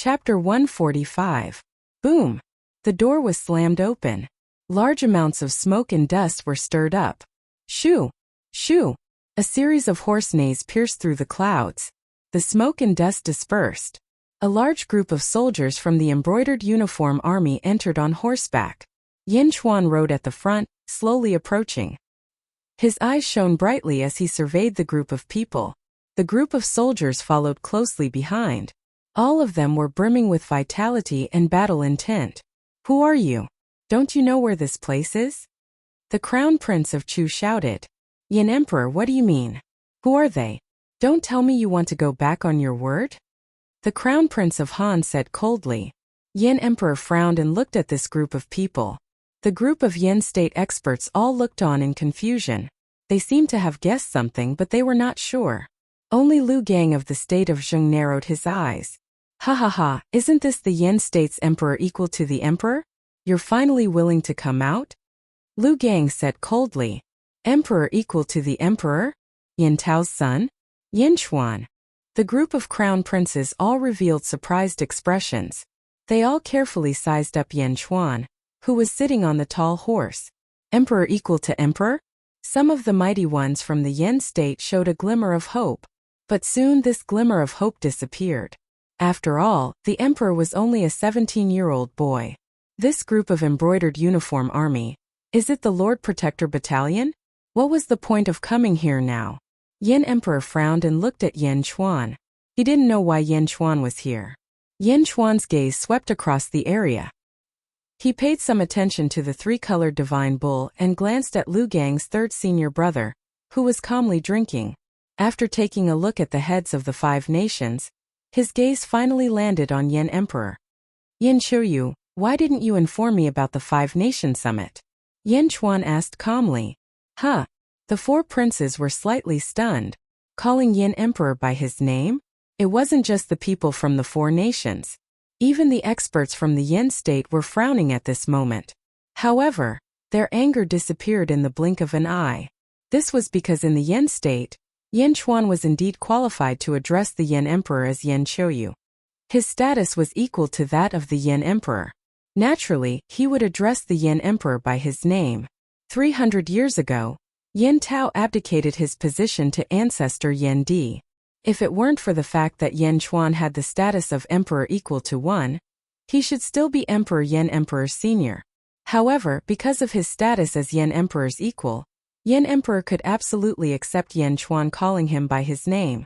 Chapter 145. Boom! The door was slammed open. Large amounts of smoke and dust were stirred up. Shoo! Shoo! A series of hoarse neighs pierced through the clouds. The smoke and dust dispersed. A large group of soldiers from the embroidered uniform army entered on horseback. Yin Chuan rode at the front, slowly approaching. His eyes shone brightly as he surveyed the group of people. The group of soldiers followed closely behind. All of them were brimming with vitality and battle intent. Who are you? Don't you know where this place is? The Crown Prince of Chu shouted. Yin Emperor, what do you mean? Who are they? Don't tell me you want to go back on your word? The Crown Prince of Han said coldly. Yin Emperor frowned and looked at this group of people. The group of Yin state experts all looked on in confusion. They seemed to have guessed something, but they were not sure. Only Lu Gang of the state of Zheng narrowed his eyes. Ha ha ha, isn't this the Yin state's emperor equal to the emperor? You're finally willing to come out? Lu Gang said coldly. Emperor equal to the emperor? Yin Tao's son? Yin Chuan. The group of crown princes all revealed surprised expressions. They all carefully sized up Yin Chuan, who was sitting on the tall horse. Emperor equal to emperor? Some of the mighty ones from the Yin state showed a glimmer of hope. But soon this glimmer of hope disappeared. After all, the emperor was only a 17-year-old boy. This group of embroidered uniform army, is it the Lord Protector Battalion? What was the point of coming here now? Yin Emperor frowned and looked at Yin Chuan. He didn't know why Yin Chuan was here. Yin Chuan's gaze swept across the area. He paid some attention to the three-colored divine bull and glanced at Lu Gang's third senior brother, who was calmly drinking. After taking a look at the heads of the 5 nations, his gaze finally landed on Yin Emperor. Yin Chuyu, why didn't you inform me about the 5-nation summit? Yin Chuan asked calmly. Huh. The 4 princes were slightly stunned. Calling Yin Emperor by his name? It wasn't just the people from the 4 nations. Even the experts from the Yin state were frowning at this moment. However, their anger disappeared in the blink of an eye. This was because in the Yin state, Yin Chuan was indeed qualified to address the Yin Emperor as Yin Chuyu. His status was equal to that of the Yin Emperor. Naturally, he would address the Yin Emperor by his name. 300 years ago, Yin Tao abdicated his position to ancestor Yin Di. If it weren't for the fact that Yin Chuan had the status of Emperor equal to 1, he should still be Emperor Yin Emperor Senior. However, because of his status as Yin Emperor's equal, Yin Emperor could absolutely accept Yin Chuan calling him by his name.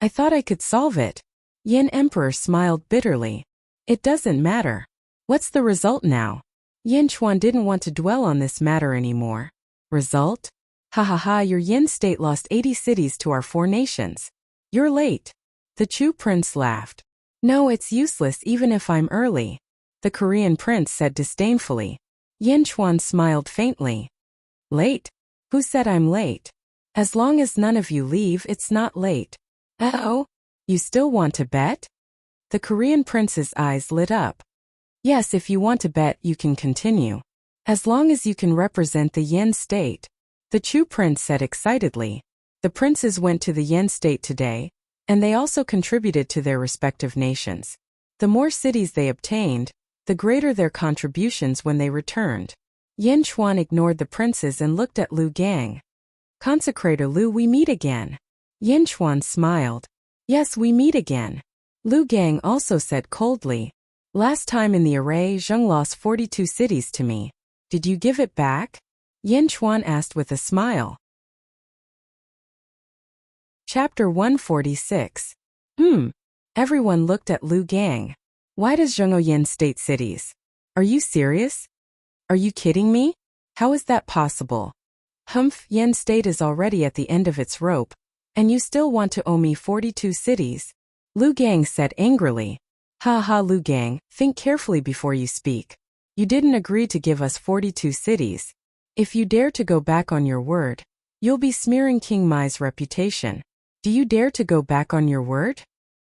I thought I could solve it. Yin Emperor smiled bitterly. It doesn't matter. What's the result now? Yin Chuan didn't want to dwell on this matter anymore. Result? Ha ha ha, your Yin state lost 80 cities to our 4 nations. You're late. The Chu prince laughed. No, it's useless even if I'm early. The Korean prince said disdainfully. Yin Chuan smiled faintly. Late? Who said I'm late? As long as none of you leave, it's not late. Uh-oh? You still want to bet? The Korean prince's eyes lit up. Yes, if you want to bet, you can continue. As long as you can represent the Yin state. The Chu prince said excitedly. The princes went to the Yin state today, and they also contributed to their respective nations. The more cities they obtained, the greater their contributions when they returned. Yin Chuan ignored the princes and looked at Lu Gang. Consecrator Lu, we meet again. Yin Chuan smiled. Yes, we meet again. Lu Gang also said coldly. Last time in the array, Zheng lost 42 cities to me. Did you give it back? Yin Chuan asked with a smile. Chapter 146. Everyone looked at Lu Gang. Why does Zheng owe Yin state cities? Are you serious? Are you kidding me? How is that possible? Humph, Yin state is already at the end of its rope, and you still want to owe me 42 cities? Lu Gang said angrily. Ha ha, Lu Gang, think carefully before you speak. You didn't agree to give us 42 cities. If you dare to go back on your word, you'll be smearing King Mai's reputation. Do you dare to go back on your word?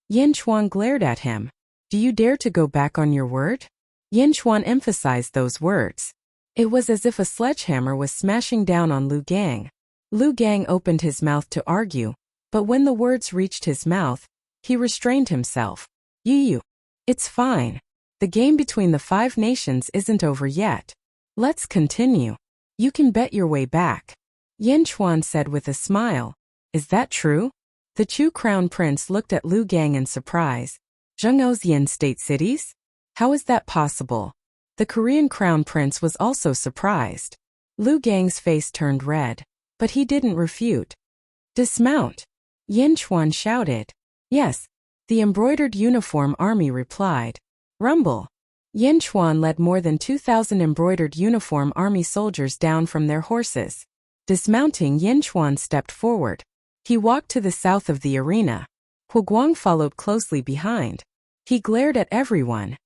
Yin Chuan glared at him. Do you dare to go back on your word? Yin Chuan emphasized those words. It was as if a sledgehammer was smashing down on Lu Gang. Lu Gang opened his mouth to argue, but when the words reached his mouth, he restrained himself. You. It's fine. The game between the 5 nations isn't over yet. Let's continue. You can bet your way back. Yin Chuan said with a smile. Is that true? The Chu crown prince looked at Lu Gang in surprise. Zhengou's Yin state cities? How is that possible? The Korean crown prince was also surprised. Lu Gang's face turned red, but he didn't refute. Dismount! Yin Chuan shouted. Yes, the embroidered uniform army replied. Rumble! Yin Chuan led more than 2,000 embroidered uniform army soldiers down from their horses. Dismounting, Yin Chuan stepped forward. He walked to the south of the arena. Hu Guang followed closely behind. He glared at everyone.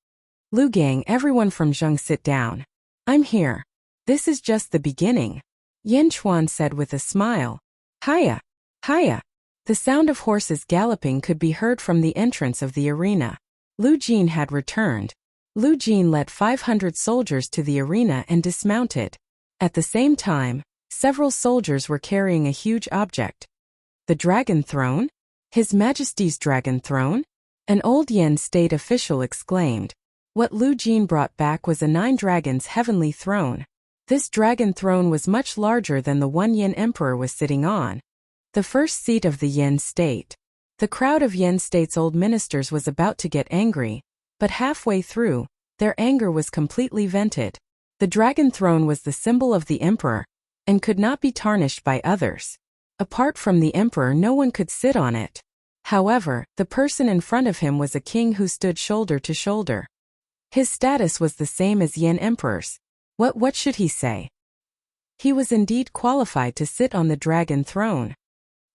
Lu Gang, everyone from Zheng, sit down. I'm here. This is just the beginning. Yin Chuan said with a smile. Hiya! Hiya! The sound of horses galloping could be heard from the entrance of the arena. Lu Jin had returned. Lu Jin led 500 soldiers to the arena and dismounted. At the same time, several soldiers were carrying a huge object. The dragon throne? His Majesty's dragon throne? An old Yin state official exclaimed. What Lu Jin brought back was a 9 dragons heavenly throne. This dragon throne was much larger than the one Yin emperor was sitting on. The first seat of the Yin state. The crowd of Yin state's old ministers was about to get angry, but halfway through, their anger was completely vented. The dragon throne was the symbol of the emperor, and could not be tarnished by others. Apart from the emperor, no one could sit on it. However, the person in front of him was a king who stood shoulder to shoulder. His status was the same as Yin emperor's. What should he say? He was indeed qualified to sit on the dragon throne.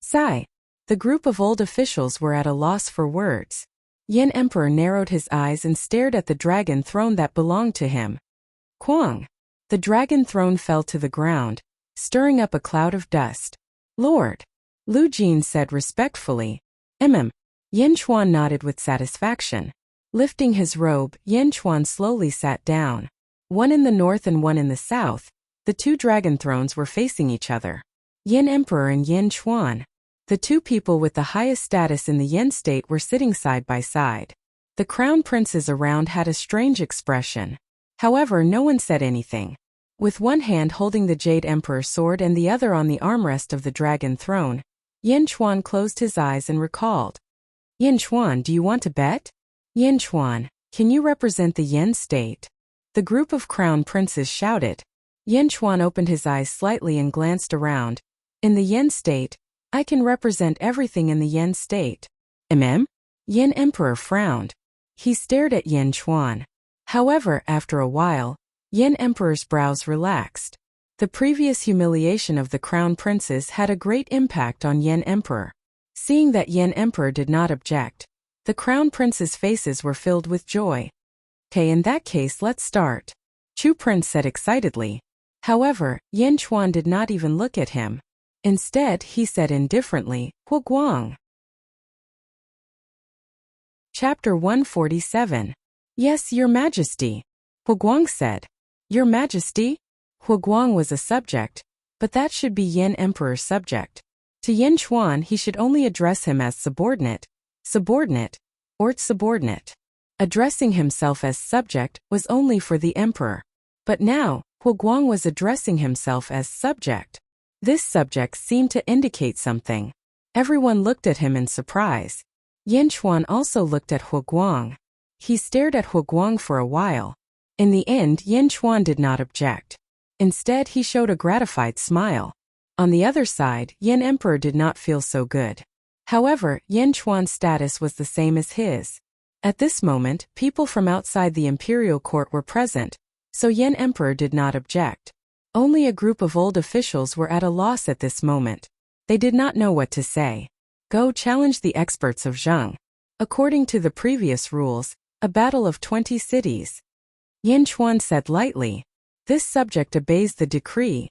Sigh. The group of old officials were at a loss for words. Yin emperor narrowed his eyes and stared at the dragon throne that belonged to him. Quang! The dragon throne fell to the ground, stirring up a cloud of dust. Lord! Lu Jin said respectfully. Yin Chuan nodded with satisfaction. Lifting his robe, Yin Chuan slowly sat down. One in the north and one in the south, the 2 dragon thrones were facing each other. Yin Emperor and Yin Chuan. The 2 people with the highest status in the Yin state were sitting side by side. The crown princes around had a strange expression. However, no one said anything. With one hand holding the Jade Emperor's sword and the other on the armrest of the dragon throne, Yin Chuan closed his eyes and recalled. Yin Chuan, do you want to bet? Yin Chuan, can you represent the Yin state? The group of crown princes shouted. Yin Chuan opened his eyes slightly and glanced around. In the Yin state, I can represent everything in the Yin state. Yin Emperor frowned. He stared at Yin Chuan. However, after a while, Yin Emperor's brows relaxed. The previous humiliation of the crown princes had a great impact on Yin Emperor. Seeing that Yin Emperor did not object, the crown princes' faces were filled with joy. Okay, in that case, let's start. Chu Prince said excitedly. However, Yin Chuan did not even look at him. Instead, he said indifferently, Hu Guang. Chapter 147. Yes, Your Majesty. Hu Guang said. Your Majesty? Hu Guang was a subject, but that should be Yin Emperor's subject. To Yin Chuan, he should only address him as subordinate, or subordinate. Addressing himself as subject was only for the emperor. But now, Hu Guang was addressing himself as subject. This subject seemed to indicate something. Everyone looked at him in surprise. Yin Chuan also looked at Hu Guang. He stared at Hu Guang for a while. In the end, Yin Chuan did not object. Instead, he showed a gratified smile. On the other side, Yin Emperor did not feel so good. However, Yin Chuan's status was the same as his. At this moment, people from outside the imperial court were present, so Yin Emperor did not object. Only a group of old officials were at a loss at this moment. They did not know what to say. Go challenge the experts of Zheng. According to the previous rules, a battle of 20 cities. Yin Chuan said lightly. This subject obeys the decree.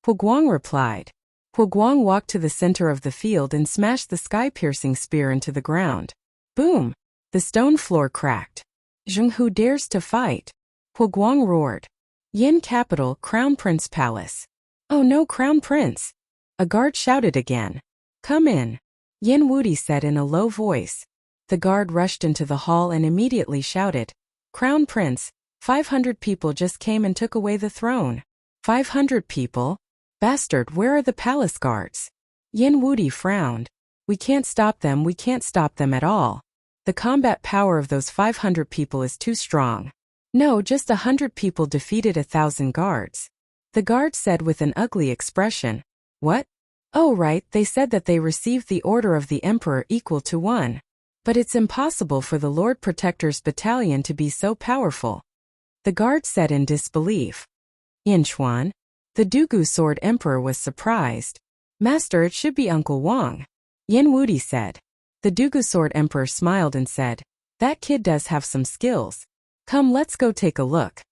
Hu Guang replied. Hu Guang walked to the center of the field and smashed the sky-piercing spear into the ground. Boom! The stone floor cracked. Zheng, who dares to fight? Hu Guang roared. Yin capital, Crown Prince Palace. Oh no, Crown Prince! A guard shouted again. Come in. Yin Wudi said in a low voice. The guard rushed into the hall and immediately shouted, "Crown Prince, 500 people just came and took away the throne." 500 people? Bastard, where are the palace guards? Yin Wuti frowned. We can't stop them at all. The combat power of those 500 people is too strong. No, just 100 people defeated 1,000 guards. The guard said with an ugly expression. What? Oh right, they said that they received the order of the emperor equal to 1. But it's impossible for the Lord Protector's battalion to be so powerful. The guard said in disbelief. Yin Chuan, the Dugu Sword Emperor, was surprised. Master, it should be Uncle Wang. Yin Wuti said. The Dugu Sword Emperor smiled and said, that kid does have some skills. Come, let's go take a look.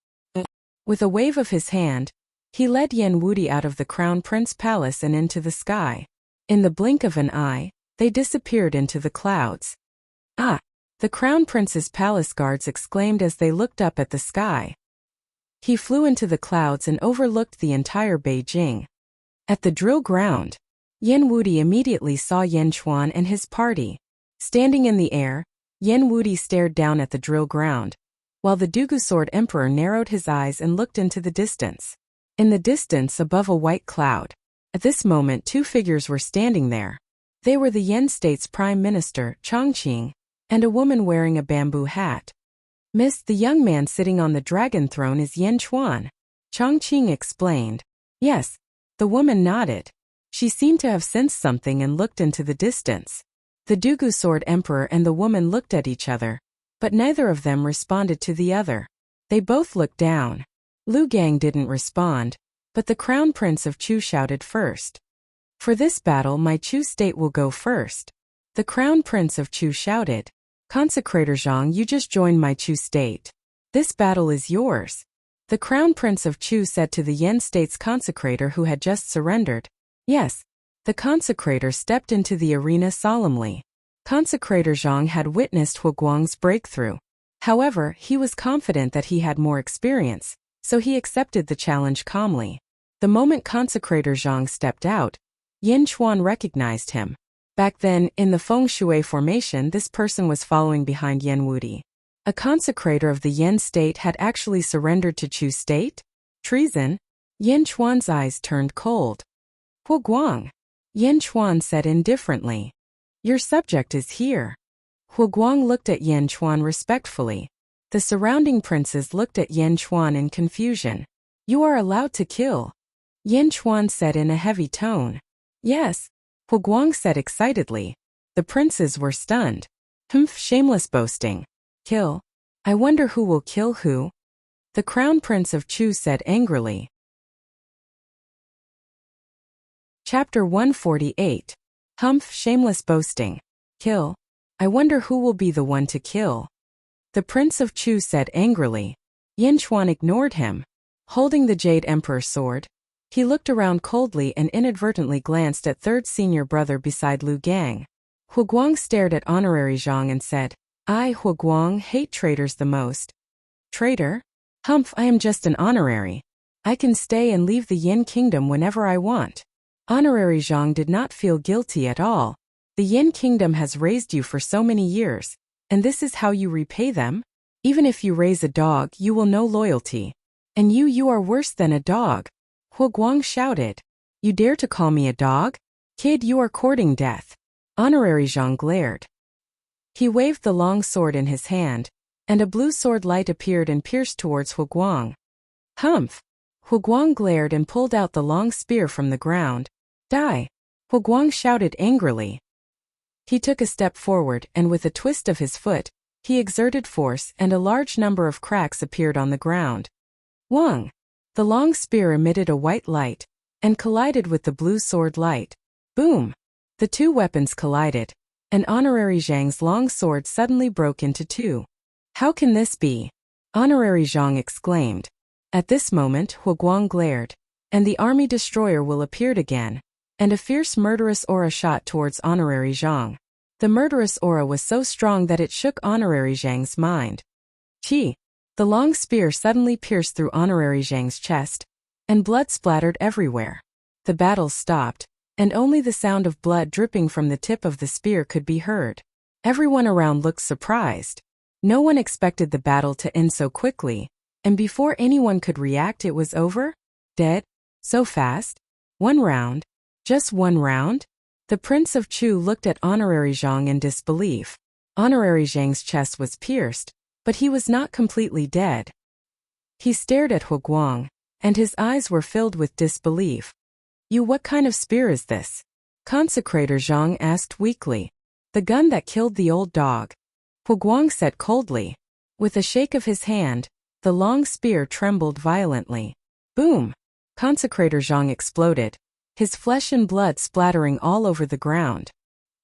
With a wave of his hand, he led Yin Wuti out of the Crown Prince Palace and into the sky. In the blink of an eye, they disappeared into the clouds. Ah! The Crown Prince's palace guards exclaimed as they looked up at the sky. He flew into the clouds and overlooked the entire Beijing. At the drill ground, Yin Wuti immediately saw Yin Chuan and his party. Standing in the air, Yin Wuti stared down at the drill ground, while the Dugu Sword Emperor narrowed his eyes and looked into the distance. In the distance above a white cloud, at this moment 2 figures were standing there. They were the Yen State's Prime Minister, Chongqing, and a woman wearing a bamboo hat. Miss, the young man sitting on the dragon throne is Yin Chuan, Chongqing explained. Yes, the woman nodded. She seemed to have sensed something and looked into the distance. The Dugu Sword Emperor and the woman looked at each other, but neither of them responded to the other. They both looked down. Lu Gang didn't respond, but the Crown Prince of Chu shouted first. For this battle my Chu state will go first. The Crown Prince of Chu shouted. Consecrator Zhang, you just joined my Chu state. This battle is yours. The Crown Prince of Chu said to the Yen state's consecrator who had just surrendered. Yes. The consecrator stepped into the arena solemnly. Consecrator Zhang had witnessed Huguang's breakthrough. However, he was confident that he had more experience, so he accepted the challenge calmly. The moment Consecrator Zhang stepped out, Yin Chuan recognized him. Back then, in the Feng Shui formation, this person was following behind Yin Wuti. A consecrator of the Yen state had actually surrendered to Chu state? Treason? Yin Chuan's eyes turned cold. Huguang, Yin Chuan said indifferently. Your subject is here. Huguang looked at Yin Chuan respectfully. The surrounding princes looked at Yin Chuan in confusion. You are allowed to kill. Yin Chuan said in a heavy tone. Yes. Huguang said excitedly. The princes were stunned. Humph, shameless boasting. Kill. I wonder who will kill who? The Crown Prince of Chu said angrily. Chapter 148. Humph, shameless boasting. Kill. I wonder who will be the one to kill. The Prince of Chu said angrily. Yin Chuan ignored him. Holding the Jade Emperor sword, he looked around coldly and inadvertently glanced at third senior brother beside Lu Gang. Huguang stared at Honorary Zhang and said, I, Huguang, hate traitors the most. Traitor? Humph, I am just an honorary. I can stay and leave the Yin Kingdom whenever I want. Honorary Zhang did not feel guilty at all. The Yin Kingdom has raised you for so many years, and this is how you repay them? Even if you raise a dog, you will know loyalty. And you are worse than a dog. Huguang shouted. You dare to call me a dog? Kid, you are courting death. Honorary Zhang glared. He waved the long sword in his hand, and a blue sword light appeared and pierced towards Huguang. Humph! Huguang glared and pulled out the long spear from the ground. Die! Huguang shouted angrily. He took a step forward and with a twist of his foot, he exerted force and a large number of cracks appeared on the ground. Wang! The long spear emitted a white light and collided with the blue sword light. Boom! The 2 weapons collided, and Honorary Zhang's long sword suddenly broke into 2. How can this be? Honorary Zhang exclaimed. At this moment Huguang glared, and the army destroyer will appeared again, and a fierce murderous aura shot towards Honorary Zhang. The murderous aura was so strong that it shook Honorary Zhang's mind. Qi! The long spear suddenly pierced through Honorary Zhang's chest, and blood splattered everywhere. The battle stopped, and only the sound of blood dripping from the tip of the spear could be heard. Everyone around looked surprised. No one expected the battle to end so quickly, and before anyone could react it was over? Dead? So fast? One round? Just one round? The Prince of Chu looked at Honorary Zhang in disbelief. Honorary Zhang's chest was pierced, but he was not completely dead. He stared at Huguang, and his eyes were filled with disbelief. What kind of spear is this? Consecrator Zhang asked weakly. The gun that killed the old dog. Huguang said coldly. With a shake of his hand, the long spear trembled violently. Boom! Consecrator Zhang exploded, his flesh and blood splattering all over the ground.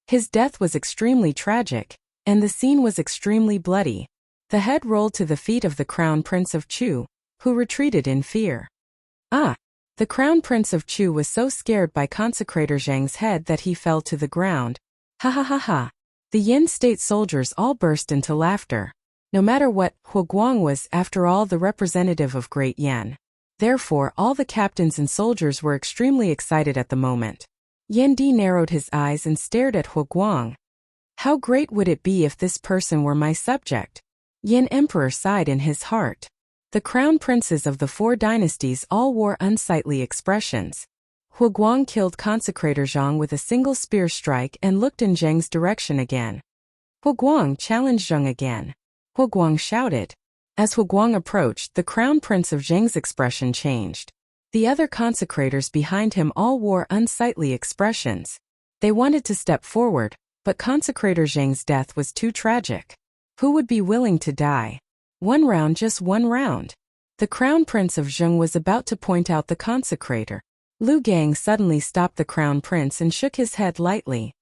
His death was extremely tragic, and the scene was extremely bloody. The head rolled to the feet of the Crown Prince of Chu, who retreated in fear. The Crown Prince of Chu was so scared by Consecrator Zhang's head that he fell to the ground. Ha ha ha ha. The Yin state soldiers all burst into laughter. No matter what, Huguang was, after all, the representative of Great Yan. Therefore, all the captains and soldiers were extremely excited at the moment. Yan Di narrowed his eyes and stared at Huguang. How great would it be if this person were my subject? Yin Emperor sighed in his heart. The crown princes of the 4 dynasties all wore unsightly expressions. Huguang killed Consecrator Zhang with a single spear strike and looked in Zhang's direction again. Huguang challenged Zhang again. Huguang shouted. As Huguang approached, the crown prince of Zhang's expression changed. The other consecrators behind him all wore unsightly expressions. They wanted to step forward, but Consecrator Zhang's death was too tragic. Who would be willing to die? One round, just one round. The crown prince of Zheng was about to point out the consecrator. Lu Gang suddenly stopped the crown prince and shook his head lightly.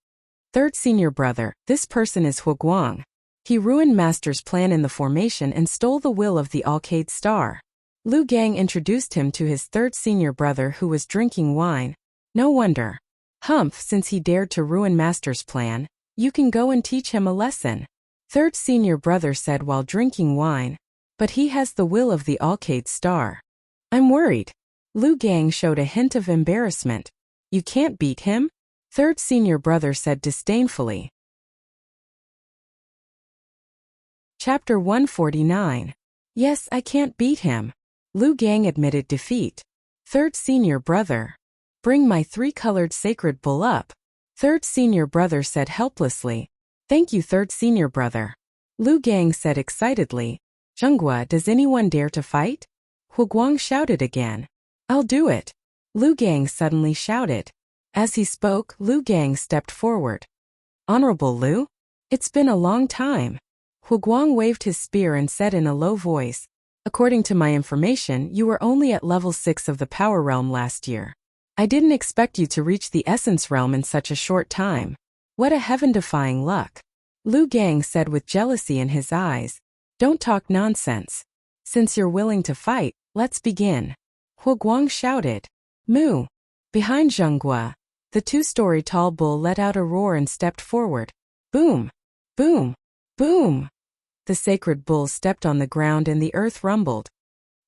Third senior brother, this person is Huguang. He ruined Master's plan in the formation and stole the will of the Alcade Star. Lu Gang introduced him to his third senior brother who was drinking wine. No wonder. Humph, since he dared to ruin Master's plan, you can go and teach him a lesson. Third senior brother said while drinking wine. But he has the will of the Alcade Star. I'm worried. Lu Gang showed a hint of embarrassment. You can't beat him? Third senior brother said disdainfully. Chapter 149. Yes, I can't beat him. Lu Gang admitted defeat. Third senior brother. Bring my 3-colored sacred bull up. Third senior brother said helplessly. Thank you, third senior brother. Lu Gang said excitedly. Zhenghua, does anyone dare to fight? Huguang shouted again. I'll do it. Lu Gang suddenly shouted. As he spoke, Lu Gang stepped forward. Honorable Lu? It's been a long time. Huguang waved his spear and said in a low voice, according to my information, you were only at level 6 of the Power Realm last year. I didn't expect you to reach the Essence Realm in such a short time. What a heaven-defying luck. Lu Gang said with jealousy in his eyes. Don't talk nonsense. Since you're willing to fight, let's begin. Huguang shouted. Moo! Behind Zhenghua, the 2-story tall bull let out a roar and stepped forward. Boom! Boom! Boom! The sacred bull stepped on the ground and the earth rumbled.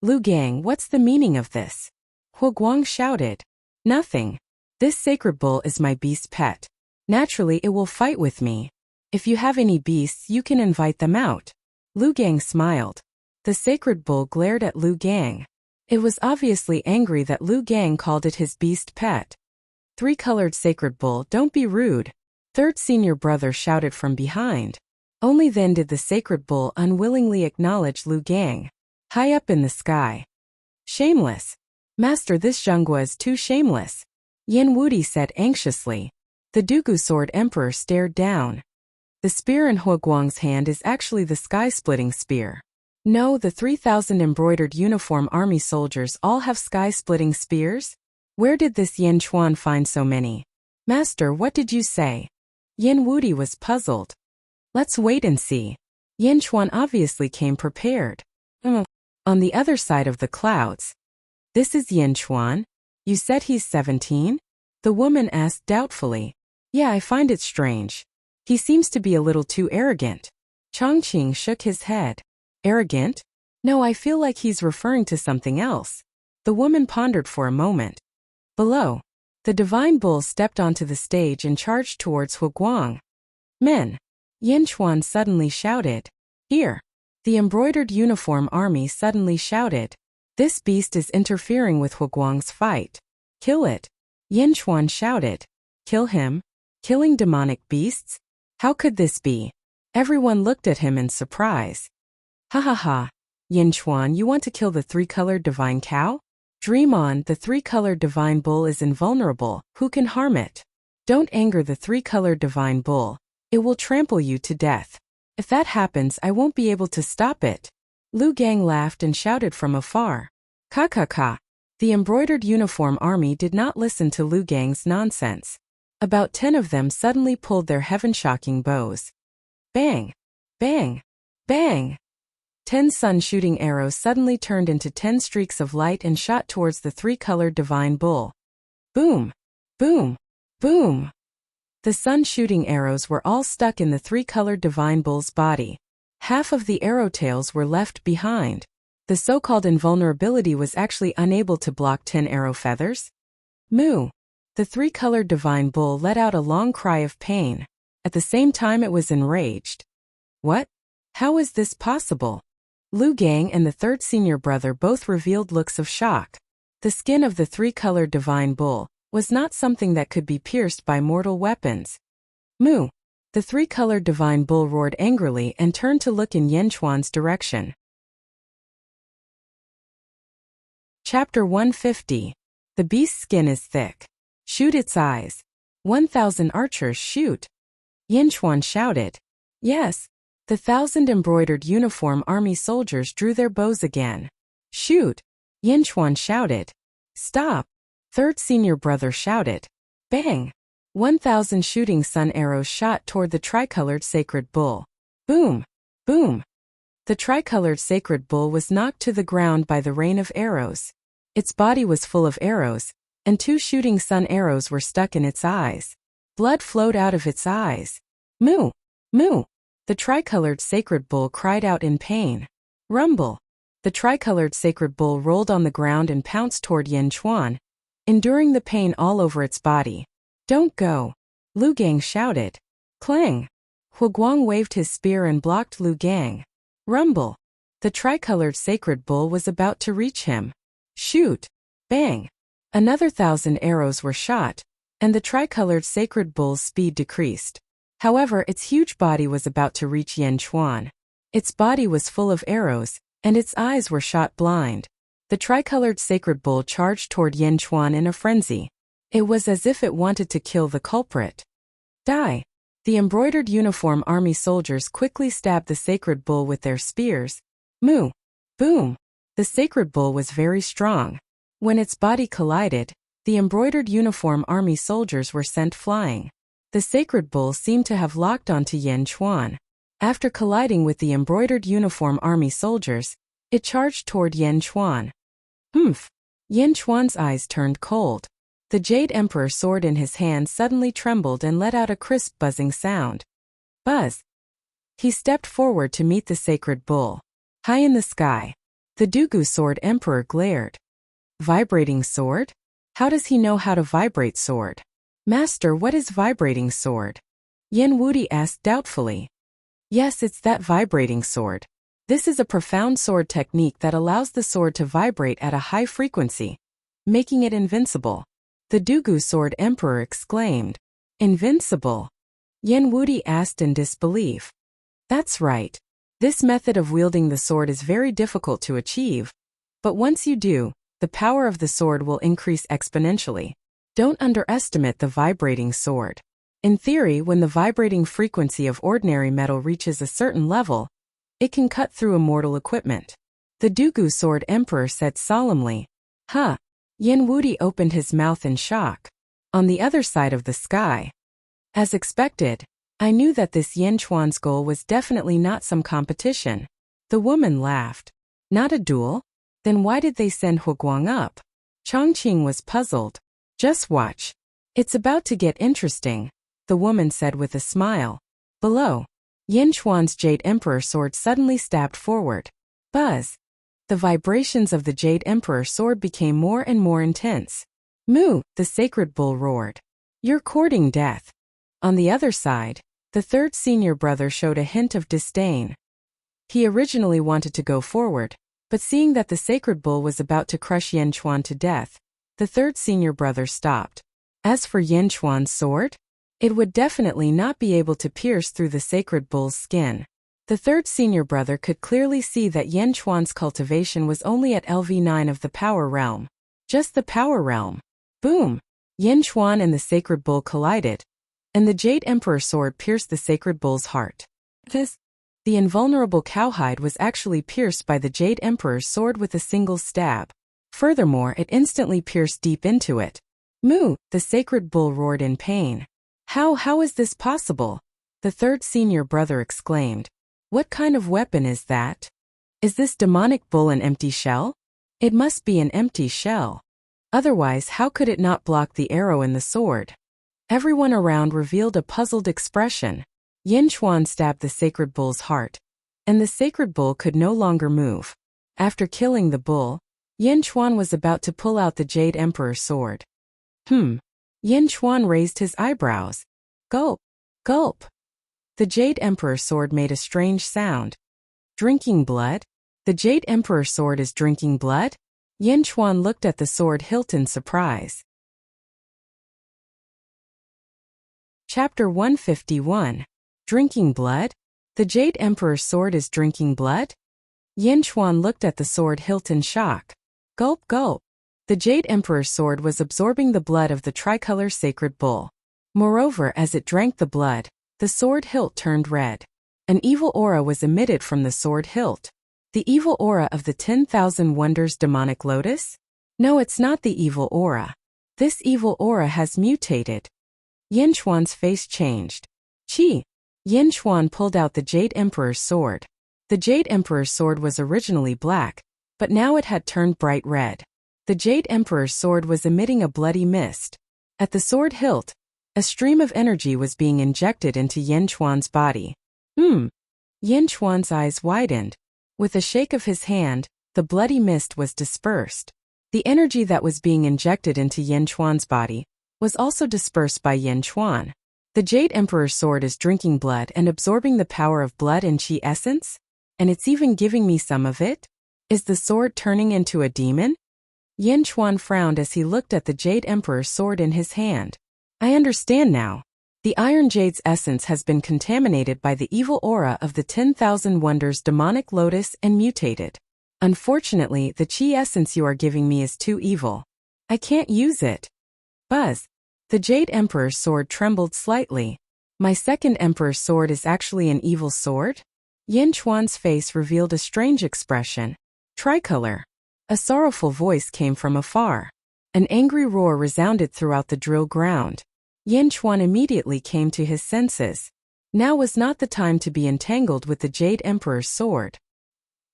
Lu Gang, what's the meaning of this? Huguang shouted. Nothing. This sacred bull is my beast pet. Naturally it will fight with me. If you have any beasts you can invite them out. Lu Gang smiled. The sacred bull glared at Lu Gang. It was obviously angry that Lu Gang called it his beast pet. 3-colored sacred bull, don't be rude. Third senior brother shouted from behind. Only then did the sacred bull unwillingly acknowledge Lu Gang. High up in the sky. Shameless. Master, this Zhenghua is too shameless. Yin Wudi said anxiously. The Dugu Sword Emperor stared down. The spear in Huguang's hand is actually the sky-splitting spear. No, the 3,000 embroidered uniform army soldiers all have sky-splitting spears? Where did this Yin Chuan find so many? Master, what did you say? Yin Wudi was puzzled. Let's wait and see. Yin Chuan obviously came prepared. On the other side of the clouds. This is Yin Chuan? You said he's 17? The woman asked doubtfully. Yeah, I find it strange. He seems to be a little too arrogant. Chongqing shook his head. Arrogant? No, I feel like he's referring to something else. The woman pondered for a moment. Below, the divine bull stepped onto the stage and charged towards Huguang. Men. Yin Chuan suddenly shouted. Here! The embroidered uniform army suddenly shouted. This beast is interfering with Huguang's fight. Kill it! Yin Chuan shouted. Kill him? Killing demonic beasts? How could this be? Everyone looked at him in surprise. Ha ha ha! Yin Chuan, you want to kill the three-colored divine cow? Dream on, the three-colored divine bull is invulnerable, who can harm it? Don't anger the three-colored divine bull. It will trample you to death. If that happens, I won't be able to stop it. Lu Gang laughed and shouted from afar. Ka ka ka. The embroidered uniform army did not listen to Lu Gang's nonsense. About 10 of them suddenly pulled their heaven-shocking bows. Bang! Bang! Bang! 10 sun-shooting arrows suddenly turned into 10 streaks of light and shot towards the three-colored divine bull. Boom! Boom! Boom! The sun-shooting arrows were all stuck in the three-colored divine bull's body. Half of the arrow tails were left behind. The so-called invulnerability was actually unable to block 10 arrow feathers. Moo! The three-colored divine bull let out a long cry of pain. At the same time it was enraged. What? How is this possible? Lu Gang and the third senior brother both revealed looks of shock. The skin of the three-colored divine bull was not something that could be pierced by mortal weapons. Moo! The three-colored divine bull roared angrily and turned to look in Yin Chuan's direction. Chapter 150. The beast's skin is thick. Shoot its eyes. 1,000 archers shoot. Yin Chuan shouted. Yes. The 1,000 embroidered uniform army soldiers drew their bows again. Shoot. Yin Chuan shouted. Stop. Third senior brother shouted. Bang. 1,000 shooting sun arrows shot toward the tricolored sacred bull. Boom. Boom. The tricolored sacred bull was knocked to the ground by the rain of arrows. Its body was full of arrows, and 2 shooting sun arrows were stuck in its eyes. Blood flowed out of its eyes. Moo! Moo! The tricolored sacred bull cried out in pain. Rumble! The tricolored sacred bull rolled on the ground and pounced toward Yin Chuan, enduring the pain all over its body. Don't go! Lu Gang shouted. Clang! Huguang waved his spear and blocked Lu Gang. Rumble! The tricolored sacred bull was about to reach him. Shoot! Bang! Another 1,000 arrows were shot, and the tricolored sacred bull's speed decreased. However, its huge body was about to reach Yin Chuan. Its body was full of arrows, and its eyes were shot blind. The tricolored sacred bull charged toward Yin Chuan in a frenzy. It was as if it wanted to kill the culprit. Die! The embroidered uniform army soldiers quickly stabbed the sacred bull with their spears. Moo! Boom! The sacred bull was very strong. When its body collided, the embroidered uniform army soldiers were sent flying. The sacred bull seemed to have locked onto Yin Chuan. After colliding with the embroidered uniform army soldiers, it charged toward Yin Chuan. Humph! Yin Chuan's eyes turned cold. The Jade Emperor sword in his hand suddenly trembled and let out a crisp buzzing sound. Buzz! He stepped forward to meet the sacred bull. High in the sky, the Dugu sword emperor glared. Vibrating sword? How does he know how to vibrate sword? Master, what is vibrating sword? Yin Wudi asked doubtfully. Yes, it's that vibrating sword. This is a profound sword technique that allows the sword to vibrate at a high frequency, making it invincible. The Dugu sword emperor exclaimed. Invincible? Yin Wudi asked in disbelief. That's right. This method of wielding the sword is very difficult to achieve. But once you do, the power of the sword will increase exponentially. Don't underestimate the vibrating sword. In theory, when the vibrating frequency of ordinary metal reaches a certain level, it can cut through immortal equipment. The Dugu sword emperor said solemnly. Huh. Yin Wudi opened his mouth in shock. On the other side of the sky. As expected, I knew that this Yin Chuan's goal was definitely not some competition. The woman laughed. Not a duel? Then why did they send Huguang up? Chongqing was puzzled. Just watch. It's about to get interesting, the woman said with a smile. Below, Yin Chuan's Jade Emperor sword suddenly stabbed forward. Buzz! The vibrations of the Jade Emperor sword became more and more intense. Moo! The sacred bull roared. You're courting death. On the other side, The third senior brother showed a hint of disdain. He originally wanted to go forward, but seeing that the sacred bull was about to crush Yan Chuan to death, the third senior brother stopped. As for Yan Chuan's sword, it would definitely not be able to pierce through the sacred bull's skin. The third senior brother could clearly see that Yan Chuan's cultivation was only at LV9 of the power realm. Just the power realm. Boom! Yan Chuan and the sacred bull collided, and the Jade Emperor sword pierced the sacred bull's heart. The invulnerable cowhide was actually pierced by the Jade Emperor's sword with a single stab. Furthermore, it instantly pierced deep into it. Moo! The sacred bull roared in pain. How is this possible? The third senior brother exclaimed. What kind of weapon is that? Is this demonic bull an empty shell? It must be an empty shell. Otherwise, how could it not block the arrow in the sword? Everyone around revealed a puzzled expression. Yan Chuan stabbed the sacred bull's heart, and the sacred bull could no longer move. After killing the bull, Yan Chuan was about to pull out the Jade Emperor's sword. Yan Chuan raised his eyebrows. Gulp! Gulp! The Jade Emperor's sword made a strange sound. Drinking blood? The Jade Emperor's sword is drinking blood? Yan Chuan looked at the sword hilt in surprise. Chapter 151. Drinking blood? The Jade Emperor's sword is drinking blood? Yan Chuan looked at the sword hilt in shock. Gulp gulp. The Jade Emperor's sword was absorbing the blood of the tricolor sacred bull. Moreover, as it drank the blood, the sword hilt turned red. An evil aura was emitted from the sword hilt. The evil aura of the 10,000 Wonders demonic lotus? No, it's not the evil aura. This evil aura has mutated. Yan Chuan's face changed. Chi! Yan Chuan pulled out the Jade Emperor's sword. The Jade Emperor's sword was originally black, but now it had turned bright red. The Jade Emperor's sword was emitting a bloody mist. At the sword hilt, a stream of energy was being injected into Yan Chuan's body. Yan Chuan's eyes widened. With a shake of his hand, the bloody mist was dispersed. The energy that was being injected into Yan Chuan's body was also dispersed by Yan Chuan. The Jade Emperor's sword is drinking blood and absorbing the power of blood and chi essence? And it's even giving me some of it? Is the sword turning into a demon? Yan Chuan frowned as he looked at the Jade Emperor's sword in his hand. I understand now. The Iron Jade's essence has been contaminated by the evil aura of the 10,000 Wonders demonic lotus and mutated. Unfortunately, the chi essence you are giving me is too evil. I can't use it. Buzz. The Jade Emperor's sword trembled slightly. My second Emperor's sword is actually an evil sword? Yan Chuan's face revealed a strange expression. Tricolor. A sorrowful voice came from afar. An angry roar resounded throughout the drill ground. Yan Chuan immediately came to his senses. Now was not the time to be entangled with the Jade Emperor's sword.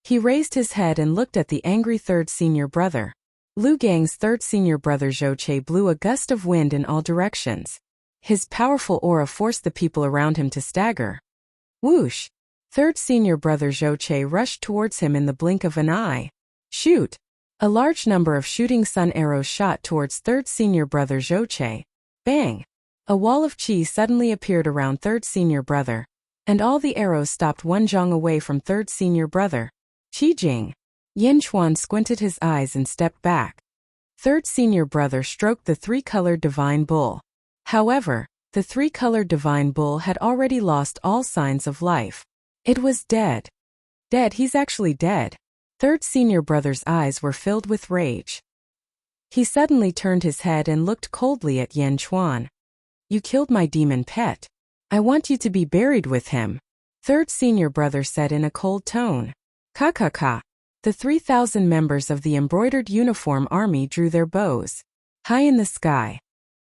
He raised his head and looked at the angry third senior brother. Lu Gang's third senior brother Zhou Che blew a gust of wind in all directions. His powerful aura forced the people around him to stagger. Whoosh! Third senior brother Zhou Che rushed towards him in the blink of an eye. Shoot! A large number of shooting sun arrows shot towards third senior brother Zhou Che. Bang! A wall of chi suddenly appeared around third senior brother, and all the arrows stopped one zhang away from third senior brother. Qi Jing! Yan Chuan squinted his eyes and stepped back. Third senior brother stroked the three-colored divine bull. However, the three-colored divine bull had already lost all signs of life. It was dead. Dead, he's actually dead. Third senior brother's eyes were filled with rage. He suddenly turned his head and looked coldly at Yan Chuan. You killed my demon pet. I want you to be buried with him. Third senior brother said in a cold tone. Ka. The 3,000 members of the embroidered uniform army drew their bows. High in the sky.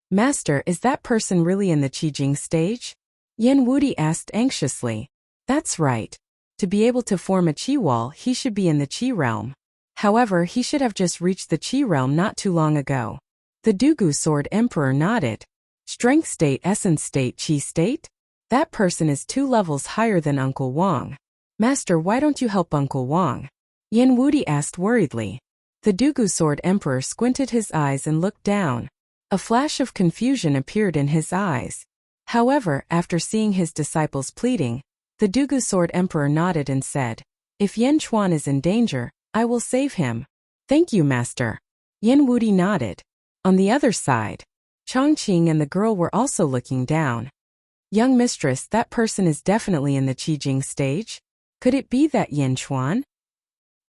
Master, is that person really in the Qijing stage? Yan Wudi asked anxiously. That's right. To be able to form a Qi wall, he should be in the Qi realm. However, he should have just reached the Qi realm not too long ago. The Dugu Sword Emperor nodded. Strength state, essence state, Qi state? That person is 2 levels higher than Uncle Wang. Master, why don't you help Uncle Wang? Yan Wudi asked worriedly. The Dugu Sword Emperor squinted his eyes and looked down. A flash of confusion appeared in his eyes. However, after seeing his disciples pleading, the Dugu Sword Emperor nodded and said, "If Yan Chuan is in danger, I will save him." "Thank you, master." Yan Wudi nodded. On the other side, Chongqing and the girl were also looking down. "Young mistress, that person is definitely in the Qijing stage? Could it be that Yan Chuan?"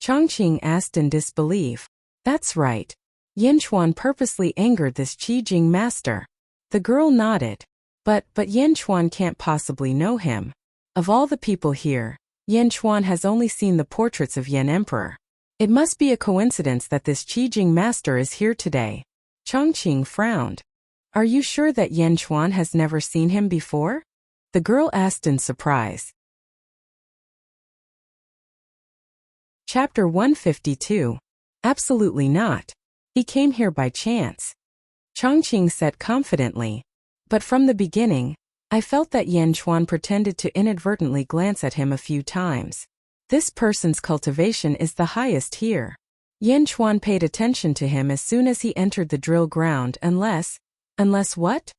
Chongqing asked in disbelief. "That's right. Yan Chuan purposely angered this Qijing master." The girl nodded. But Yan Chuan can't possibly know him. Of all the people here, Yan Chuan has only seen the portraits of Yan Emperor. It must be a coincidence that this Qijing master is here today. Chongqing frowned. "Are you sure that Yan Chuan has never seen him before?" the girl asked in surprise. Chapter 152. Absolutely not. He came here by chance. Chongqing said confidently. But from the beginning, I felt that Yan Chuan pretended to inadvertently glance at him a few times. This person's cultivation is the highest here. Yan Chuan paid attention to him as soon as he entered the drill ground unless what?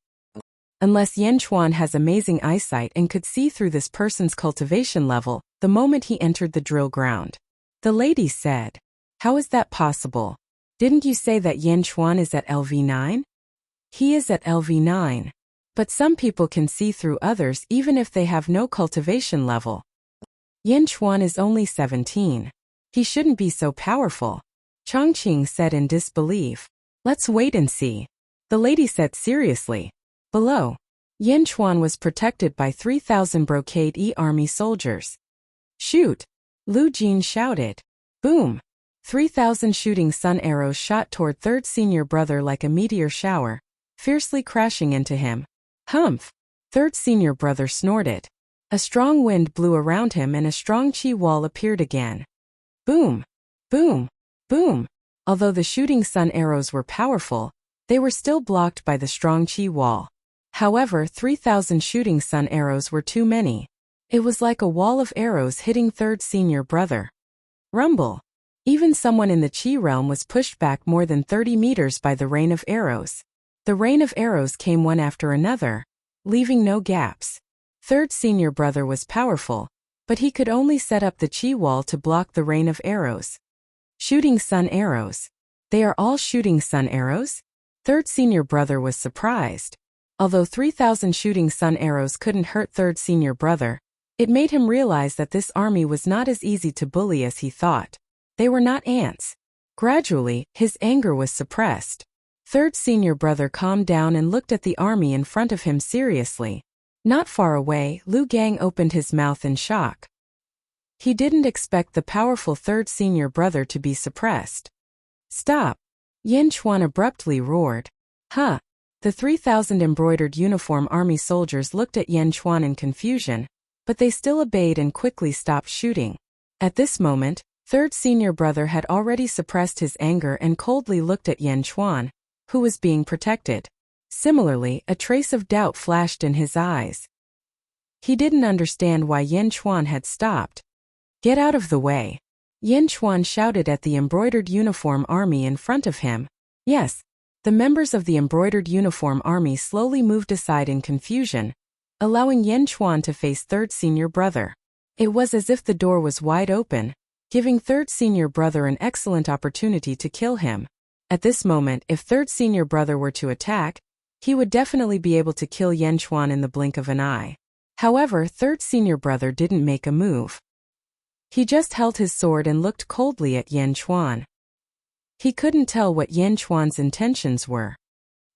Unless Yan Chuan has amazing eyesight and could see through this person's cultivation level the moment he entered the drill ground. The lady said, "How is that possible? Didn't you say that Yan Chuan is at LV9? He is at LV9. But some people can see through others even if they have no cultivation level. Yan Chuan is only 17. He shouldn't be so powerful." Chongqing said in disbelief. "Let's wait and see." The lady said seriously. Below, Yan Chuan was protected by 3,000 Brocade E army soldiers. "Shoot!" Lu Jin shouted. Boom! 3,000 shooting sun arrows shot toward third senior brother like a meteor shower, fiercely crashing into him. Humph! Third senior brother snorted. A strong wind blew around him and a strong qi wall appeared again. Boom! Boom! Boom! Although the shooting sun arrows were powerful, they were still blocked by the strong qi wall. However, 3,000 shooting sun arrows were too many. It was like a wall of arrows hitting third senior brother. Rumble! Even someone in the qi realm was pushed back more than 30 meters by the rain of arrows. The rain of arrows came one after another, leaving no gaps. Third senior brother was powerful, but he could only set up the qi wall to block the rain of arrows. Shooting sun arrows. They are all shooting sun arrows? Third senior brother was surprised. Although 3,000 shooting sun arrows couldn't hurt third senior brother, it made him realize that this army was not as easy to bully as he thought. They were not ants. Gradually, his anger was suppressed. Third senior brother calmed down and looked at the army in front of him seriously. Not far away, Lu Gang opened his mouth in shock. He didn't expect the powerful third senior brother to be suppressed. Stop! Yan Chuan abruptly roared. Huh! The 3,000 embroidered uniform army soldiers looked at Yan Chuan in confusion, but they still obeyed and quickly stopped shooting. At this moment, third senior brother had already suppressed his anger and coldly looked at Yan Chuan, who was being protected. Similarly, a trace of doubt flashed in his eyes. He didn't understand why Yan Chuan had stopped. Get out of the way! Yan Chuan shouted at the embroidered uniform army in front of him. Yes, the members of the embroidered uniform army slowly moved aside in confusion, allowing Yan Chuan to face third senior brother. It was as if the door was wide open, giving third senior brother an excellent opportunity to kill him. At this moment, if third senior brother were to attack, he would definitely be able to kill Yan Chuan in the blink of an eye. However, third senior brother didn't make a move. He just held his sword and looked coldly at Yan Chuan. He couldn't tell what Yan Chuan's intentions were.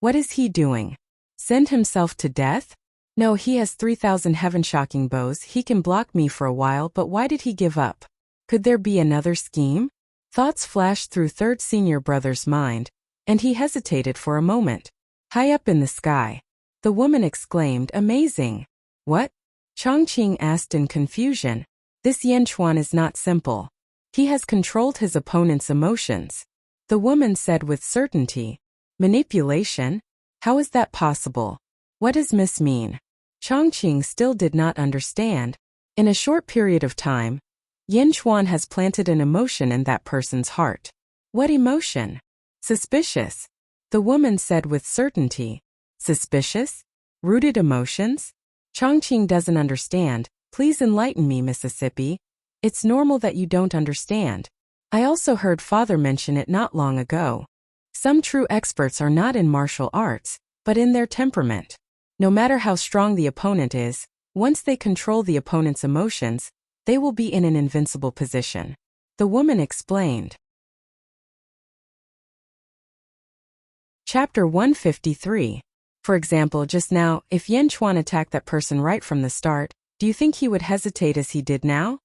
What is he doing? Send himself to death? No, he has 3,000 heaven-shocking bows. He can block me for a while, but why did he give up? Could there be another scheme? Thoughts flashed through third senior brother's mind, and he hesitated for a moment. High up in the sky, the woman exclaimed, amazing. What? Chongqing asked in confusion. This Yan Chuan is not simple. He has controlled his opponent's emotions. The woman said with certainty. Manipulation? How is that possible? What does Miss mean? Chongqing still did not understand. In a short period of time, Yan Chuan has planted an emotion in that person's heart. What emotion? Suspicious. The woman said with certainty. Suspicious? Rooted emotions? Chongqing doesn't understand. Please enlighten me, Mississippi. It's normal that you don't understand. I also heard father mention it not long ago. Some true experts are not in martial arts, but in their temperament. No matter how strong the opponent is, once they control the opponent's emotions, they will be in an invincible position. The woman explained. Chapter 153. For example, just now, if Yan Chuan attacked that person right from the start, do you think he would hesitate as he did now?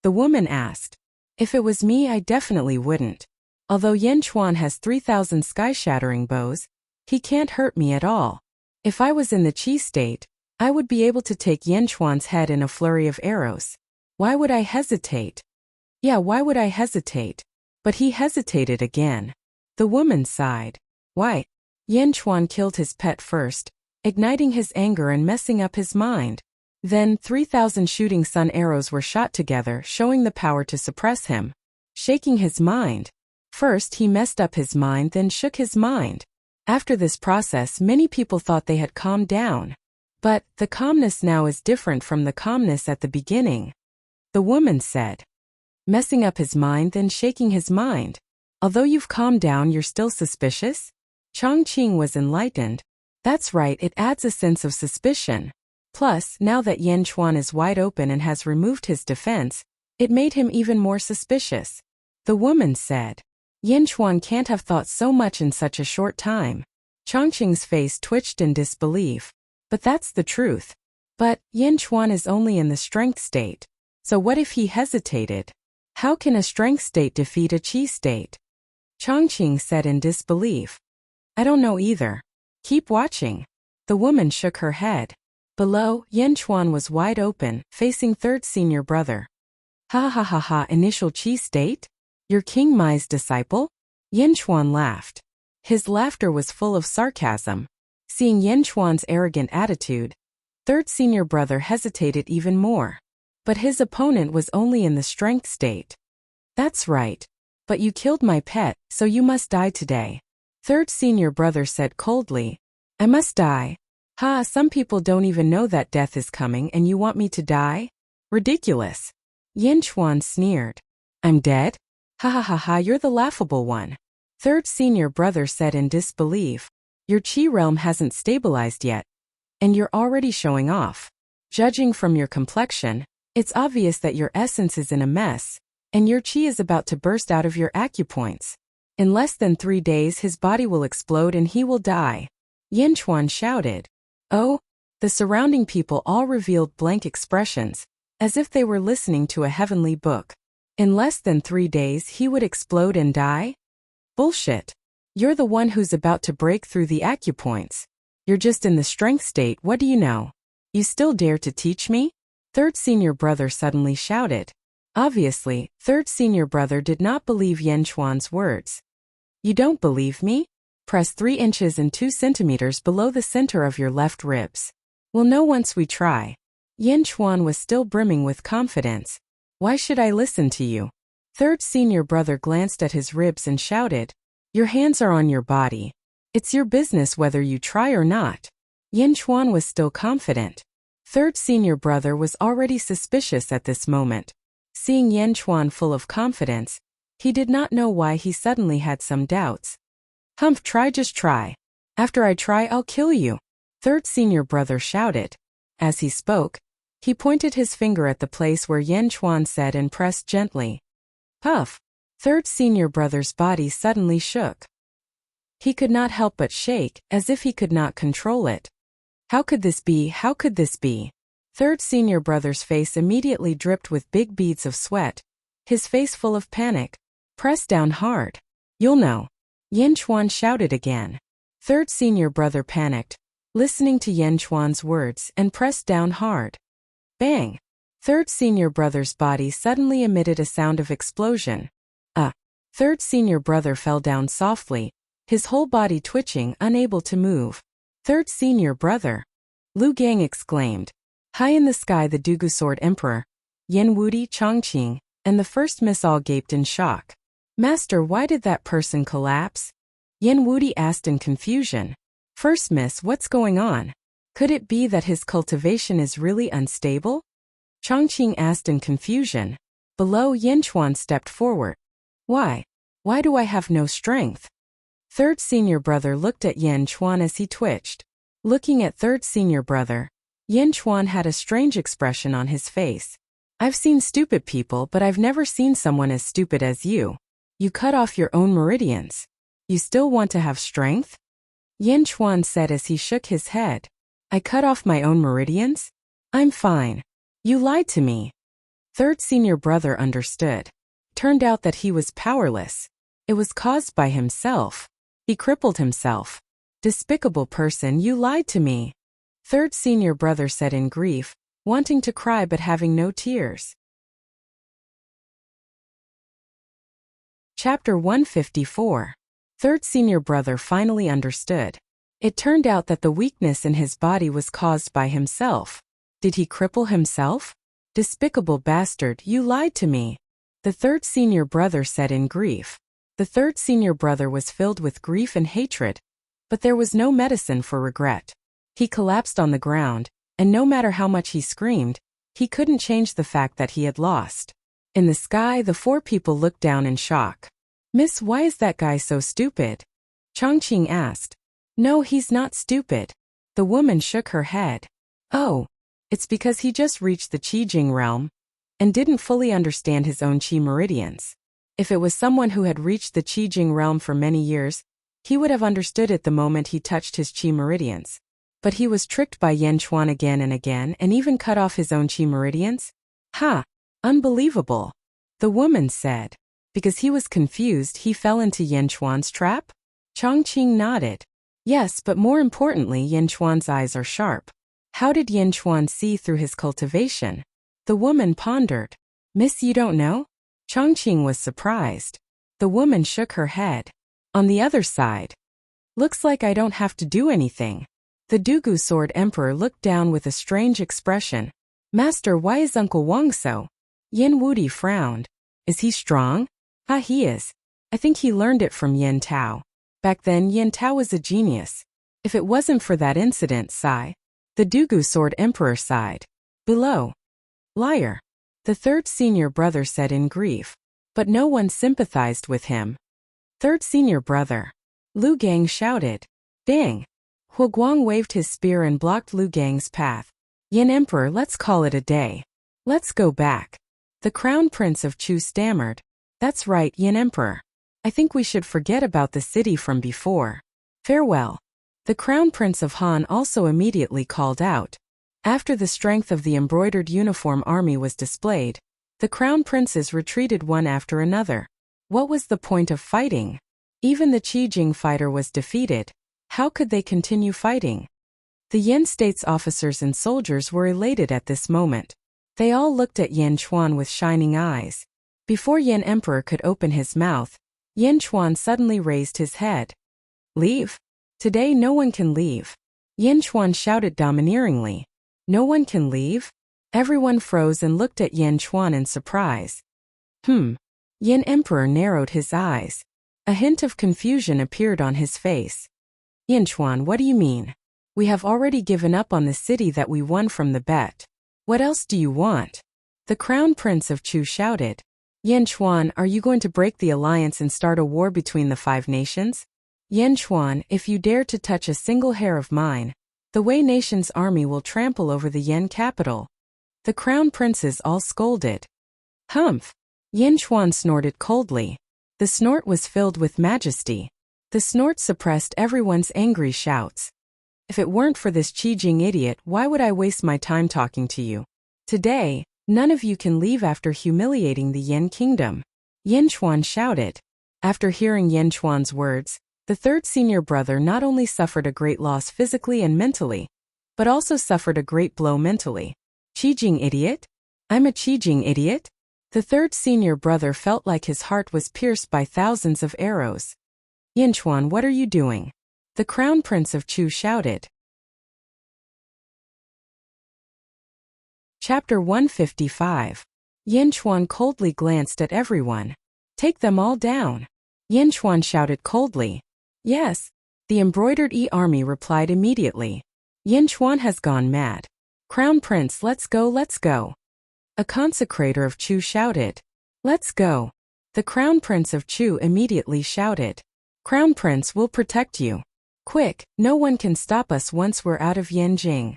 The woman asked. If it was me, I definitely wouldn't. Although Yan Chuan has 3,000 sky-shattering bows, he can't hurt me at all. If I was in the Qi state, I would be able to take Yan Chuan's head in a flurry of arrows. Why would I hesitate? Yeah, why would I hesitate? But he hesitated again. The woman sighed. Why? Yan Chuan killed his pet first, igniting his anger and messing up his mind. Then 3,000 shooting sun arrows were shot together, showing the power to suppress him. Shaking his mind. First he messed up his mind, then shook his mind. After this process, many people thought they had calmed down. But the calmness now is different from the calmness at the beginning. The woman said. Messing up his mind, then shaking his mind. Although you've calmed down, you're still suspicious? Chongqing was enlightened. That's right, it adds a sense of suspicion. Plus, now that Yan Chuan is wide open and has removed his defense, it made him even more suspicious. The woman said. Yan Chuan can't have thought so much in such a short time. Chongqing's face twitched in disbelief. But that's the truth. But Yan Chuan is only in the strength state. So what if he hesitated? How can a strength state defeat a Qi state? Chongqing said in disbelief. I don't know either. Keep watching. The woman shook her head. Below, Yan Chuan was wide open, facing third senior brother. Ha ha ha ha, initial Qi state? You're King Mai's disciple? Yan Chuan laughed. His laughter was full of sarcasm. Seeing Yan Chuan's arrogant attitude, third senior brother hesitated even more. But his opponent was only in the strength state. That's right. But you killed my pet, so you must die today. Third senior brother said coldly. I must die. Ha, some people don't even know that death is coming and you want me to die? Ridiculous. Yan Chuan sneered. I'm dead? Ha ha ha ha, you're the laughable one. Third senior brother said in disbelief. Your Qi realm hasn't stabilized yet. And you're already showing off. Judging from your complexion, it's obvious that your essence is in a mess, and your Qi is about to burst out of your acupoints. In less than 3 days his body will explode and he will die. Yan Chuan shouted. Oh? The surrounding people all revealed blank expressions, as if they were listening to a heavenly book. In less than 3 days he would explode and die? Bullshit. You're the one who's about to break through the acupoints. You're just in the strength state, what do you know? You still dare to teach me? Third senior brother suddenly shouted. Obviously, third senior brother did not believe Yan Chuan's words. You don't believe me? Press 3 inches and 2 centimeters below the center of your left ribs. We'll know once we try. Yan Chuan was still brimming with confidence. Why should I listen to you? Third senior brother glanced at his ribs and shouted. Your hands are on your body. It's your business whether you try or not. Yan Chuan was still confident. Third senior brother was already suspicious at this moment. Seeing Yan Chuan full of confidence, he did not know why he suddenly had some doubts. Humph, try, just try. After I try, I'll kill you. Third senior brother shouted. As he spoke, he pointed his finger at the place where Yan Chuan said and pressed gently. Puff. Third senior brother's body suddenly shook. He could not help but shake, as if he could not control it. How could this be? How could this be? Third senior brother's face immediately dripped with big beads of sweat, his face full of panic. Press down hard. You'll know. Yan Chuan shouted again. Third senior brother panicked, listening to Yan Chuan's words, and pressed down hard. Bang! Third senior brother's body suddenly emitted a sound of explosion. Third senior brother fell down softly, his whole body twitching, unable to move. Third senior brother! Lu Gang exclaimed. High in the sky the Dugu Sword Emperor, Yan Wudi, Chongqing, and the first miss all gaped in shock. Master, why did that person collapse? Yan Wudi asked in confusion. First miss, what's going on? Could it be that his cultivation is really unstable? Chongqing asked in confusion. Below, Yanchuan stepped forward. Why? Why do I have no strength? Third senior brother looked at Yanchuan as he twitched. Looking at third senior brother, Yanchuan had a strange expression on his face. I've seen stupid people, but I've never seen someone as stupid as you. You cut off your own meridians. You still want to have strength? Yanchuan said as he shook his head. I cut off my own meridians? I'm fine. You lied to me. Third senior brother understood. Turned out that he was powerless. It was caused by himself. He crippled himself. Despicable person, you lied to me. Third senior brother said in grief, wanting to cry but having no tears. Chapter 154. Third senior brother finally understood. It turned out that the weakness in his body was caused by himself. Did he cripple himself? Despicable bastard, you lied to me. The third senior brother said in grief. The third senior brother was filled with grief and hatred, but there was no medicine for regret. He collapsed on the ground, and no matter how much he screamed, he couldn't change the fact that he had lost. In the sky, the four people looked down in shock. Miss, why is that guy so stupid? Chongqing asked. No, he's not stupid. The woman shook her head. Oh, it's because he just reached the Qijing realm and didn't fully understand his own qi meridians. If it was someone who had reached the Qijing realm for many years, he would have understood it the moment he touched his qi meridians. But he was tricked by Yanchuan again and even cut off his own qi meridians? Ha! Unbelievable. The woman said. Because he was confused, he fell into Yanchuan's trap? Chongqing nodded. Yes, but more importantly, Yanchuan's eyes are sharp. How did Yanchuan see through his cultivation? The woman pondered. Miss, you don't know? Chongqing was surprised. The woman shook her head. On the other side. Looks like I don't have to do anything. The Dugu Sword Emperor looked down with a strange expression. Master, why is Uncle Wang so? Yin Wudi frowned. Is he strong? Ah, he is. I think he learned it from Yin Tao. Back then, Yin Tao was a genius. If it wasn't for that incident, sigh. The Dugu Sword Emperor sighed. Below. Liar. The third senior brother said in grief. But no one sympathized with him. Third senior brother. Lu Gang shouted. Dang. Huoguang waved his spear and blocked Lu Gang's path. Yin Emperor, let's call it a day. Let's go back. The Crown Prince of Chu stammered. That's right, Yin Emperor. I think we should forget about the city from before. Farewell. The Crown Prince of Han also immediately called out. After the strength of the embroidered uniform army was displayed, the Crown Princes retreated one after another. What was the point of fighting? Even the Qijing fighter was defeated. How could they continue fighting? The Yin state's officers and soldiers were elated at this moment. They all looked at Yanchuan with shining eyes. Before Yin Emperor could open his mouth, Yanchuan suddenly raised his head. Leave? Today no one can leave. Yanchuan shouted domineeringly. No one can leave? Everyone froze and looked at Yanchuan in surprise. Yin Emperor narrowed his eyes. A hint of confusion appeared on his face. Yanchuan, what do you mean? We have already given up on the city that we won from the bet. What else do you want? The Crown Prince of Chu shouted. Yanchuan, are you going to break the alliance and start a war between the 5 nations? Yanchuan, if you dare to touch a single hair of mine, the Wei nation's army will trample over the Yen capital. The Crown Princes all scolded. Humph! Yanchuan snorted coldly. The snort was filled with majesty. The snort suppressed everyone's angry shouts. If it weren't for this Qijing idiot, why would I waste my time talking to you? Today, none of you can leave after humiliating the Yen kingdom. Yanchuan shouted. After hearing Yanchuan's words, the third senior brother not only suffered a great loss physically and mentally, but also suffered a great blow mentally. Qijing idiot? I'm a Qijing idiot? The third senior brother felt like his heart was pierced by thousands of arrows. Yanchuan, what are you doing? The Crown Prince of Chu shouted. Chapter 155. Yanchuan coldly glanced at everyone. Take them all down. Yanchuan shouted coldly. Yes. The embroidered army replied immediately. Yin Chuan has gone mad. Crown Prince, let's go, let's go. A consecrator of Chu shouted. Let's go. The Crown Prince of Chu immediately shouted. Crown Prince will protect you. Quick, no one can stop us once we're out of Yanjing.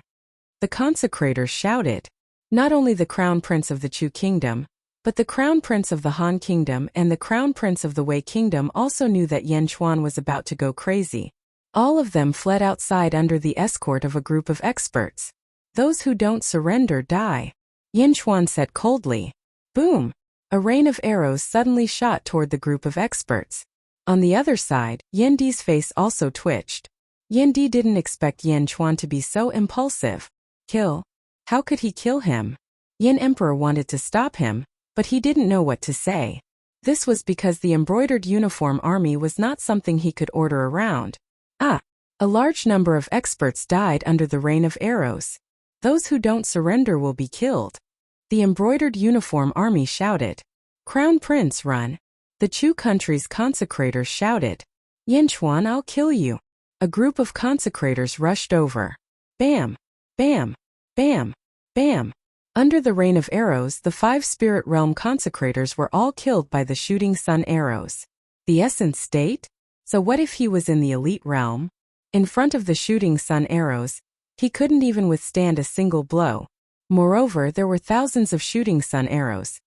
The consecrators shouted. Not only the Crown Prince of the Chu Kingdom, but the Crown Prince of the Han Kingdom and the Crown Prince of the Wei Kingdom also knew that Yin Chuan was about to go crazy. All of them fled outside under the escort of a group of experts. Those who don't surrender die. Yin Chuan said coldly. Boom! A rain of arrows suddenly shot toward the group of experts. On the other side, Yin Di's face also twitched. Yin Di didn't expect Yin Chuan to be so impulsive. Kill? How could he kill him? Yin Emperor wanted to stop him, but he didn't know what to say. This was because the embroidered uniform army was not something he could order around. A large number of experts died under the rain of arrows. Those who don't surrender will be killed. The embroidered uniform army shouted. Crown Prince, run. The Chu country's consecrators shouted. Yin Chuan, I'll kill you. A group of consecrators rushed over. Bam! Bam! Bam! Bam! Under the rain of arrows, the 5 spirit realm consecrators were all killed by the shooting sun arrows. The essence state? So what if he was in the elite realm? In front of the shooting sun arrows, he couldn't even withstand a single blow. Moreover, there were thousands of shooting sun arrows.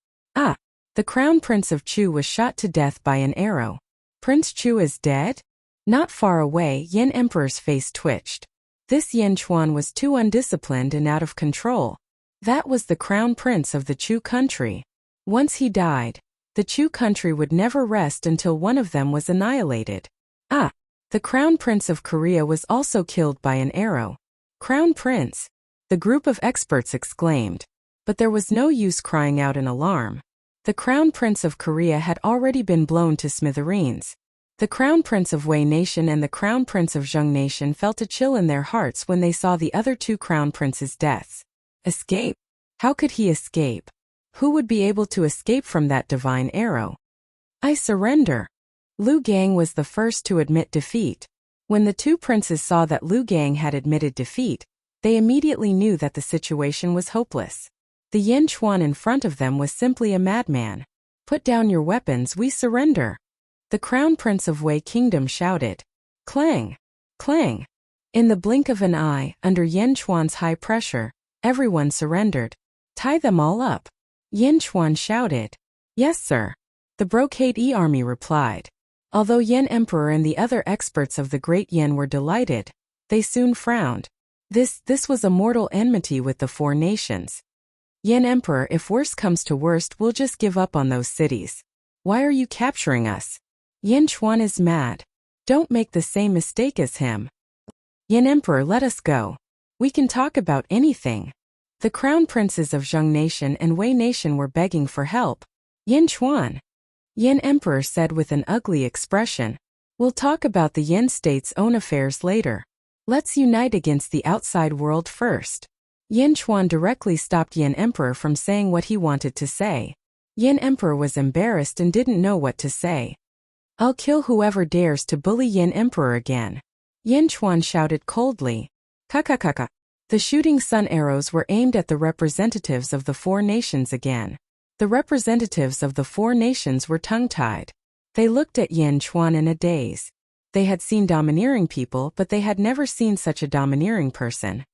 The Crown Prince of Chu was shot to death by an arrow. Prince Chu is dead? Not far away, Yin Emperor's face twitched. This Yin Chuan was too undisciplined and out of control. That was the Crown Prince of the Chu country. Once he died, the Chu country would never rest until one of them was annihilated. The Crown Prince of Korea was also killed by an arrow. Crown Prince! The group of experts exclaimed. But there was no use crying out in alarm. The Crown Prince of Korea had already been blown to smithereens. The Crown Prince of Wei Nation and the Crown Prince of Zheng Nation felt a chill in their hearts when they saw the other 2 Crown Princes' deaths. Escape? How could he escape? Who would be able to escape from that divine arrow? I surrender. Lu Gang was the first to admit defeat. When the 2 princes saw that Lu Gang had admitted defeat, they immediately knew that the situation was hopeless. The Yin Chuan in front of them was simply a madman. Put down your weapons, we surrender. The Crown Prince of Wei Kingdom shouted. Clang! Clang! In the blink of an eye, under Yin Chuan's high pressure, everyone surrendered. Tie them all up. Yin Chuan shouted. Yes, sir. The Brocade army replied. Although Yin Emperor and the other experts of the Great Yin were delighted, they soon frowned. This was a mortal enmity with the 4 nations. Yin Emperor, if worst comes to worst, we'll just give up on those cities. Why are you capturing us? Yin Chuan is mad. Don't make the same mistake as him. Yin Emperor, let us go. We can talk about anything. The Crown Princes of Zheng Nation and Wei Nation were begging for help. Yin Chuan. Yin Emperor said with an ugly expression. We'll talk about the Yin state's own affairs later. Let's unite against the outside world first. Yin Chuan directly stopped Yin Emperor from saying what he wanted to say. Yin Emperor was embarrassed and didn't know what to say. I'll kill whoever dares to bully Yin Emperor again. Yin Chuan shouted coldly. Kakakaka. The shooting sun arrows were aimed at the representatives of the 4 nations again. The representatives of the 4 nations were tongue-tied. They looked at Yin Chuan in a daze. They had seen domineering people, but they had never seen such a domineering person.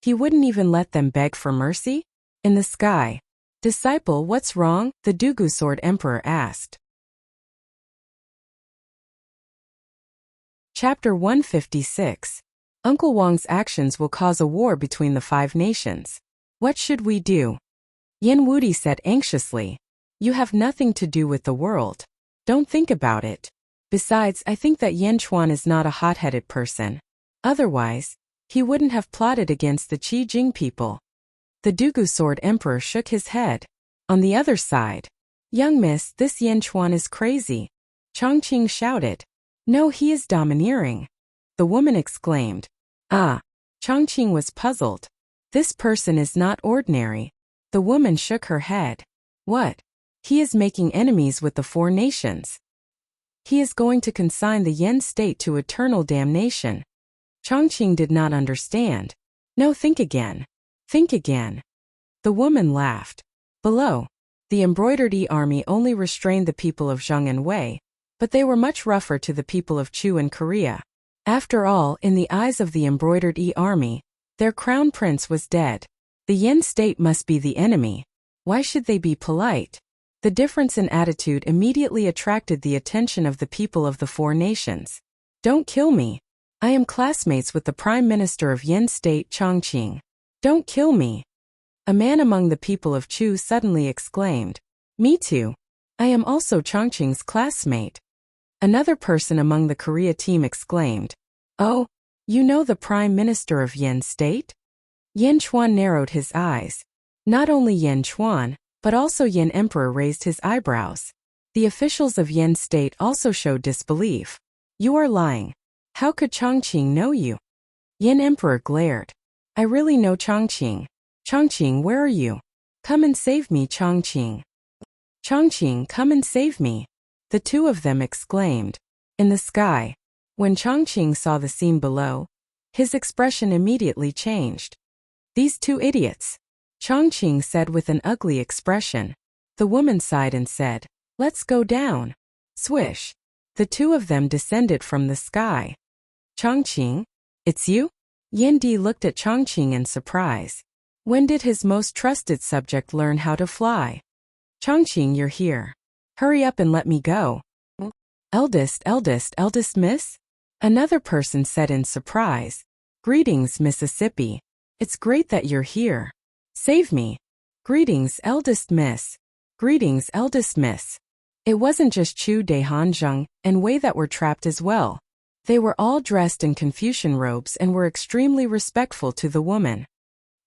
He wouldn't even let them beg for mercy? In the sky. Disciple, what's wrong? The Dugu Sword Emperor asked. Chapter 156. Uncle Wang's actions will cause a war between the 5 nations. What should we do? Yin Wudi said anxiously. You have nothing to do with the world. Don't think about it. Besides, I think that Yin Chuan is not a hot-headed person. Otherwise, he wouldn't have plotted against the Qi Jing people. The Dugu Sword Emperor shook his head. On the other side, young miss, this Yin Chuan is crazy. Chongqing shouted. No, he is domineering. The woman exclaimed. Chongqing was puzzled. This person is not ordinary. The woman shook her head. What? He is making enemies with the 4 nations. He is going to consign the Yin state to eternal damnation. Chongqing did not understand. No, think again. Think again. The woman laughed. Below, the embroidered army only restrained the people of Zheng and Wei, but they were much rougher to the people of Chu and Korea. After all, in the eyes of the embroidered army, their crown prince was dead. The Yin state must be the enemy. Why should they be polite? The difference in attitude immediately attracted the attention of the people of the four nations. Don't kill me. I am classmates with the Prime Minister of Yin State, Chongqing. Don't kill me. A man among the people of Chu suddenly exclaimed. Me too. I am also Chongqing's classmate. Another person among the Korea team exclaimed. Oh, you know the Prime Minister of Yin State? Yin Chuan narrowed his eyes. Not only Yin Chuan, but also Yin Emperor raised his eyebrows. The officials of Yin State also showed disbelief. You are lying. How could Chongqing know you? Yin Emperor glared. I really know Chongqing. Chongqing, where are you? Come and save me, Chongqing. Chongqing, come and save me. The two of them exclaimed. In the sky. When Chongqing saw the scene below, his expression immediately changed. These two idiots. Chongqing said with an ugly expression. The woman sighed and said, let's go down. Swish. The two of them descended from the sky. Chongqing? It's you? Yin Di looked at Chongqing in surprise. When did his most trusted subject learn how to fly? Chongqing, you're here. Hurry up and let me go. Eldest miss? Another person said in surprise. Greetings, Mississippi. It's great that you're here. Save me. Greetings, eldest miss. Greetings, eldest miss. It wasn't just Chu, Dehan, Zheng, and Wei that were trapped as well. They were all dressed in Confucian robes and were extremely respectful to the woman.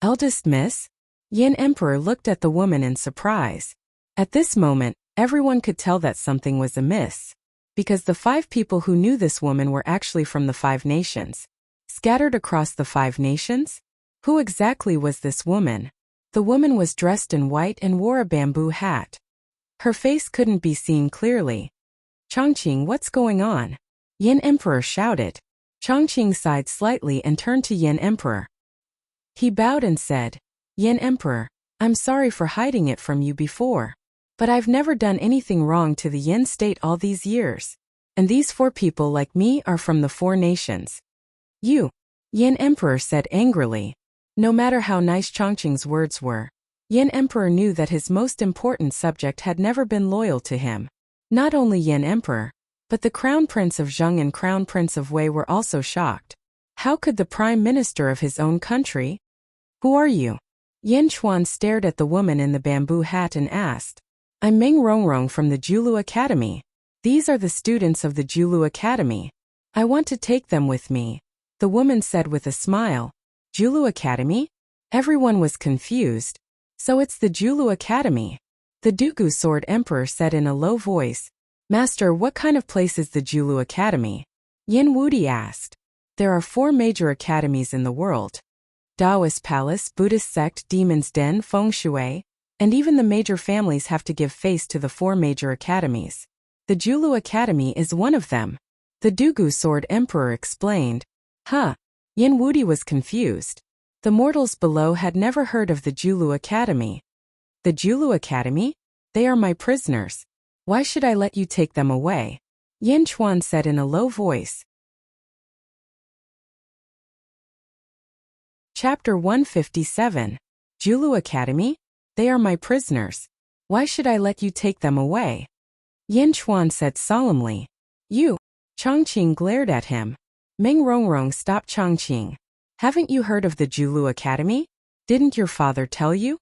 Eldest miss? Yin Emperor looked at the woman in surprise. At this moment, everyone could tell that something was amiss. Because the 5 people who knew this woman were actually from the 5 nations. Scattered across the 5 nations? Who exactly was this woman? The woman was dressed in white and wore a bamboo hat. Her face couldn't be seen clearly. Chongqing, what's going on? Yin Emperor shouted. Chongqing sighed slightly and turned to Yin Emperor. He bowed and said, Yin Emperor, I'm sorry for hiding it from you before. But I've never done anything wrong to the Yin state all these years. And these 4 people like me are from the 4 nations. You, Yin Emperor said angrily. No matter how nice Chongqing's words were, Yin Emperor knew that his most important subject had never been loyal to him. Not only Yin Emperor, but the Crown Prince of Zheng and Crown Prince of Wei were also shocked. How could the Prime Minister of his own country? Who are you? Yin Chuan stared at the woman in the bamboo hat and asked. I'm Meng Rongrong from the Julu Academy. These are the students of the Julu Academy. I want to take them with me. The woman said with a smile. Julu Academy? Everyone was confused. So it's the Julu Academy. The Dugu Sword Emperor said in a low voice. Master, what kind of place is the Julu Academy? Yin Wudi asked. There are 4 major academies in the world. Taoist Palace, Buddhist Sect, Demon's Den, Feng Shui, and even the major families have to give face to the 4 major academies. The Julu Academy is one of them. The Dugu Sword Emperor explained. Huh. Yin Wudi was confused. The mortals below had never heard of the Julu Academy. The Julu Academy? They are my prisoners. Why should I let you take them away? Yin Chuan said in a low voice. Chapter 157. Julu Academy? They are my prisoners. Why should I let you take them away? Yin Chuan said solemnly. You. Chongqing glared at him. Meng Rongrong stopped Chongqing. Haven't you heard of the Julu Academy? Didn't your father tell you?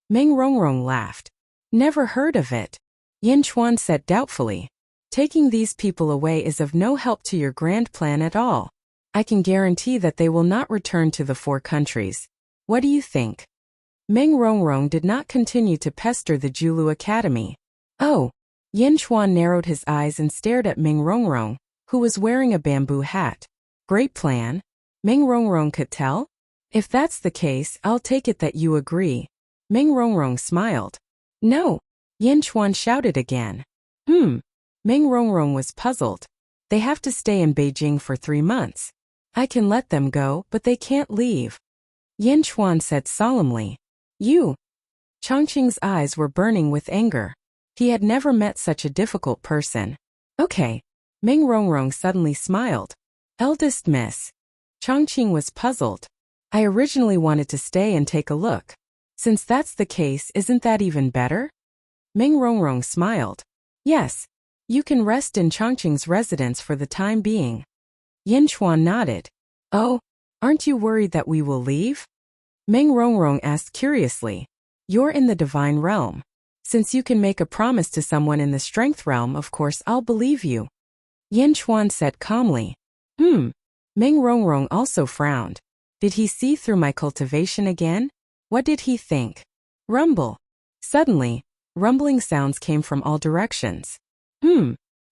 Meng Rongrong laughed. Never heard of it. Yin Chuan said doubtfully. Taking these people away is of no help to your grand plan at all. I can guarantee that they will not return to the 4 countries. What do you think? Meng Rongrong did not continue to pester the Julu Academy. Oh. Yin Chuan narrowed his eyes and stared at Meng Rongrong, who was wearing a bamboo hat. Great plan. Meng Rongrong could tell? If that's the case, I'll take it that you agree. Meng Rongrong smiled. No. Yin Chuan shouted again. Meng Rongrong was puzzled. They have to stay in Beijing for 3 months. I can let them go, but they can't leave. Yin Chuan said solemnly. You. Chongqing's eyes were burning with anger. He had never met such a difficult person. Okay. Meng Rongrong suddenly smiled. Eldest miss. Chongqing was puzzled. I originally wanted to stay and take a look. Since that's the case, isn't that even better? Meng Rongrong smiled. Yes. You can rest in Chongqing's residence for the time being. Yin Chuan nodded. Oh, aren't you worried that we will leave? Meng Rongrong asked curiously. You're in the divine realm. Since you can make a promise to someone in the strength realm, of course I'll believe you. Yin Chuan said calmly. Meng Rongrong also frowned. Did he see through my cultivation again? What did he think? Rumble. Suddenly, rumbling sounds came from all directions.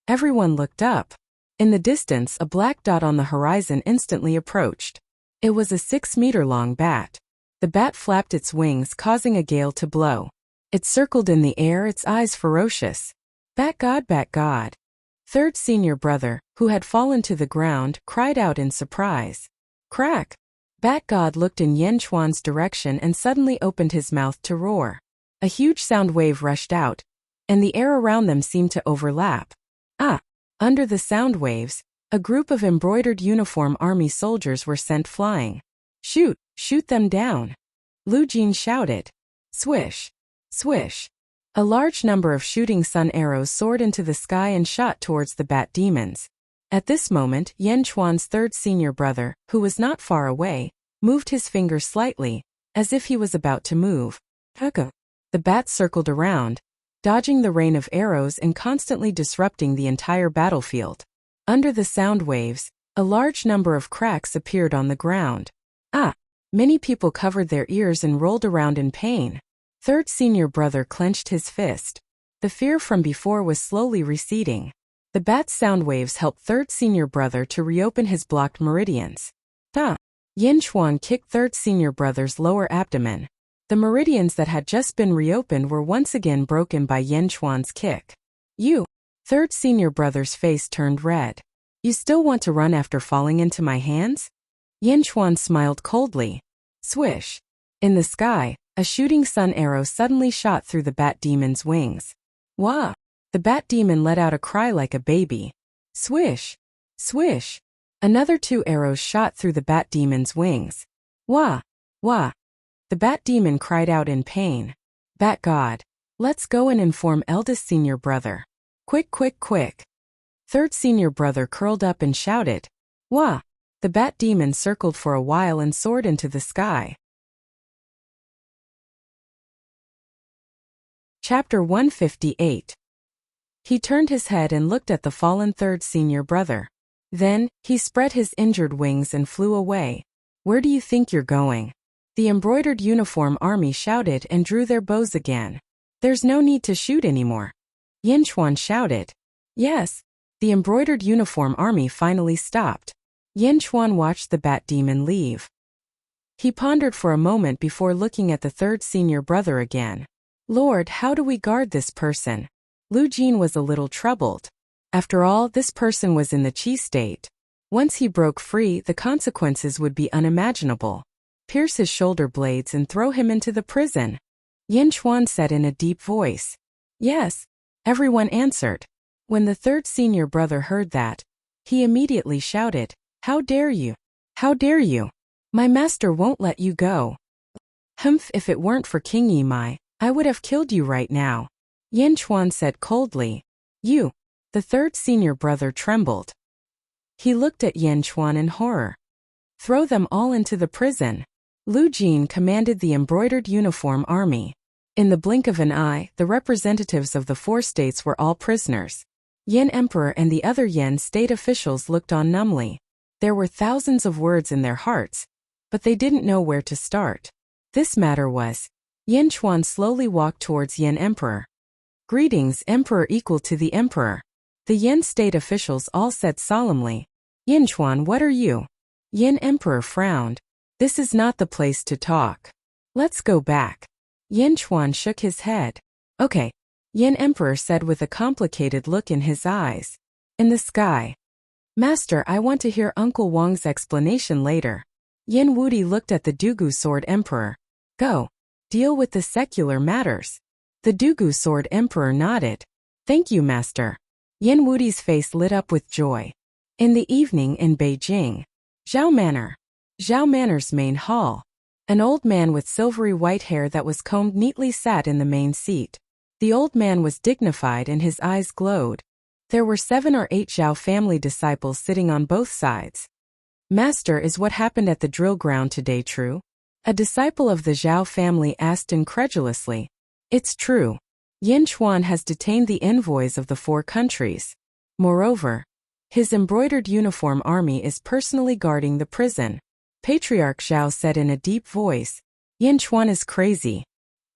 Everyone looked up. In the distance, a black dot on the horizon instantly approached. It was a 6-meter-long bat. The bat flapped its wings, causing a gale to blow. It circled in the air, its eyes ferocious. Bat God, Bat God. Third senior brother, who had fallen to the ground, cried out in surprise. Crack! Bat God looked in Yin Chuan's direction and suddenly opened his mouth to roar. A huge sound wave rushed out, and the air around them seemed to overlap. Under the sound waves, a group of embroidered uniform army soldiers were sent flying. Shoot! Shoot them down! Lu Jin shouted. Swish! Swish! A large number of shooting sun arrows soared into the sky and shot towards the bat demons. At this moment, Yin Chuan's third senior brother, who was not far away, moved his finger slightly, as if he was about to move. The bat circled around, dodging the rain of arrows and constantly disrupting the entire battlefield. Under the sound waves, a large number of cracks appeared on the ground. Many people covered their ears and rolled around in pain. Third senior brother clenched his fist. The fear from before was slowly receding. The bat's sound waves helped third senior brother to reopen his blocked meridians. Yin Chuan kicked third senior brother's lower abdomen. The meridians that had just been reopened were once again broken by Yin Chuan's kick. You. Third senior brother's face turned red. You still want to run after falling into my hands? Yin Chuan smiled coldly. Swish. In the sky, a shooting sun arrow suddenly shot through the bat demon's wings. Wah! The bat demon let out a cry like a baby. Swish! Swish! Another 2 arrows shot through the bat demon's wings. Wah! Wah! The bat demon cried out in pain. Bat God, let's go and inform eldest senior brother. Quick, quick, quick. Third senior brother curled up and shouted. Wah! The bat demon circled for a while and soared into the sky. Chapter 158. He turned his head and looked at the fallen third senior brother. Then, he spread his injured wings and flew away. Where do you think you're going? The embroidered uniform army shouted and drew their bows again. There's no need to shoot anymore. Yin Chuan shouted. Yes. The embroidered uniform army finally stopped. Yin Chuan watched the bat demon leave. He pondered for a moment before looking at the third senior brother again. Lord, how do we guard this person? Lu Jin was a little troubled. After all, this person was in the chi state. Once he broke free, the consequences would be unimaginable. Pierce his shoulder blades and throw him into the prison. Yin Chuan said in a deep voice. Yes. Everyone answered. When the third senior brother heard that, he immediately shouted, How dare you? How dare you? My master won't let you go. Humph, if it weren't for King Yimai, I would have killed you right now. Yin Chuan said coldly. You. The third senior brother trembled. He looked at Yin Chuan in horror. Throw them all into the prison. Lu Jin commanded the embroidered uniform army. In the blink of an eye, the representatives of the 4 states were all prisoners. Yin Emperor and the other Yin state officials looked on numbly. There were thousands of words in their hearts, but they didn't know where to start. This matter was. Yin Chuan slowly walked towards Yin Emperor. Greetings, Emperor equal to the Emperor. The Yin state officials all said solemnly. Yin Chuan, what are you? Yin Emperor frowned. This is not the place to talk. Let's go back. Yin Chuan shook his head. Okay. Yin Emperor said with a complicated look in his eyes. In the sky. Master, I want to hear Uncle Wang's explanation later. Yin Wudi looked at the Dugu Sword Emperor. Go. Deal with the secular matters. The Dugu Sword Emperor nodded. Thank you, Master. Yin Wudi's face lit up with joy. In the evening in Beijing. Zhao Manor. Zhao Manor's main hall. An old man with silvery white hair that was combed neatly sat in the main seat. The old man was dignified and his eyes glowed. There were 7 or 8 Zhao family disciples sitting on both sides. Master, is what happened at the drill ground today true? A disciple of the Zhao family asked incredulously. It's true. Yin Chuan has detained the envoys of the 4 countries. Moreover, his embroidered uniform army is personally guarding the prison. Patriarch Zhao said in a deep voice. Yin Chuan is crazy.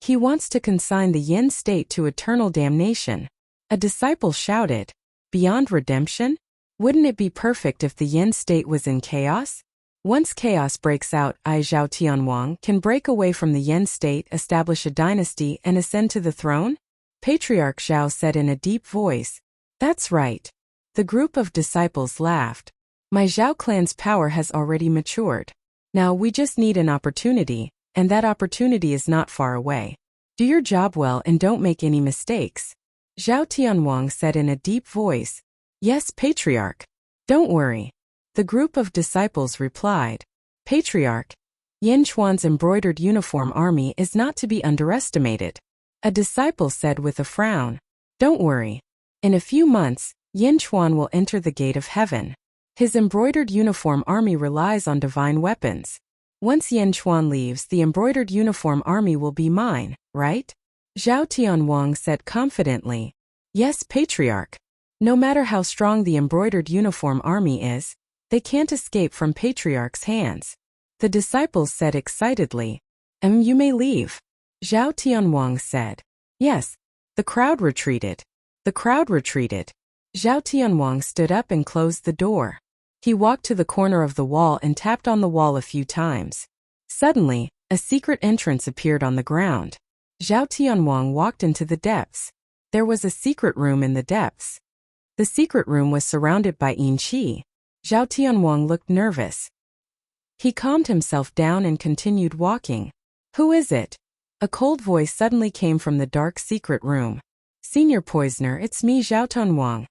He wants to consign the Yin state to eternal damnation. A disciple shouted. Beyond redemption? Wouldn't it be perfect if the Yin state was in chaos? Once chaos breaks out, Zhao Tianwang can break away from the Yin state, establish a dynasty, and ascend to the throne? Patriarch Zhao said in a deep voice. That's right. The group of disciples laughed. My Zhao clan's power has already matured. Now we just need an opportunity, and that opportunity is not far away. Do your job well and don't make any mistakes. Zhao Tianwang said in a deep voice. Yes, Patriarch. Don't worry. The group of disciples replied. Patriarch, Yin Chuan's embroidered uniform army is not to be underestimated. A disciple said with a frown. Don't worry. In a few months, Yin Chuan will enter the gate of heaven. His embroidered uniform army relies on divine weapons. Once Yin Chuan leaves, the embroidered uniform army will be mine, right? Zhao Tianwang said confidently. Yes, Patriarch. No matter how strong the embroidered uniform army is, they can't escape from Patriarch's hands. The disciples said excitedly. You may leave. Zhao Tianwang said. Yes. The crowd retreated. The crowd retreated. Zhao Tianwang stood up and closed the door. He walked to the corner of the wall and tapped on the wall a few times. Suddenly, a secret entrance appeared on the ground. Zhao Tianwang walked into the depths. There was a secret room in the depths. The secret room was surrounded by yin qi. Zhao Tianwang looked nervous. He calmed himself down and continued walking. Who is it? A cold voice suddenly came from the dark secret room. Senior Poisoner, it's me, Zhao Tianwang.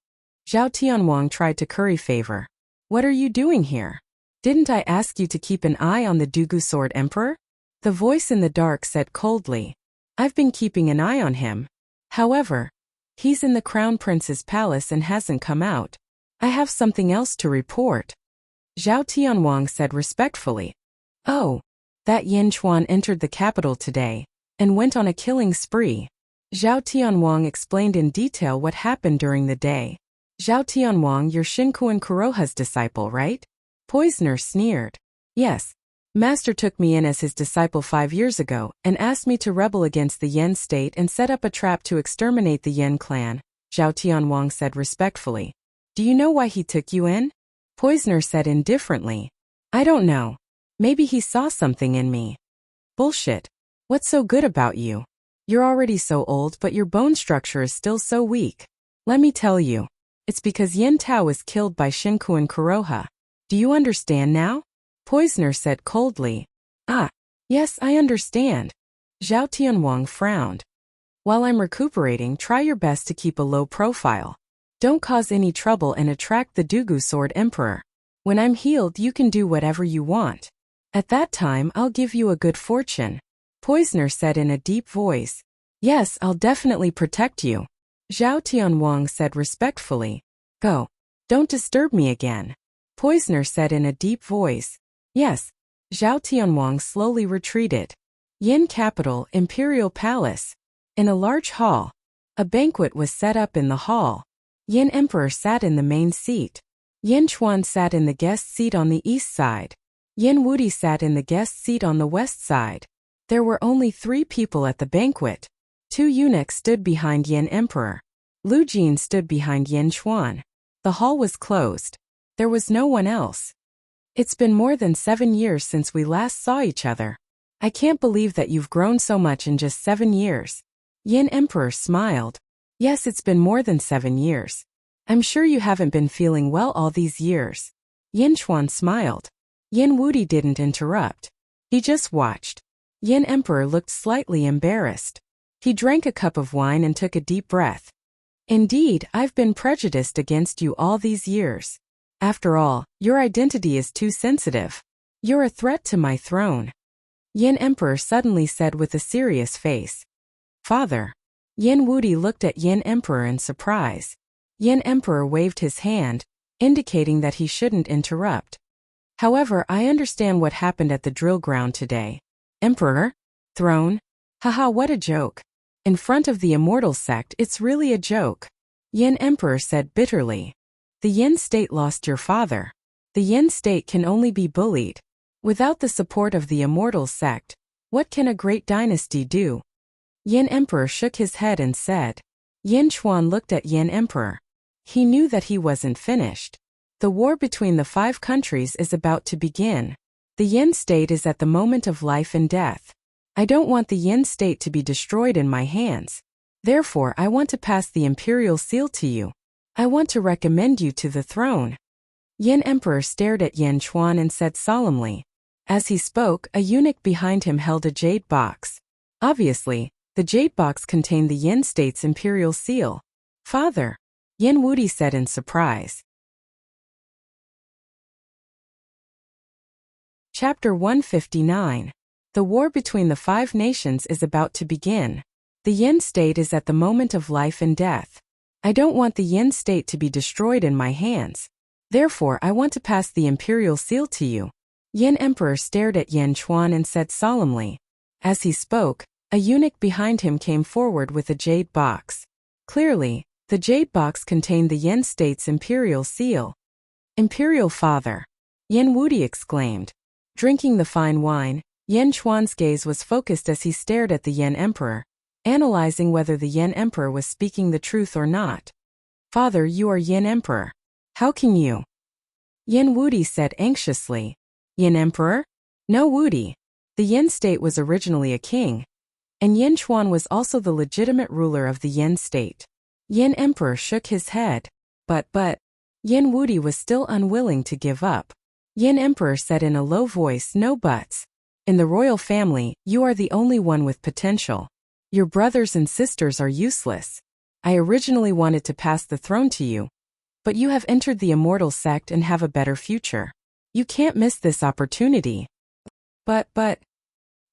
Zhao Tianwang tried to curry favor. What are you doing here? Didn't I ask you to keep an eye on the Dugu Sword Emperor? The voice in the dark said coldly. I've been keeping an eye on him. However, he's in the Crown Prince's palace and hasn't come out. I have something else to report. Zhao Tianwang said respectfully. Oh, that Yin Chuan entered the capital today and went on a killing spree. Zhao Tianwang explained in detail what happened during the day. Zhao Tianwang, you're Xinkuan Kuroha's disciple, right? Poisoner sneered. Yes. Master took me in as his disciple 5 years ago and asked me to rebel against the Yin state and set up a trap to exterminate the Yin clan, Zhao Tianwang said respectfully. Do you know why he took you in? Poisoner said indifferently. I don't know. Maybe he saw something in me. Bullshit. What's so good about you? You're already so old, but your bone structure is still so weak. Let me tell you. It's because Yin Tao was killed by Xinkuan Kuroha. Do you understand now? Poisoner said coldly. Ah, yes, I understand. Zhao Tianwang frowned. While I'm recuperating, try your best to keep a low profile. Don't cause any trouble and attract the Dugu Sword Emperor. When I'm healed, you can do whatever you want. At that time, I'll give you a good fortune. Poisoner said in a deep voice. Yes, I'll definitely protect you. Zhao Tianwang said respectfully. Go. Don't disturb me again. Poisoner said in a deep voice. Yes. Zhao Tianwang slowly retreated. Yin capital, Imperial Palace. In a large hall. A banquet was set up in the hall. Yin Emperor sat in the main seat. Yin Chuan sat in the guest seat on the east side. Yin Wudi sat in the guest seat on the west side. There were only 3 people at the banquet. 2 eunuchs stood behind Yin Emperor. Lu Jin stood behind Yin Chuan. The hall was closed. There was no one else. It's been more than 7 years since we last saw each other. I can't believe that you've grown so much in just 7 years. Yin Emperor smiled. Yes, it's been more than 7 years. I'm sure you haven't been feeling well all these years. Yin Chuan smiled. Yin Wuti didn't interrupt. He just watched. Yin Emperor looked slightly embarrassed. He drank a cup of wine and took a deep breath. Indeed, I've been prejudiced against you all these years. After all, your identity is too sensitive. You're a threat to my throne. Yin Emperor suddenly said with a serious face. Father. Yin Wuti looked at Yin Emperor in surprise. Yin Emperor waved his hand, indicating that he shouldn't interrupt. However, I understand what happened at the drill ground today. Emperor? Throne? Haha, what a joke. In front of the Immortal sect, it's really a joke. Yin Emperor said bitterly. The Yin state lost your father. The Yin state can only be bullied. Without the support of the Immortal sect, what can a great dynasty do? Yin Emperor shook his head and said. Yin Chuan looked at Yin Emperor. He knew that he wasn't finished. The war between the 5 countries is about to begin. The Yin state is at the moment of life and death. I don't want the Yin state to be destroyed in my hands. Therefore, I want to pass the imperial seal to you. I want to recommend you to the throne. Yin Emperor stared at Yin Chuan and said solemnly. As he spoke, a eunuch behind him held a jade box. Obviously, the jade box contained the Yin state's imperial seal. Father, Yin Wuti said in surprise. Chapter 159. The war between the 5 nations is about to begin. The Yin state is at the moment of life and death. I don't want the Yin state to be destroyed in my hands. Therefore, I want to pass the imperial seal to you. Yin Emperor stared at Yin Chuan and said solemnly. As he spoke, a eunuch behind him came forward with a jade box. Clearly, the jade box contained the Yin state's imperial seal. Imperial father! Yin Wuti exclaimed. Drinking the fine wine, Yin Chuan's gaze was focused as he stared at the Yin Emperor, analyzing whether the Yin Emperor was speaking the truth or not. Father, you are Yin Emperor. How can you? Yin Wuti said anxiously. Yin Emperor? No Wuti. The Yin state was originally a king, and Yin Chuan was also the legitimate ruler of the Yin state. Yin Emperor shook his head. But, Yin Wuti was still unwilling to give up. Yin Emperor said in a low voice, no buts. In the royal family, you are the only one with potential. Your brothers and sisters are useless. I originally wanted to pass the throne to you, but you have entered the Immortal sect and have a better future. You can't miss this opportunity. But,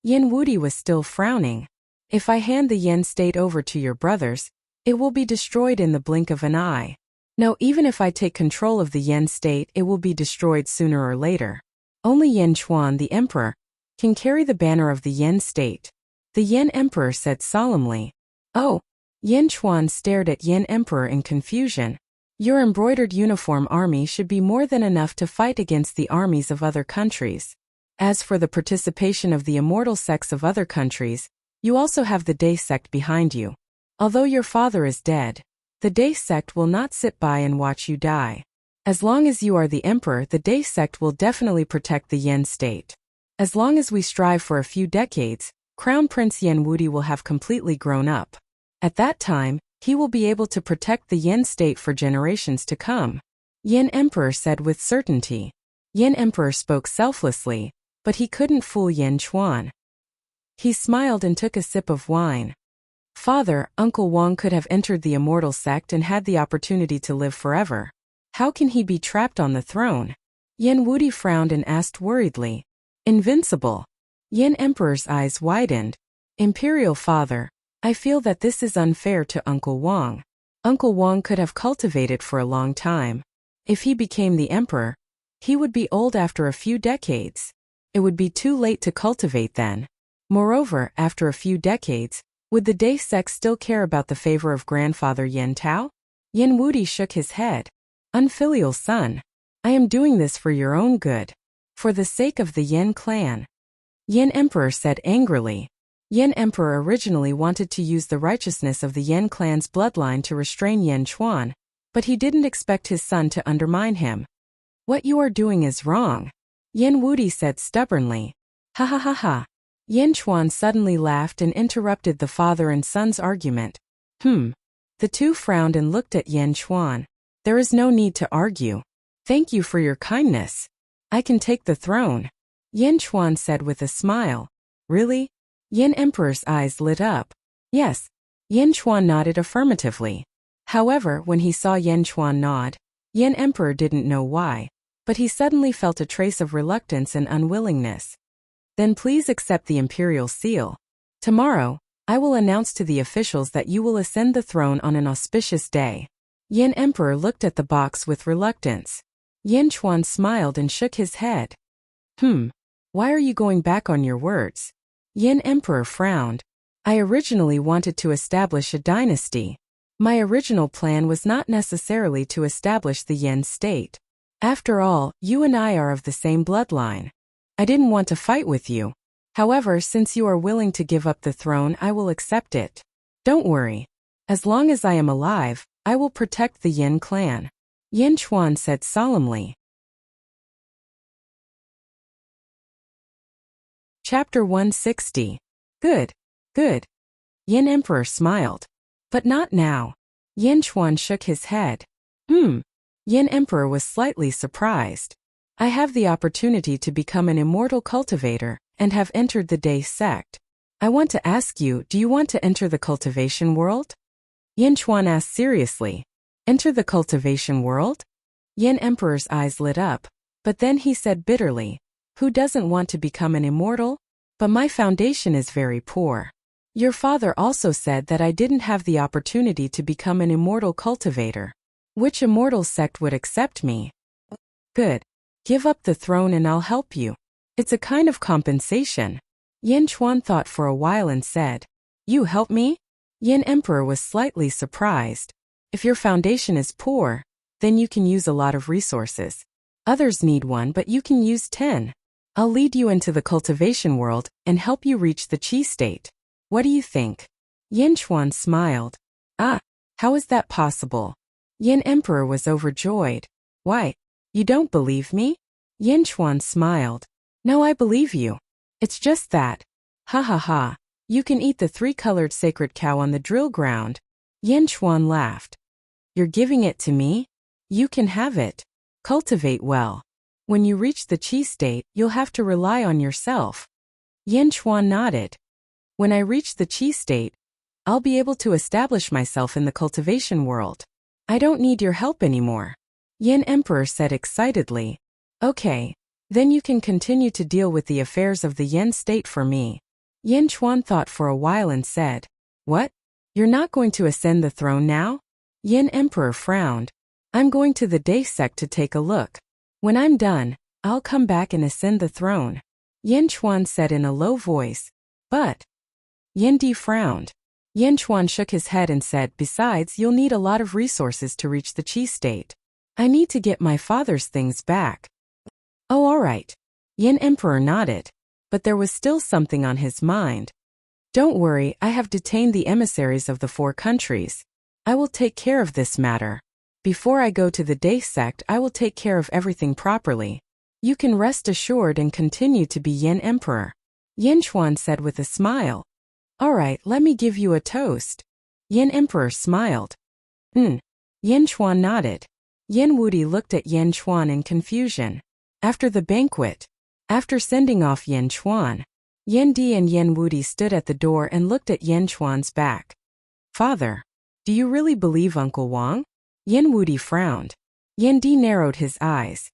Yin Wuti was still frowning. If I hand the Yin state over to your brothers, it will be destroyed in the blink of an eye. No, even if I take control of the Yin state, it will be destroyed sooner or later. Only Yin Chuan, the emperor, can carry the banner of the Yin state. The Yin Emperor said solemnly. Oh! Yin Chuan stared at Yin Emperor in confusion. Your embroidered uniform army should be more than enough to fight against the armies of other countries. As for the participation of the immortal sects of other countries, you also have the Day sect behind you. Although your father is dead, the Day sect will not sit by and watch you die. As long as you are the emperor, the Day sect will definitely protect the Yin state. As long as we strive for a few decades, Crown Prince Yin Wuti will have completely grown up. At that time, he will be able to protect the Yin state for generations to come. Yin Emperor said with certainty. Yin Emperor spoke selflessly, but he couldn't fool Yin Chuan. He smiled and took a sip of wine. Father, Uncle Wang could have entered the Immortal sect and had the opportunity to live forever. How can he be trapped on the throne? Yin Wuti frowned and asked worriedly. Invincible. Yin Emperor's eyes widened. Imperial Father, I feel that this is unfair to Uncle Wang. Uncle Wang could have cultivated for a long time. If he became the emperor, he would be old after a few decades. It would be too late to cultivate then. Moreover, after a few decades, would the Day sect still care about the favor of grandfather Yin Tao? Yin Wuti shook his head. Unfilial son, I am doing this for your own good. For the sake of the Yin clan. Yin Emperor said angrily. Yin Emperor originally wanted to use the righteousness of the Yin clan's bloodline to restrain Yin Chuan, but he didn't expect his son to undermine him. What you are doing is wrong. Yin Wuti said stubbornly. Ha ha ha ha. Yin Chuan suddenly laughed and interrupted the father and son's argument. The two frowned and looked at Yin Chuan. There is no need to argue. Thank you for your kindness. I can take the throne, Yan Chuan said with a smile. Really? Yan Emperor's eyes lit up. Yes. Yan Chuan nodded affirmatively. However, when he saw Yan Chuan nod, Yan Emperor didn't know why, but he suddenly felt a trace of reluctance and unwillingness. Then please accept the imperial seal. Tomorrow, I will announce to the officials that you will ascend the throne on an auspicious day. Yan Emperor looked at the box with reluctance. Yan Chuan smiled and shook his head. Why are you going back on your words? Yan Emperor frowned. I originally wanted to establish a dynasty. My original plan was not necessarily to establish the Yan state. After all, you and I are of the same bloodline. I didn't want to fight with you. However, since you are willing to give up the throne, I will accept it. Don't worry. As long as I am alive, I will protect the Yan clan, Yan Chuan said solemnly. Chapter 160. Good. Yan Emperor smiled. But not now. Yan Chuan shook his head. Yan Emperor was slightly surprised. I have the opportunity to become an immortal cultivator and have entered the Day sect. I want to ask you, do you want to enter the cultivation world? Yan Chuan asked seriously. Enter the cultivation world? Yan Emperor's eyes lit up, but then he said bitterly, who doesn't want to become an immortal? But my foundation is very poor. Your father also said that I didn't have the opportunity to become an immortal cultivator. Which immortal sect would accept me? Good. Give up the throne and I'll help you. It's a kind of compensation. Yan Chuan thought for a while and said, You help me? Yan Emperor was slightly surprised. If your foundation is poor, then you can use a lot of resources. Others need one, but you can use 10. I'll lead you into the cultivation world and help you reach the Qi state. What do you think? Yan Chuan smiled. How is that possible? Yan Emperor was overjoyed. Why? You don't believe me? Yan Chuan smiled. No, I believe you. It's just that. Ha ha ha. You can eat the 3-colored sacred cow on the drill ground. Yan Chuan laughed. You're giving it to me? You can have it. Cultivate well. When you reach the Qi state, you'll have to rely on yourself. Yan Chuan nodded. When I reach the Qi state, I'll be able to establish myself in the cultivation world. I don't need your help anymore. Yan Emperor said excitedly. Okay, then you can continue to deal with the affairs of the Yan state for me. Yan Chuan thought for a while and said, What? You're not going to ascend the throne now? Yan Emperor frowned. I'm going to the Day sect to take a look. When I'm done, I'll come back and ascend the throne. Yan Chuan said in a low voice. But. Yan Di frowned. Yan Chuan shook his head and said, Besides, you'll need a lot of resources to reach the Qi state. I need to get my father's things back. Oh, all right. Yan Emperor nodded. But there was still something on his mind. Don't worry, I have detained the emissaries of the 4 countries. I will take care of this matter. Before I go to the Day sect, I will take care of everything properly. You can rest assured and continue to be Yan Emperor. Yan Chuan said with a smile. All right, let me give you a toast. Yan Emperor smiled. Yan Chuan nodded. Yan Wudi looked at Yan Chuan in confusion. After the banquet, after sending off Yan Chuan, Yan Di and Yan Wudi stood at the door and looked at Yan Chuan's back. Father, do you really believe Uncle Wang? Yan Wudi frowned. Yan Di narrowed his eyes.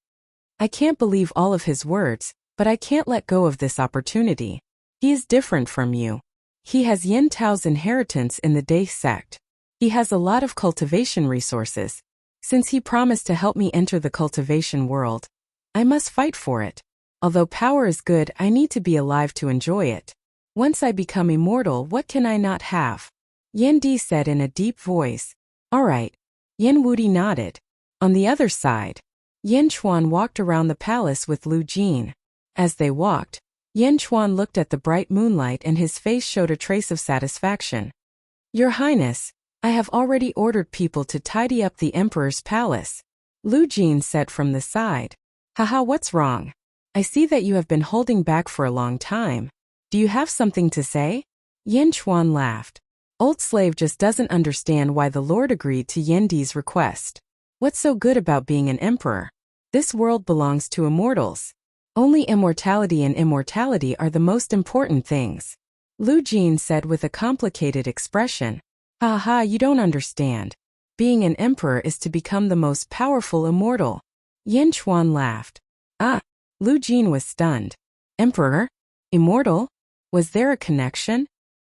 I can't believe all of his words, but I can't let go of this opportunity. He is different from you. He has Yan Tao's inheritance in the Day sect. He has a lot of cultivation resources. Since he promised to help me enter the cultivation world, I must fight for it. Although power is good, I need to be alive to enjoy it. Once I become immortal, what can I not have? Yan Di said in a deep voice. All right. Yan Wudi nodded. On the other side, Yan Chuan walked around the palace with Lu Jin. As they walked, Yan Chuan looked at the bright moonlight and his face showed a trace of satisfaction. Your Highness, I have already ordered people to tidy up the Emperor's palace. Lu Jin said from the side. Haha, what's wrong? I see that you have been holding back for a long time. Do you have something to say? Yan Chuan laughed. Old slave just doesn't understand why the Lord agreed to Yan Di's request. What's so good about being an emperor? This world belongs to immortals. Only immortality and immortality are the most important things. Lu Jin said with a complicated expression. Ha ha, you don't understand. Being an emperor is to become the most powerful immortal. Yin Chuan laughed. Ah, Lu Jin was stunned. Emperor? Immortal? Was there a connection?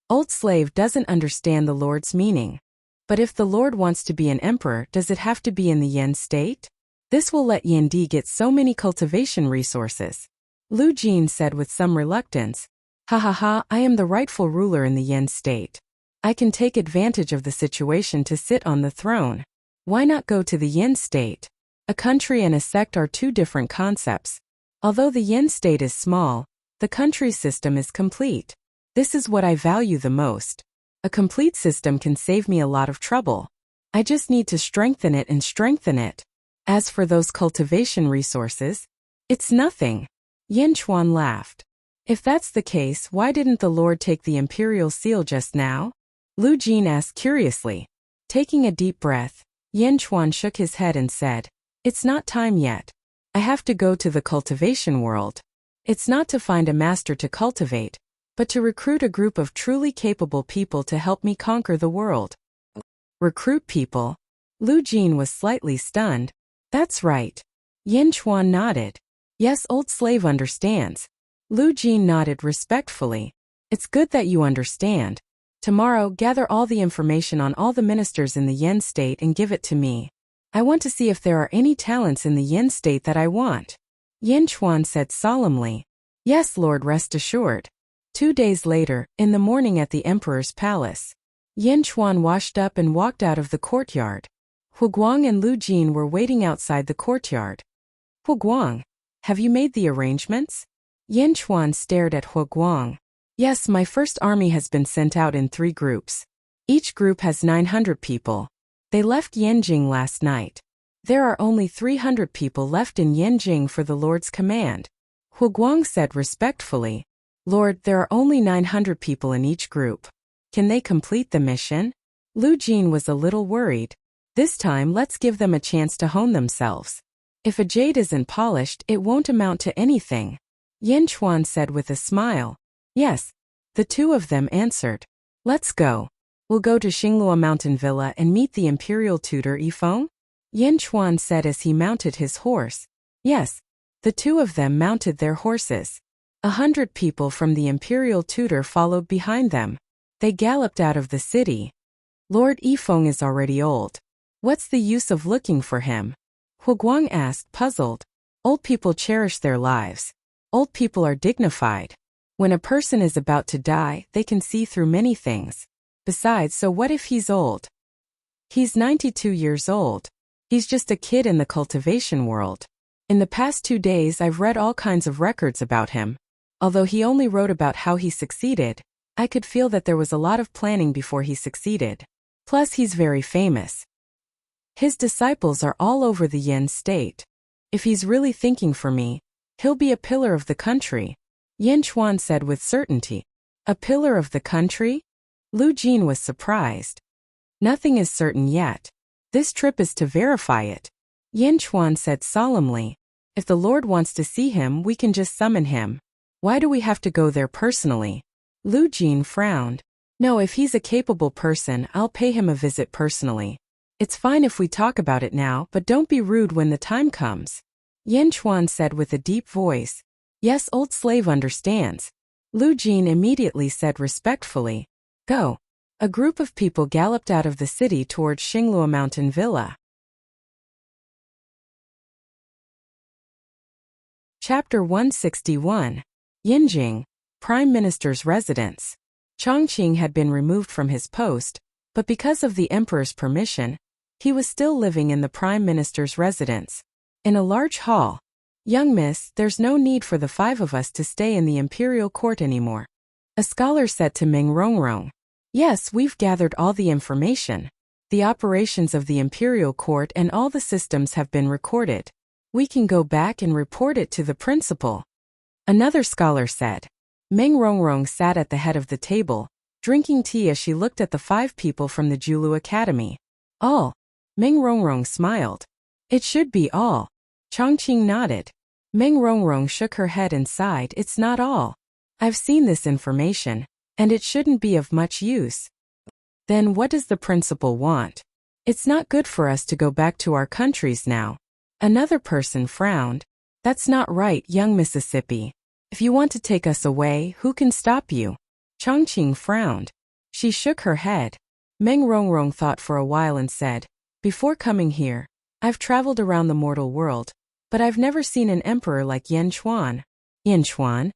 Old slave doesn't understand the Lord's meaning. But if the Lord wants to be an emperor, does it have to be in the Yin state? This will let Yin Di get so many cultivation resources. Lu Jin said with some reluctance. Ha ha ha, I am the rightful ruler in the Yin state. I can take advantage of the situation to sit on the throne. Why not go to the Yin state? A country and a sect are two different concepts. Although the Yin state is small, the country system is complete. This is what I value the most. A complete system can save me a lot of trouble. I just need to strengthen it and strengthen it. As for those cultivation resources, it's nothing. Yin Chuan laughed. If that's the case, why didn't the Lord take the imperial seal just now? Lu Jin asked curiously. Taking a deep breath, Yin Chuan shook his head and said, It's not time yet. I have to go to the cultivation world. It's not to find a master to cultivate, but to recruit a group of truly capable people to help me conquer the world. Recruit people? Lu Jin was slightly stunned. That's right. Yin Chuan nodded. Yes, old slave understands. Lu Jin nodded respectfully. It's good that you understand. Tomorrow, gather all the information on all the ministers in the Yin state and give it to me. I want to see if there are any talents in the Yin state that I want. Yin Chuan said solemnly. Yes, Lord, rest assured. 2 days later, in the morning at the emperor's palace, Yin Chuan washed up and walked out of the courtyard. Hu Guang and Lu Jin were waiting outside the courtyard. Hu Guang, have you made the arrangements? Yin Chuan stared at Hu Guang. Yes, my first army has been sent out in 3 groups. Each group has 900 people. They left Yanjing last night. There are only 300 people left in Yanjing for the Lord's command. Hu Guang said respectfully. Lord, there are only 900 people in each group. Can they complete the mission? Lu Jin was a little worried. This time, let's give them a chance to hone themselves. If a jade isn't polished, it won't amount to anything. Yin Chuan said with a smile. Yes. The 2 of them answered. Let's go. We'll go to Xinglua Mountain Villa and meet the imperial tutor Yifeng? Yin Chuan said as he mounted his horse. Yes. The 2 of them mounted their horses. 100 people from the imperial tutor followed behind them. They galloped out of the city. Lord Yifeng is already old. What's the use of looking for him? Hu Guang asked, puzzled. Old people cherish their lives. Old people are dignified. When a person is about to die, they can see through many things. Besides, so what if he's old? He's 92 years old. He's just a kid in the cultivation world. In the past 2 days, I've read all kinds of records about him. Although he only wrote about how he succeeded, I could feel that there was a lot of planning before he succeeded. Plus, he's very famous. His disciples are all over the Yin state. If he's really thinking for me, he'll be a pillar of the country. Yin Chuan said with certainty. A pillar of the country? Lu Jin was surprised. Nothing is certain yet. This trip is to verify it. Yin Chuan said solemnly. If the Lord wants to see him, we can just summon him. Why do we have to go there personally? Lu Jin frowned. No, if he's a capable person, I'll pay him a visit personally. It's fine if we talk about it now, but don't be rude when the time comes. Yin Chuan said with a deep voice. Yes, old slave understands. Lu Jin immediately said respectfully. Go. A group of people galloped out of the city towards Xinglua Mountain Villa. Chapter 161. Yinjing, Prime Minister's residence. Chongqing had been removed from his post, but because of the emperor's permission, he was still living in the Prime Minister's residence. In a large hall. Young miss, there's no need for the 5 of us to stay in the imperial court anymore. A scholar said to Ming Rongrong. Yes, we've gathered all the information. The operations of the imperial court and all the systems have been recorded. We can go back and report it to the principal. Another scholar said. Ming Rongrong sat at the head of the table, drinking tea as she looked at the 5 people from the Julu Academy. All. Ming Rongrong smiled. It should be all. Chongqing nodded. Meng Rongrong shook her head and sighed. It's not all. I've seen this information, and it shouldn't be of much use. Then what does the principal want? It's not good for us to go back to our countries now. Another person frowned. That's not right, young Mississippi. If you want to take us away, who can stop you? Chongqing frowned. She shook her head. Meng Rongrong thought for a while and said, before coming here, I've traveled around the mortal world, but I've never seen an emperor like Yen Chuan. Yen Chuan?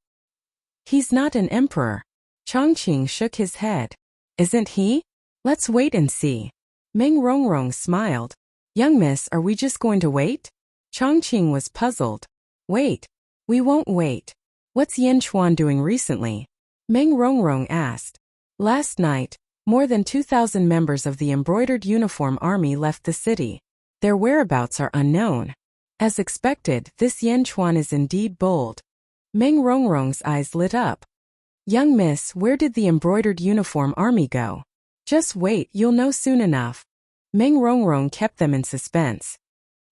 He's not an emperor. Chongqing shook his head. Isn't he? Let's wait and see. Meng Rongrong smiled. Young miss, are we just going to wait? Chongqing was puzzled. Wait. We won't wait. What's Yen Chuan doing recently? Meng Rongrong asked. Last night, more than 2,000 members of the embroidered uniform army left the city. Their whereabouts are unknown. As expected, this Yen Chuan is indeed bold. Meng Rongrong's eyes lit up. Young miss, where did the embroidered uniform army go? Just wait, you'll know soon enough. Meng Rongrong kept them in suspense.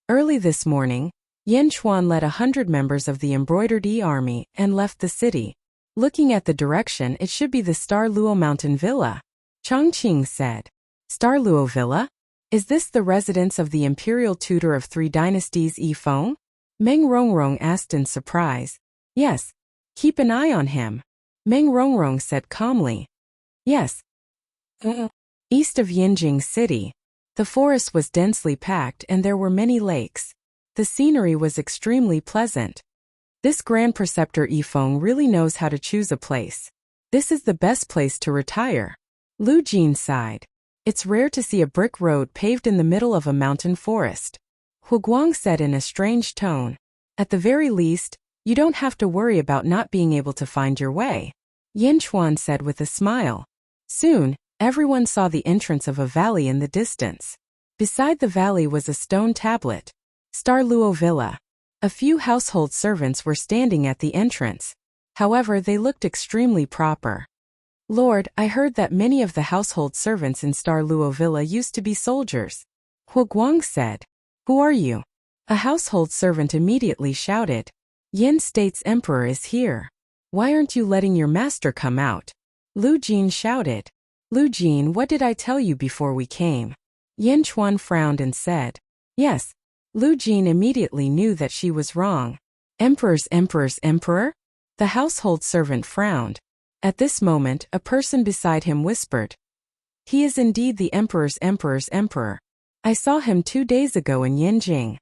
Early this morning, Yen Chuan led 100 members of the embroidered army and left the city. Looking at the direction, it should be the Star Luo Mountain Villa. Chongqing said. Star Luo Villa? Is this the residence of the imperial tutor of 3 dynasties Yifeng? Meng Rongrong asked in surprise. Yes. Keep an eye on him. Meng Rongrong said calmly. Yes. East of Yinjing City. The forest was densely packed and there were many lakes. The scenery was extremely pleasant. This Grand Preceptor Yifeng really knows how to choose a place. This is the best place to retire. Lu Jin sighed. It's rare to see a brick road paved in the middle of a mountain forest. Hu Guang said in a strange tone. At the very least, you don't have to worry about not being able to find your way. Yen Chuan said with a smile. Soon, everyone saw the entrance of a valley in the distance. Beside the valley was a stone tablet. Star Luo Villa. A few household servants were standing at the entrance. However, they looked extremely proper. Lord, I heard that many of the household servants in Star Luo Villa used to be soldiers. Hu Guang said. Who are you? A household servant immediately shouted. Yen State's emperor is here. Why aren't you letting your master come out? Lu Jin shouted. Lu Jin, what did I tell you before we came? Yen Chuan frowned and said. Yes. Lu Jin immediately knew that she was wrong. Emperor's emperor? The household servant frowned. At this moment, a person beside him whispered. He is indeed the emperor's emperor. I saw him 2 days ago in Yinjing.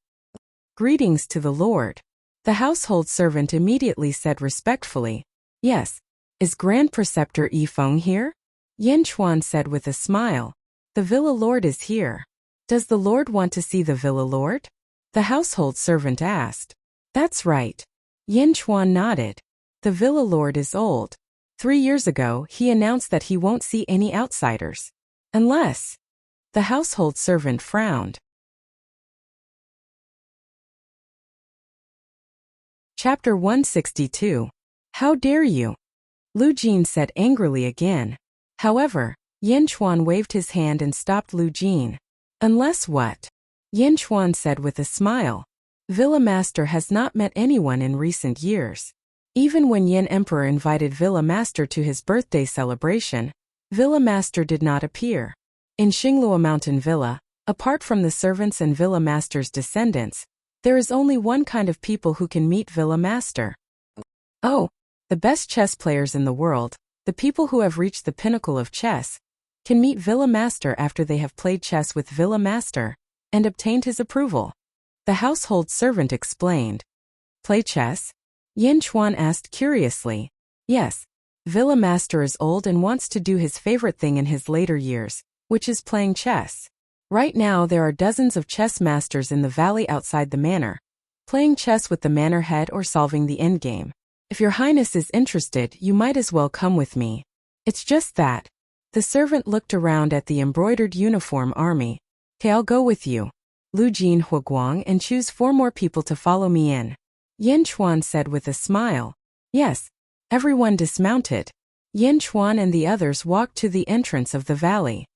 Greetings to the Lord. The household servant immediately said respectfully. Yes. Is Grand Preceptor Yifeng here? Yen Chuan said with a smile. The Villa Lord is here. Does the Lord want to see the Villa Lord? The household servant asked. That's right. Yen Chuan nodded. The Villa Lord is old. 3 years ago, he announced that he won't see any outsiders. Unless. The household servant frowned. Chapter 162. How dare you? Lu Jin said angrily again. However, Yen Chuan waved his hand and stopped Lu Jin. Unless what? Yen Chuan said with a smile. Villa Master has not met anyone in recent years. Even when Yen Emperor invited Villa Master to his birthday celebration, Villa Master did not appear. In Xinglua Mountain Villa, apart from the servants and Villa Master's descendants, there is only one kind of people who can meet Villa Master. Oh, the best chess players in the world, the people who have reached the pinnacle of chess, can meet Villa Master after they have played chess with Villa Master and obtained his approval. The household servant explained. Play chess? Yen Chuan asked curiously. Yes. Villa Master is old and wants to do his favorite thing in his later years, which is playing chess. Right now there are dozens of chess masters in the valley outside the manor, playing chess with the manor head or solving the endgame. If your highness is interested, you might as well come with me. It's just that. The servant looked around at the embroidered uniform army. Okay, I'll go with you. Lu Jin Hu Guang and choose 4 more people to follow me in. Yen Chuan said with a smile. Yes. Everyone dismounted. Yen Chuan and the others walked to the entrance of the valley.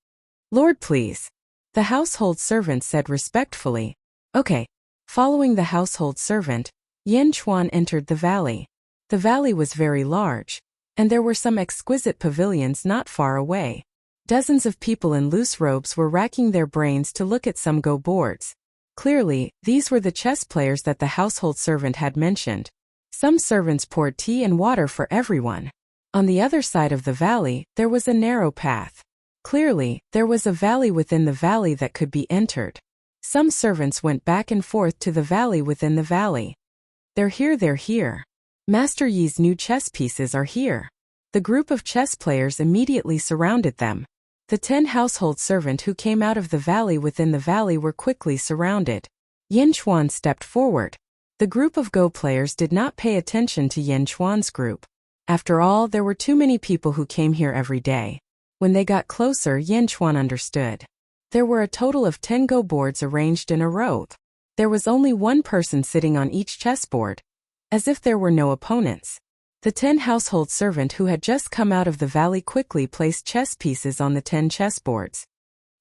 Lord, please. The household servant said respectfully. Okay, Following the household servant, Yin Chuan entered the valley. The valley was very large, and there were some exquisite pavilions not far away. Dozens of people in loose robes were racking their brains to look at some Go boards. Clearly, these were the chess players that the household servant had mentioned. Some servants poured tea and water for everyone. On the other side of the valley, there was a narrow path. Clearly, there was a valley within the valley that could be entered. Some servants went back and forth to the valley within the valley. They're here. Master Yi's new chess pieces are here. The group of chess players immediately surrounded them. The 10 household servants who came out of the valley within the valley were quickly surrounded. Yin Chuan stepped forward. The group of Go players did not pay attention to Yin Chuan's group. After all, there were too many people who came here every day. When they got closer, Yin Chuan understood. There were a total of 10 Go boards arranged in a row. There was only one person sitting on each chessboard, as if there were no opponents. The 10 household servant who had just come out of the valley quickly placed chess pieces on the 10 chessboards.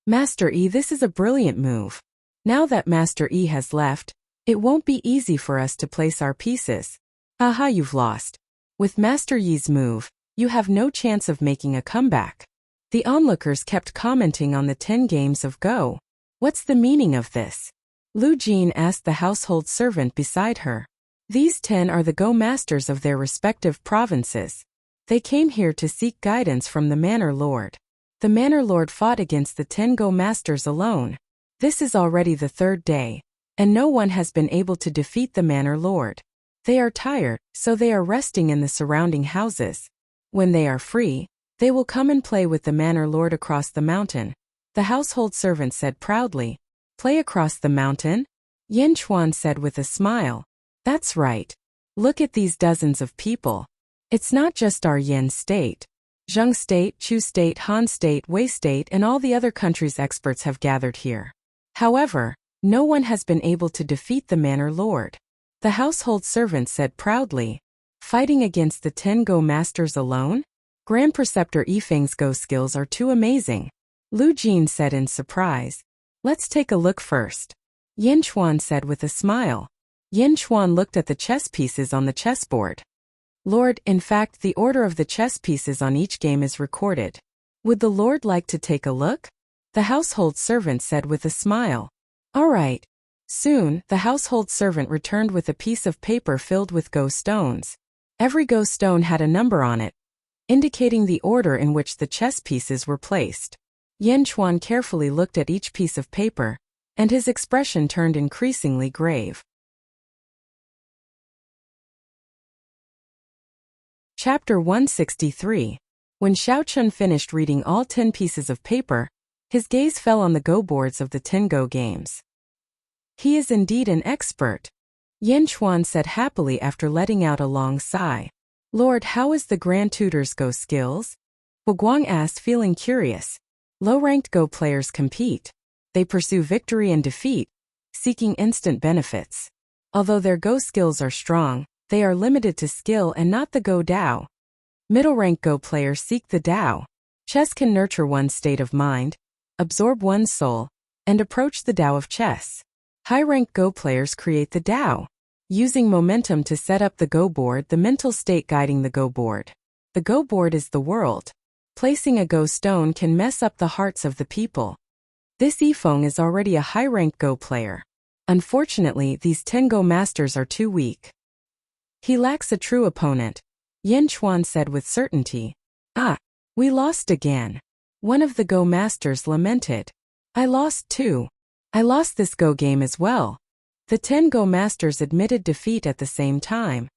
Master Yi, this is a brilliant move. Now that Master Yi has left, it won't be easy for us to place our pieces. Haha, you've lost. With Master Yi's move, you have no chance of making a comeback. The onlookers kept commenting on the 10 games of Go. What's the meaning of this? Lu Jin asked the household servant beside her. These 10 are the Go masters of their respective provinces. They came here to seek guidance from the Manor Lord. The Manor Lord fought against the 10 Go masters alone. This is already the 3rd day, and no one has been able to defeat the Manor Lord. They are tired, so they are resting in the surrounding houses. When they are free, they will come and play with the Manor Lord across the mountain. The household servant said proudly. Play across the mountain? Yin Chuan said with a smile. That's right. Look at these dozens of people. It's not just our Yin state. Zheng state, Chu state, Han state, Wei state, and all the other countries' experts have gathered here. However, no one has been able to defeat the Manor Lord. The household servant said proudly. Fighting against the 10 Go masters alone? Grand Preceptor Yifeng's Go skills are too amazing. Lu Jin said in surprise. Let's take a look first. Yin Chuan said with a smile. Yin Chuan looked at the chess pieces on the chessboard. Lord, in fact, the order of the chess pieces on each game is recorded. Would the Lord like to take a look? The household servant said with a smile. All right. Soon, the household servant returned with a piece of paper filled with Go stones. Every Go stone had a number on it, indicating the order in which the chess pieces were placed. Yin Chuan carefully looked at each piece of paper, and his expression turned increasingly grave. Chapter 163. When Xiaochun finished reading all 10 pieces of paper, his gaze fell on the Go boards of the 10 Go games. He is indeed an expert, Yin Chuan said happily after letting out a long sigh. Lord, how is the Grand Tutor's Go skills? Guang asked, feeling curious. Low-ranked Go players compete. They pursue victory and defeat, seeking instant benefits. Although their Go skills are strong, they are limited to skill and not the Go Dao. Middle-ranked Go players seek the Dao. Chess can nurture one's state of mind, absorb one's soul, and approach the Dao of chess. High-ranked Go players create the Dao, using momentum to set up the Go board, the mental state guiding the Go board. The Go board is the world. Placing a Go stone can mess up the hearts of the people. This Yifeng is already a high-ranked Go player. Unfortunately, these 10 Go masters are too weak. He lacks a true opponent, Yin Chuan said with certainty. Ah, we lost again. One of the Go masters lamented. I lost too. I lost this Go game as well. The 10 Go masters admitted defeat at the same time.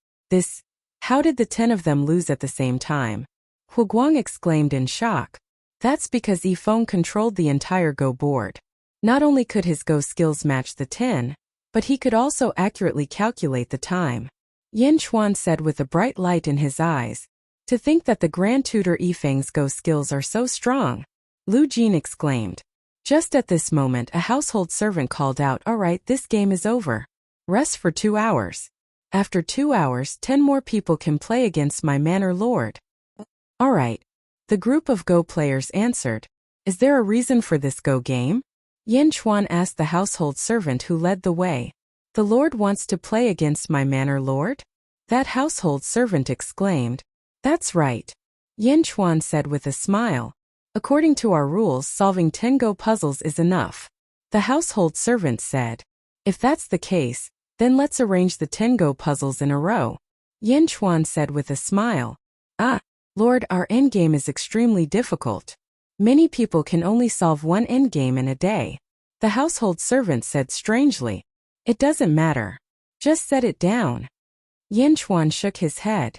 How did the 10 of them lose at the same time? Guang exclaimed in shock. That's because Yifeng controlled the entire Go board. Not only could his Go skills match the 10, but he could also accurately calculate the time. Yin Chuan said with a bright light in his eyes. To think that the Grand Tutor Yifeng's Go skills are so strong. Lu Jin exclaimed. Just at this moment, a household servant called out, all right, this game is over. Rest for 2 hours. After 2 hours, 10 more people can play against my Manor Lord. All right. The group of Go players answered. Is there a reason for this Go game? Yin Chuan asked the household servant who led the way. The Lord wants to play against my manor lord? That household servant exclaimed. That's right. Yin Chuan said with a smile. According to our rules, solving 10 Go puzzles is enough. The household servant said. If that's the case, then let's arrange the 10 Go puzzles in a row. Yin Chuan said with a smile. Ah, Lord, our endgame is extremely difficult. Many people can only solve one endgame in a day. The household servant said strangely. It doesn't matter. Just set it down. Yin Chuan shook his head.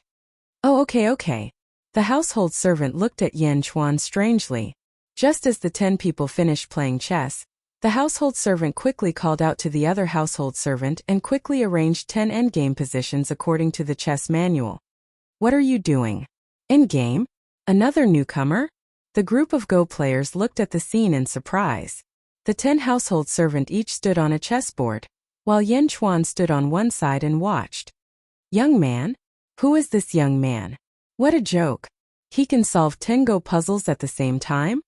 Oh, okay. The household servant looked at Yin Chuan strangely. Just as the 10 people finished playing chess, the household servant quickly called out to the other household servant and quickly arranged 10 endgame positions according to the chess manual. What are you doing? Endgame? Another newcomer? The group of Go players looked at the scene in surprise. The 10 household servant each stood on a chessboard, while Yin Chuan stood on one side and watched. Young man? Who is this young man? What a joke. He can solve 10 Go puzzles at the same time?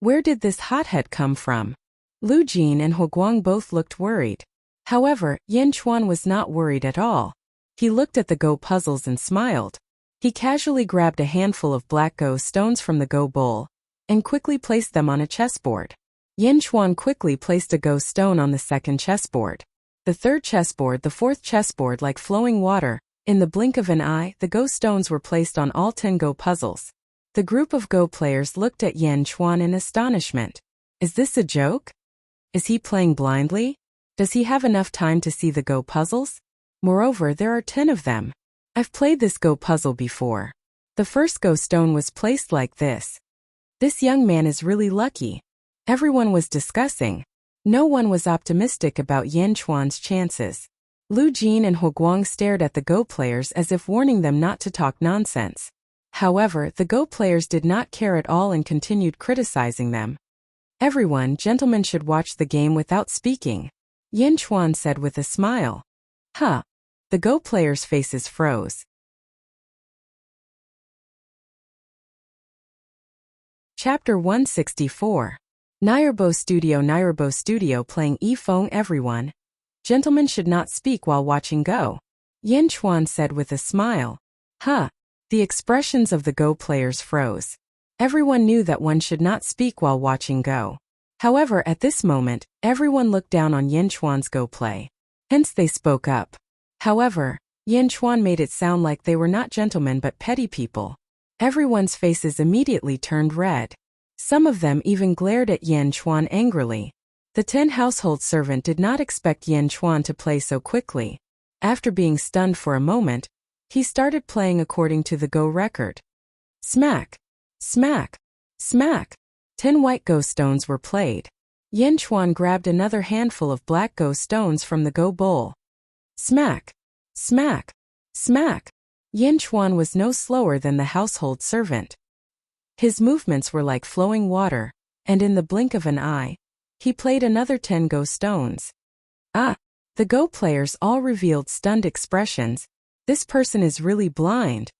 Where did this hothead come from? Lu Jin and He Guang both looked worried. However, Yin Chuan was not worried at all. He looked at the Go puzzles and smiled. He casually grabbed a handful of black Go stones from the Go bowl and quickly placed them on a chessboard. Yin Chuan quickly placed a Go stone on the second chessboard. The third chessboard, the fourth chessboard, like flowing water. In the blink of an eye, the Go stones were placed on all 10 Go puzzles. The group of Go players looked at Yin Chuan in astonishment. Is this a joke? Is he playing blindly? Does he have enough time to see the Go puzzles? Moreover, there are 10 of them. I've played this Go puzzle before. The first Go stone was placed like this. This young man is really lucky. Everyone was discussing. No one was optimistic about Yin Chuan's chances. Lu Jin and He Guang stared at the Go players as if warning them not to talk nonsense. However, the Go players did not care at all and continued criticizing them. Everyone, gentlemen, should watch the game without speaking, Yin Chuan said with a smile. Huh. The Go players' faces froze. Chapter 164. Nirbo Studio playing Yifeng. Everyone. Gentlemen should not speak while watching Go, Yin Chuan said with a smile. Huh. The expressions of the Go players froze. Everyone knew that one should not speak while watching Go. However, at this moment, everyone looked down on Yin Chuan's Go play. Hence they spoke up. However, Yin Chuan made it sound like they were not gentlemen but petty people. Everyone's faces immediately turned red. Some of them even glared at Yin Chuan angrily. The 10 household servant did not expect Yin Chuan to play so quickly. After being stunned for a moment, he started playing according to the Go record. Smack! Smack! Smack! 10 white Go stones were played. Yin Chuan grabbed another handful of black Go stones from the Go bowl. Smack! Smack! Smack! Yin Chuan was no slower than the household servant. His movements were like flowing water, and in the blink of an eye, he played another 10 Go stones. Ah! The Go players all revealed stunned expressions. This person is really blind.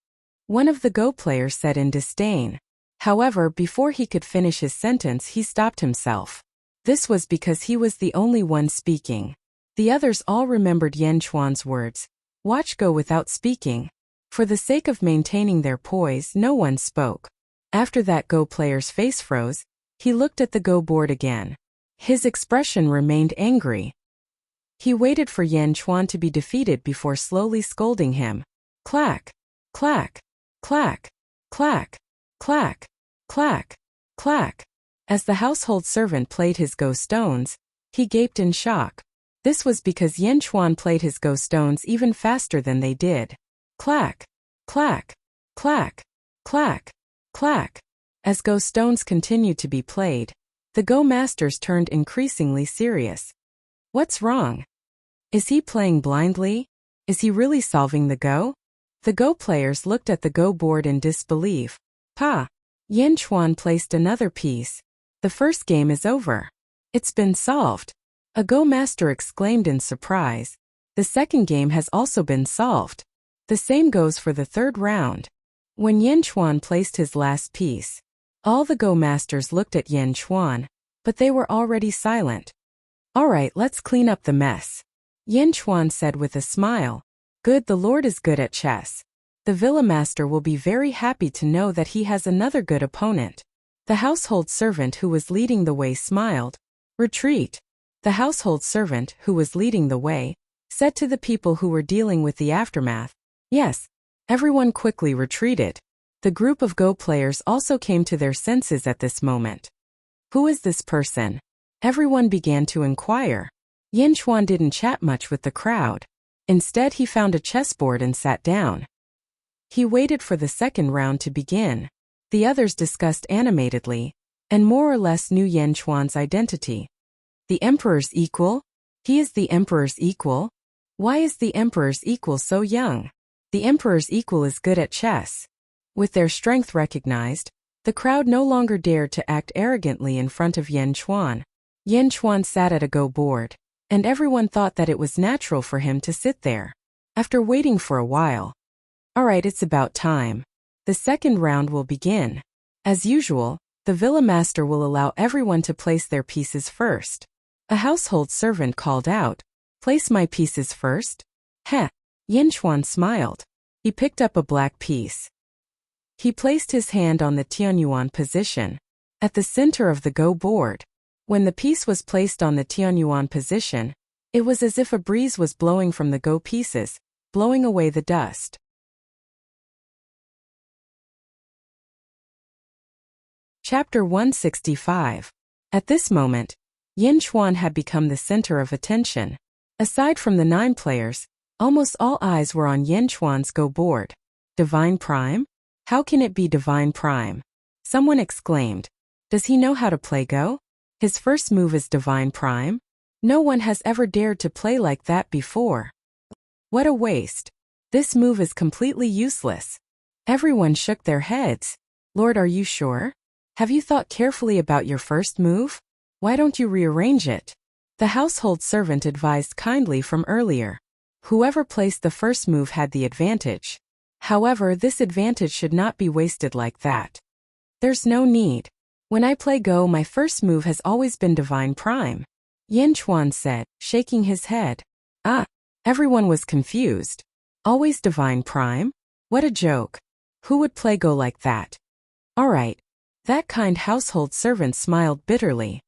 One of the Go players said in disdain. However, before he could finish his sentence, he stopped himself. This was because he was the only one speaking. The others all remembered Yin Chuan's words. Watch Go without speaking. For the sake of maintaining their poise, no one spoke. After that, Go player's face froze. He looked at the Go board again. His expression remained angry. He waited for Yin Chuan to be defeated before slowly scolding him. Clack! Clack! Clack! Clack! Clack! Clack! Clack! As the household servant played his Go stones, he gaped in shock. This was because Yin Chuan played his Go stones even faster than they did. Clack! Clack! Clack! Clack! Clack! As Go stones continued to be played, the Go masters turned increasingly serious. What's wrong? Is he playing blindly? Is he really solving the Go? The Go players looked at the Go board in disbelief. Pa! Yin Chuan placed another piece. The first game is over. It's been solved. A Go master exclaimed in surprise. The second game has also been solved. The same goes for the third round. When Yin Chuan placed his last piece, all the Go masters looked at Yin Chuan, but they were already silent. Alright, let's clean up the mess. Yin Chuan said with a smile. Good, the Lord is good at chess. The villa master will be very happy to know that he has another good opponent. The household servant who was leading the way smiled. Retreat. The household servant who was leading the way said to the people who were dealing with the aftermath. Yes. Everyone quickly retreated. The group of Go players also came to their senses at this moment. Who is this person? Everyone began to inquire. Yin Chuan didn't chat much with the crowd. Instead, he found a chessboard and sat down. He waited for the second round to begin. The others discussed animatedly, and more or less knew Yin Chuan's identity. The Emperor's equal? He is the Emperor's equal? Why is the Emperor's equal so young? The Emperor's equal is good at chess. With their strength recognized, the crowd no longer dared to act arrogantly in front of Yin Chuan. Yin Chuan sat at a Go board, and everyone thought that it was natural for him to sit there. After waiting for a while, alright, it's about time. The second round will begin. As usual, the villa master will allow everyone to place their pieces first. A household servant called out, Place my pieces first? Heh. Yin Chuan smiled. He picked up a black piece. He placed his hand on the Tianyuan position, at the center of the Go board. When the piece was placed on the Tianyuan position, it was as if a breeze was blowing from the Go pieces, blowing away the dust. Chapter 165. At this moment, Yin Chuan had become the center of attention. Aside from the 9 players, almost all eyes were on Yin Chuan's Go board. Divine Prime? How can it be Divine Prime? Someone exclaimed. Does he know how to play Go? His first move is Divine Prime? No one has ever dared to play like that before. What a waste. This move is completely useless. Everyone shook their heads. Lord, are you sure? Have you thought carefully about your first move? Why don't you rearrange it? The household servant advised kindly from earlier. Whoever placed the first move had the advantage. However, this advantage should not be wasted like that. There's no need. When I play Go, my first move has always been Divine Prime. Yin Chuan said, shaking his head. Ah, everyone was confused. Always Divine Prime? What a joke. Who would play Go like that? Alright. That kind household servant smiled bitterly.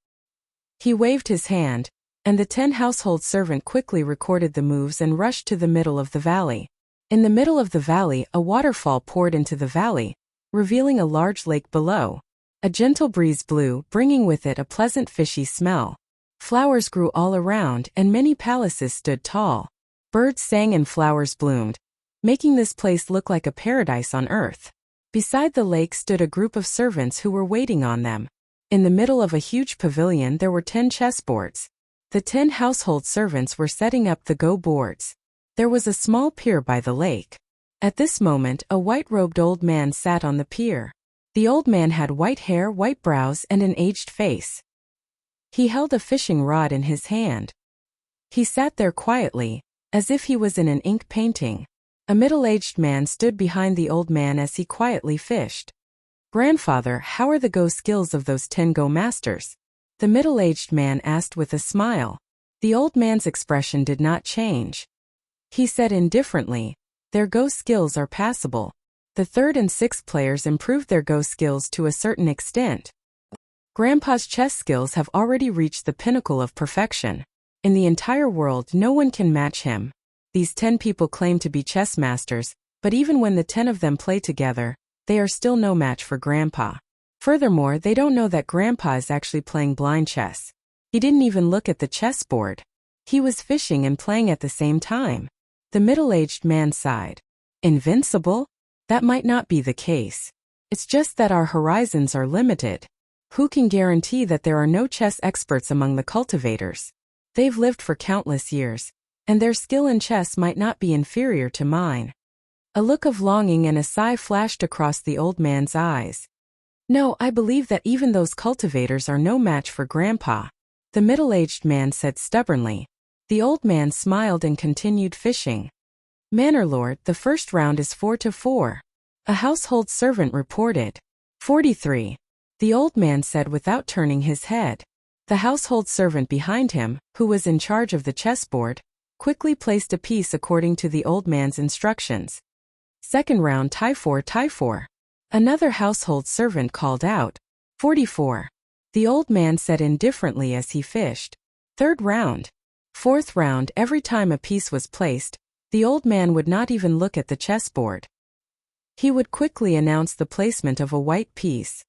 He waved his hand, and the 10 household servant quickly recorded the moves and rushed to the middle of the valley. In the middle of the valley, a waterfall poured into the valley, revealing a large lake below. A gentle breeze blew, bringing with it a pleasant fishy smell. Flowers grew all around, and many palaces stood tall. Birds sang and flowers bloomed, making this place look like a paradise on earth. Beside the lake stood a group of servants who were waiting on them. In the middle of a huge pavilion there were 10 chessboards. The 10 household servants were setting up the Go boards. There was a small pier by the lake. At this moment, a white-robed old man sat on the pier. The old man had white hair, white brows, and an aged face. He held a fishing rod in his hand. He sat there quietly, as if he was in an ink painting. A middle-aged man stood behind the old man as he quietly fished. Grandfather, how are the Go skills of those 10 Go masters? The middle-aged man asked with a smile. The old man's expression did not change. He said indifferently, their Go skills are passable. The 3rd and 6th players improved their Go skills to a certain extent. Grandpa's chess skills have already reached the pinnacle of perfection. In the entire world, no one can match him. These 10 people claim to be chess masters, but even when the 10 of them play together, they are still no match for Grandpa. Furthermore, they don't know that Grandpa is actually playing blind chess. He didn't even look at the chessboard. He was fishing and playing at the same time. The middle-aged man sighed. Invincible? That might not be the case. It's just that our horizons are limited. Who can guarantee that there are no chess experts among the cultivators? They've lived for countless years, and their skill in chess might not be inferior to mine. A look of longing and a sigh flashed across the old man's eyes. No, I believe that even those cultivators are no match for Grandpa, the middle-aged man said stubbornly. The old man smiled and continued fishing. Manor Lord, the first round is 4-4. A household servant reported. 43. The old man said without turning his head. The household servant behind him, who was in charge of the chessboard, quickly placed a piece according to the old man's instructions. Second round, tie 4, tie 4. Another household servant called out, 44. The old man said indifferently as he fished. Third round. Fourth round, every time a piece was placed, the old man would not even look at the chessboard. He would quickly announce the placement of a white piece.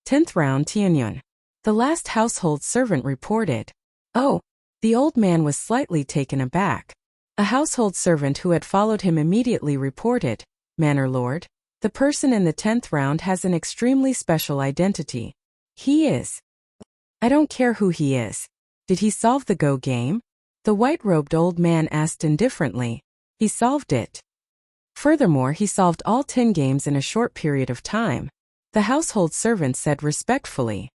10th round, Tianyun. The last household servant reported. Oh. The old man was slightly taken aback. A household servant who had followed him immediately reported, Manor Lord, the person in the 10th round has an extremely special identity. He is. I don't care who he is. Did he solve the Go game? The white-robed old man asked indifferently. He solved it. Furthermore, he solved all 10 games in a short period of time. The household servant said respectfully.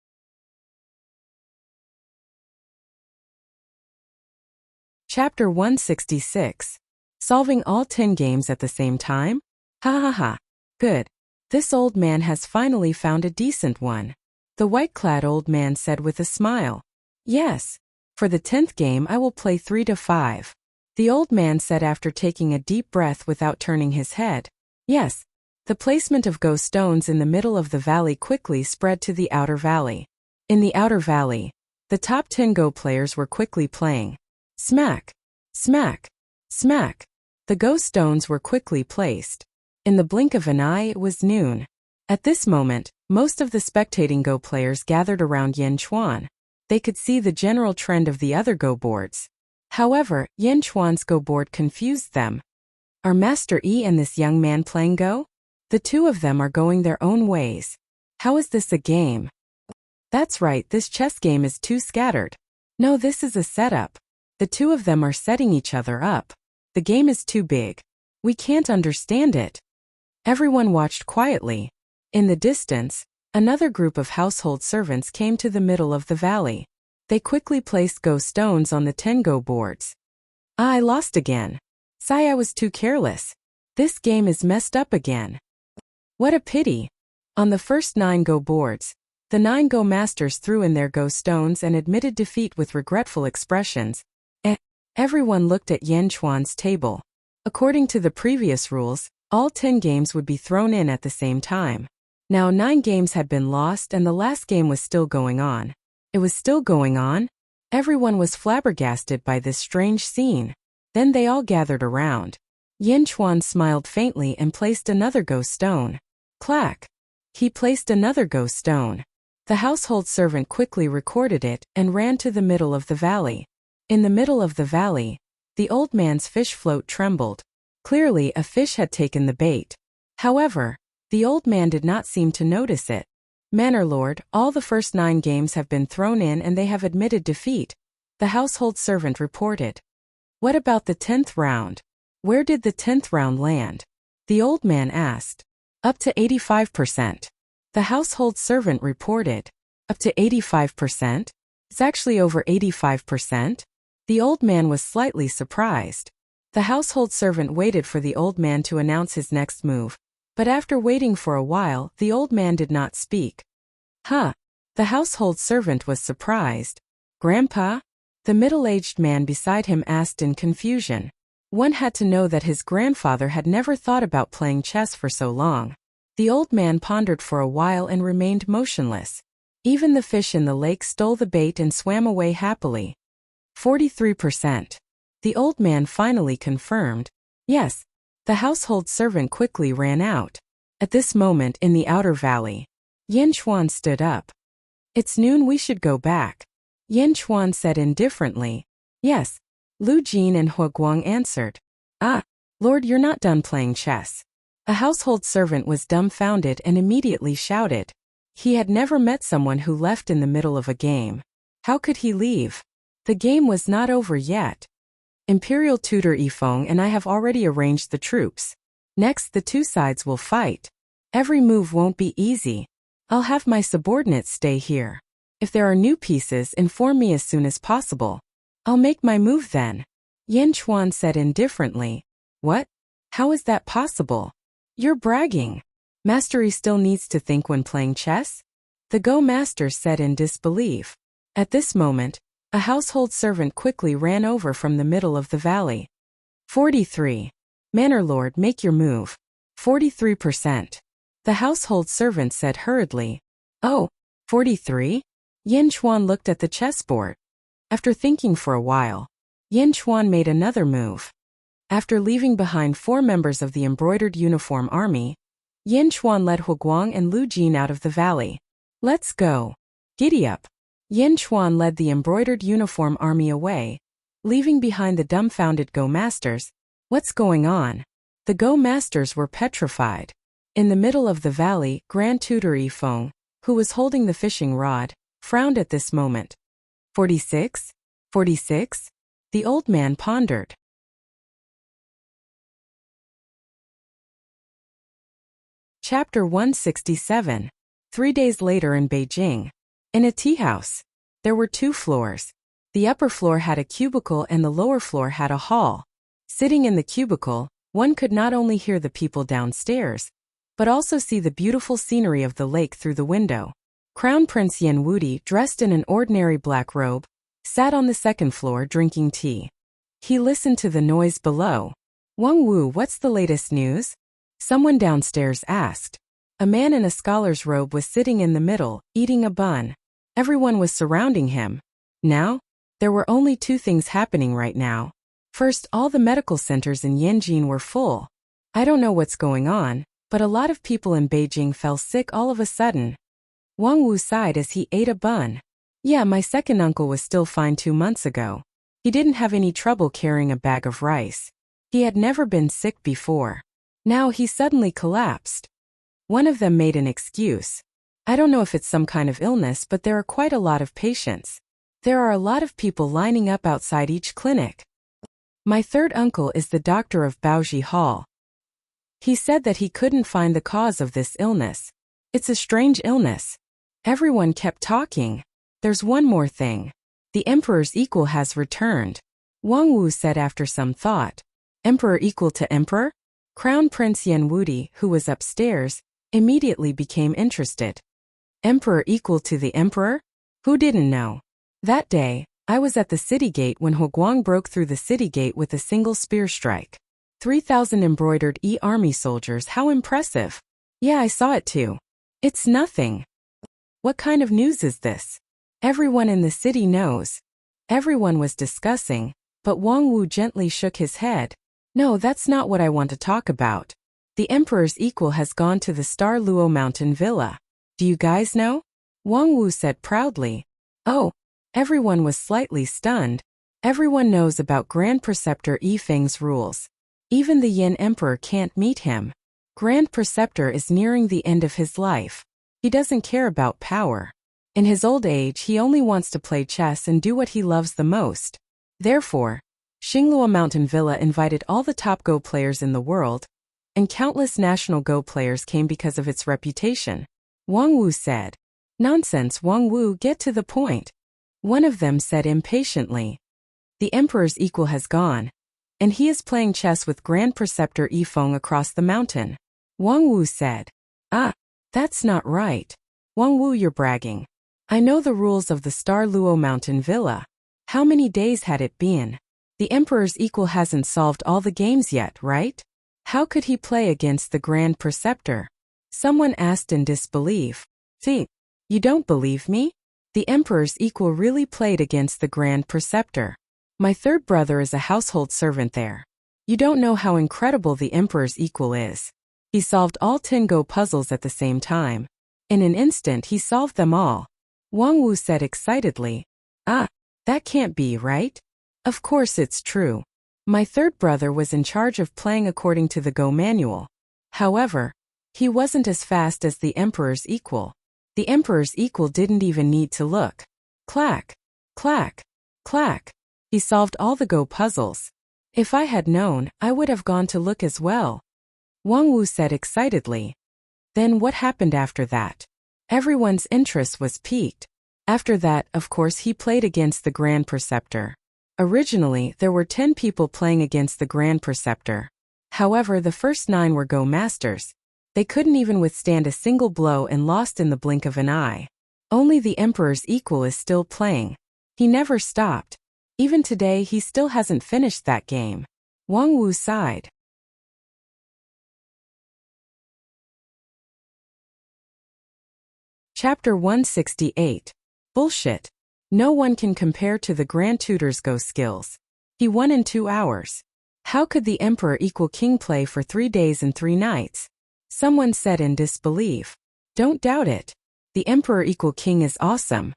Chapter 166. Solving all 10 games at the same time? Ha ha ha. Good. This old man has finally found a decent one. The white-clad old man said with a smile. Yes. For the 10th game I will play 3 to 5. The old man said after taking a deep breath without turning his head. Yes. The placement of Go stones in the middle of the valley quickly spread to the outer valley. In the outer valley, the top 10 Go players were quickly playing. Smack, smack, smack. The Go stones were quickly placed. In the blink of an eye it was noon. At this moment, most of the spectating Go players gathered around Yin Chuan. They could see the general trend of the other Go boards. However, Yin Chuan's Go board confused them. Are Master Yi and this young man playing Go? The two of them are going their own ways. How is this a game? That's right, this chess game is too scattered. No, this is a setup. The two of them are setting each other up. The game is too big. We can't understand it. Everyone watched quietly. In the distance, another group of household servants came to the middle of the valley. They quickly placed Go stones on the 10 Go boards. I lost again. Sigh, I was too careless. This game is messed up again. What a pity. On the first 9 Go boards, the 9 Go masters threw in their Go stones and admitted defeat with regretful expressions. Everyone looked at Yin Chuan's table. According to the previous rules, all 10 games would be thrown in at the same time. Now 9 games had been lost and the last game was still going on. It was still going on? Everyone was flabbergasted by this strange scene. Then they all gathered around. Yin Chuan smiled faintly and placed another Go stone. Clack! He placed another Go stone. The household servant quickly recorded it and ran to the middle of the valley. In the middle of the valley, the old man's fish float trembled. Clearly, a fish had taken the bait. However, the old man did not seem to notice it. Manor Lord, all the first 9 games have been thrown in and they have admitted defeat. The household servant reported. What about the 10th round? Where did the 10th round land? The old man asked. Up to 85%. The household servant reported. Up to 85%? It's actually over 85%? The old man was slightly surprised. The household servant waited for the old man to announce his next move. But after waiting for a while, the old man did not speak. Huh. The household servant was surprised. Grandpa? The middle-aged man beside him asked in confusion. One had to know that his grandfather had never thought about playing chess for so long. The old man pondered for a while and remained motionless. Even the fish in the lake stole the bait and swam away happily. 43%. The old man finally confirmed. Yes. The household servant quickly ran out. At this moment in the outer valley, Yin Chuan stood up. It's noon, we should go back. Yin Chuan said indifferently. Yes. Lu Jin and Hua Guang answered. Ah, Lord, you're not done playing chess. A household servant was dumbfounded and immediately shouted. He had never met someone who left in the middle of a game. How could he leave? The game was not over yet. Imperial tutor Yifeng and I have already arranged the troops. Next, the two sides will fight. Every move won't be easy. I'll have my subordinates stay here. If there are new pieces, inform me as soon as possible. I'll make my move then. Yin Chuan said indifferently. What? How is that possible? You're bragging. Mastery still needs to think when playing chess? The Go master said in disbelief. At this moment, A household servant quickly ran over from the middle of the valley. 43. Manor Lord, make your move. 43%. The household servant said hurriedly. Oh, 43? Yin Chuan looked at the chessboard. After thinking for a while, Yin Chuan made another move. After leaving behind 4 members of the embroidered uniform army, Yin Chuan led Huguang and Lu Jin out of the valley. Let's go. Giddy up. Yin Chuan led the embroidered uniform army away, leaving behind the dumbfounded Go Masters. What's going on? The Go Masters were petrified. In the middle of the valley, Grand Tutor Yifeng, who was holding the fishing rod, frowned at this moment. 46? 46? The old man pondered. Chapter 167. 3 days later in Beijing. In a tea house. There were 2 floors. The upper floor had a cubicle and the lower floor had a hall. Sitting in the cubicle, one could not only hear the people downstairs, but also see the beautiful scenery of the lake through the window. Crown Prince Yen Wudi, dressed in an ordinary black robe, sat on the second floor drinking tea. He listened to the noise below. Wang Wu, what's the latest news? Someone downstairs asked. A man in a scholar's robe was sitting in the middle, eating a bun. Everyone was surrounding him. Now? There were only 2 things happening right now. First, all the medical centers in Yanjin were full. I don't know what's going on, but a lot of people in Beijing fell sick all of a sudden. Wang Wu sighed as he ate a bun. Yeah, my second uncle was still fine 2 months ago. He didn't have any trouble carrying a bag of rice. He had never been sick before. Now he suddenly collapsed. One of them made an excuse. I don't know if it's some kind of illness, but there are quite a lot of patients. There are a lot of people lining up outside each clinic. My third uncle is the doctor of Baoji Hall. He said that he couldn't find the cause of this illness. It's a strange illness. Everyone kept talking. There's one more thing. The emperor's equal has returned. Wang Wu said after some thought. Emperor equal to emperor? Crown Prince Yen Wudi, who was upstairs, immediately became interested. Emperor equal to the emperor? Who didn't know? That day, I was at the city gate when Huguang broke through the city gate with a single spear strike. 3,000 embroidered army soldiers, how impressive. Yeah, I saw it too. It's nothing. What kind of news is this? Everyone in the city knows. Everyone was discussing, but Wang Wu gently shook his head. No, that's not what I want to talk about. The emperor's equal has gone to the Star Luo Mountain Villa. Do you guys know? Wang Wu said proudly. Oh. Everyone was slightly stunned. Everyone knows about Grand Preceptor Yifeng's rules. Even the Yin Emperor can't meet him. Grand Preceptor is nearing the end of his life. He doesn't care about power. In his old age, he only wants to play chess and do what he loves the most. Therefore, Xinglua Mountain Villa invited all the top Go players in the world, and countless national Go players came because of its reputation. Wang Wu said. Nonsense, Wang Wu, get to the point. One of them said impatiently. The emperor's equal has gone, and he is playing chess with Grand Preceptor Yifeng across the mountain. Wang Wu said. Ah, that's not right. Wang Wu, you're bragging. I know the rules of the Star Luo Mountain Villa. How many days had it been? The emperor's equal hasn't solved all the games yet, right? How could he play against the Grand Preceptor? Someone asked in disbelief. See, you don't believe me? The emperor's equal really played against the Grand Preceptor. My third brother is a household servant there. You don't know how incredible the emperor's equal is. He solved all 10 Go puzzles at the same time. In an instant he solved them all. Wang Wu said excitedly. Ah, that can't be right? Of course it's true. My third brother was in charge of playing according to the Go manual. However, he wasn't as fast as the emperor's equal. The emperor's equal didn't even need to look. Clack, clack, clack. He solved all the Go puzzles. If I had known, I would have gone to look as well. Wang Wu said excitedly. Then what happened after that? Everyone's interest was piqued. After that, of course, he played against the Grand Preceptor. Originally, there were 10 people playing against the Grand Preceptor. However, the first 9 were Go Masters. They couldn't even withstand a single blow and lost in the blink of an eye. Only the emperor's equal is still playing. He never stopped. Even today he still hasn't finished that game. Wang Wu sighed. Chapter 168. Bullshit. No one can compare to the Grand Tutor's Go skills. He won in 2 hours. How could the Emperor equal King play for 3 days and 3 nights? Someone said in disbelief. Don't doubt it. The Emperor equal King is awesome.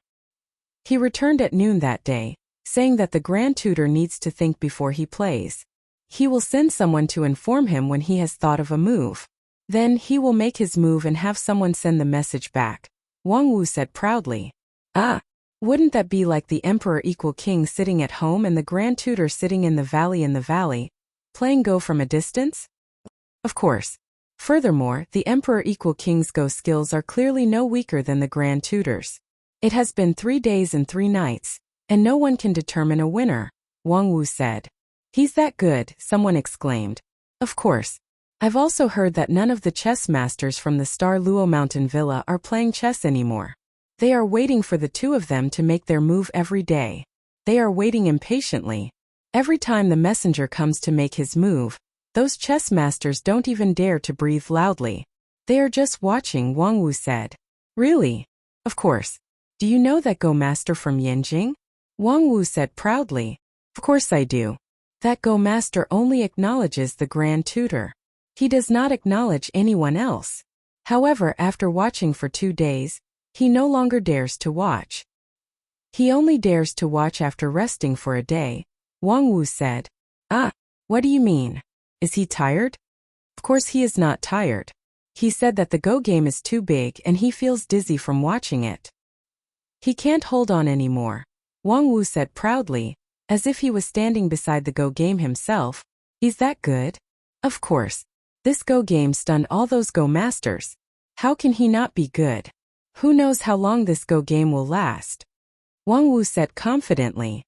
He returned at noon that day, saying that the Grand Tutor needs to think before he plays. He will send someone to inform him when he has thought of a move. Then he will make his move and have someone send the message back. Wang Wu said proudly. Wouldn't that be like the Emperor equal King sitting at home and the Grand Tutor sitting in the valley, playing Go from a distance? Of course. Furthermore, the Emperor equal King's Go skills are clearly no weaker than the Grand Tutor's. It has been 3 days and 3 nights, and no one can determine a winner, Wang Wu said. He's that good, someone exclaimed. Of course. I've also heard that none of the chess masters from the Star Luo Mountain Villa are playing chess anymore. They are waiting for the 2 of them to make their move every day. They are waiting impatiently. Every time the messenger comes to make his move, those chess masters don't even dare to breathe loudly. They are just watching, Wang Wu said. Really? Of course. Do you know that Go master from Yanjing? Wang Wu said proudly. Of course I do. That Go master only acknowledges the Grand Tutor. He does not acknowledge anyone else. However, after watching for 2 days, he no longer dares to watch. He only dares to watch after resting for a day, Wang Wu said. What do you mean? Is he tired? Of course he is not tired. He said that the Go game is too big and he feels dizzy from watching it. He can't hold on anymore, Wang Wu said proudly, as if he was standing beside the Go game himself. He's that good? Of course. This Go game stunned all those Go masters. How can he not be good? Who knows how long this Go game will last? Wang Wu said confidently.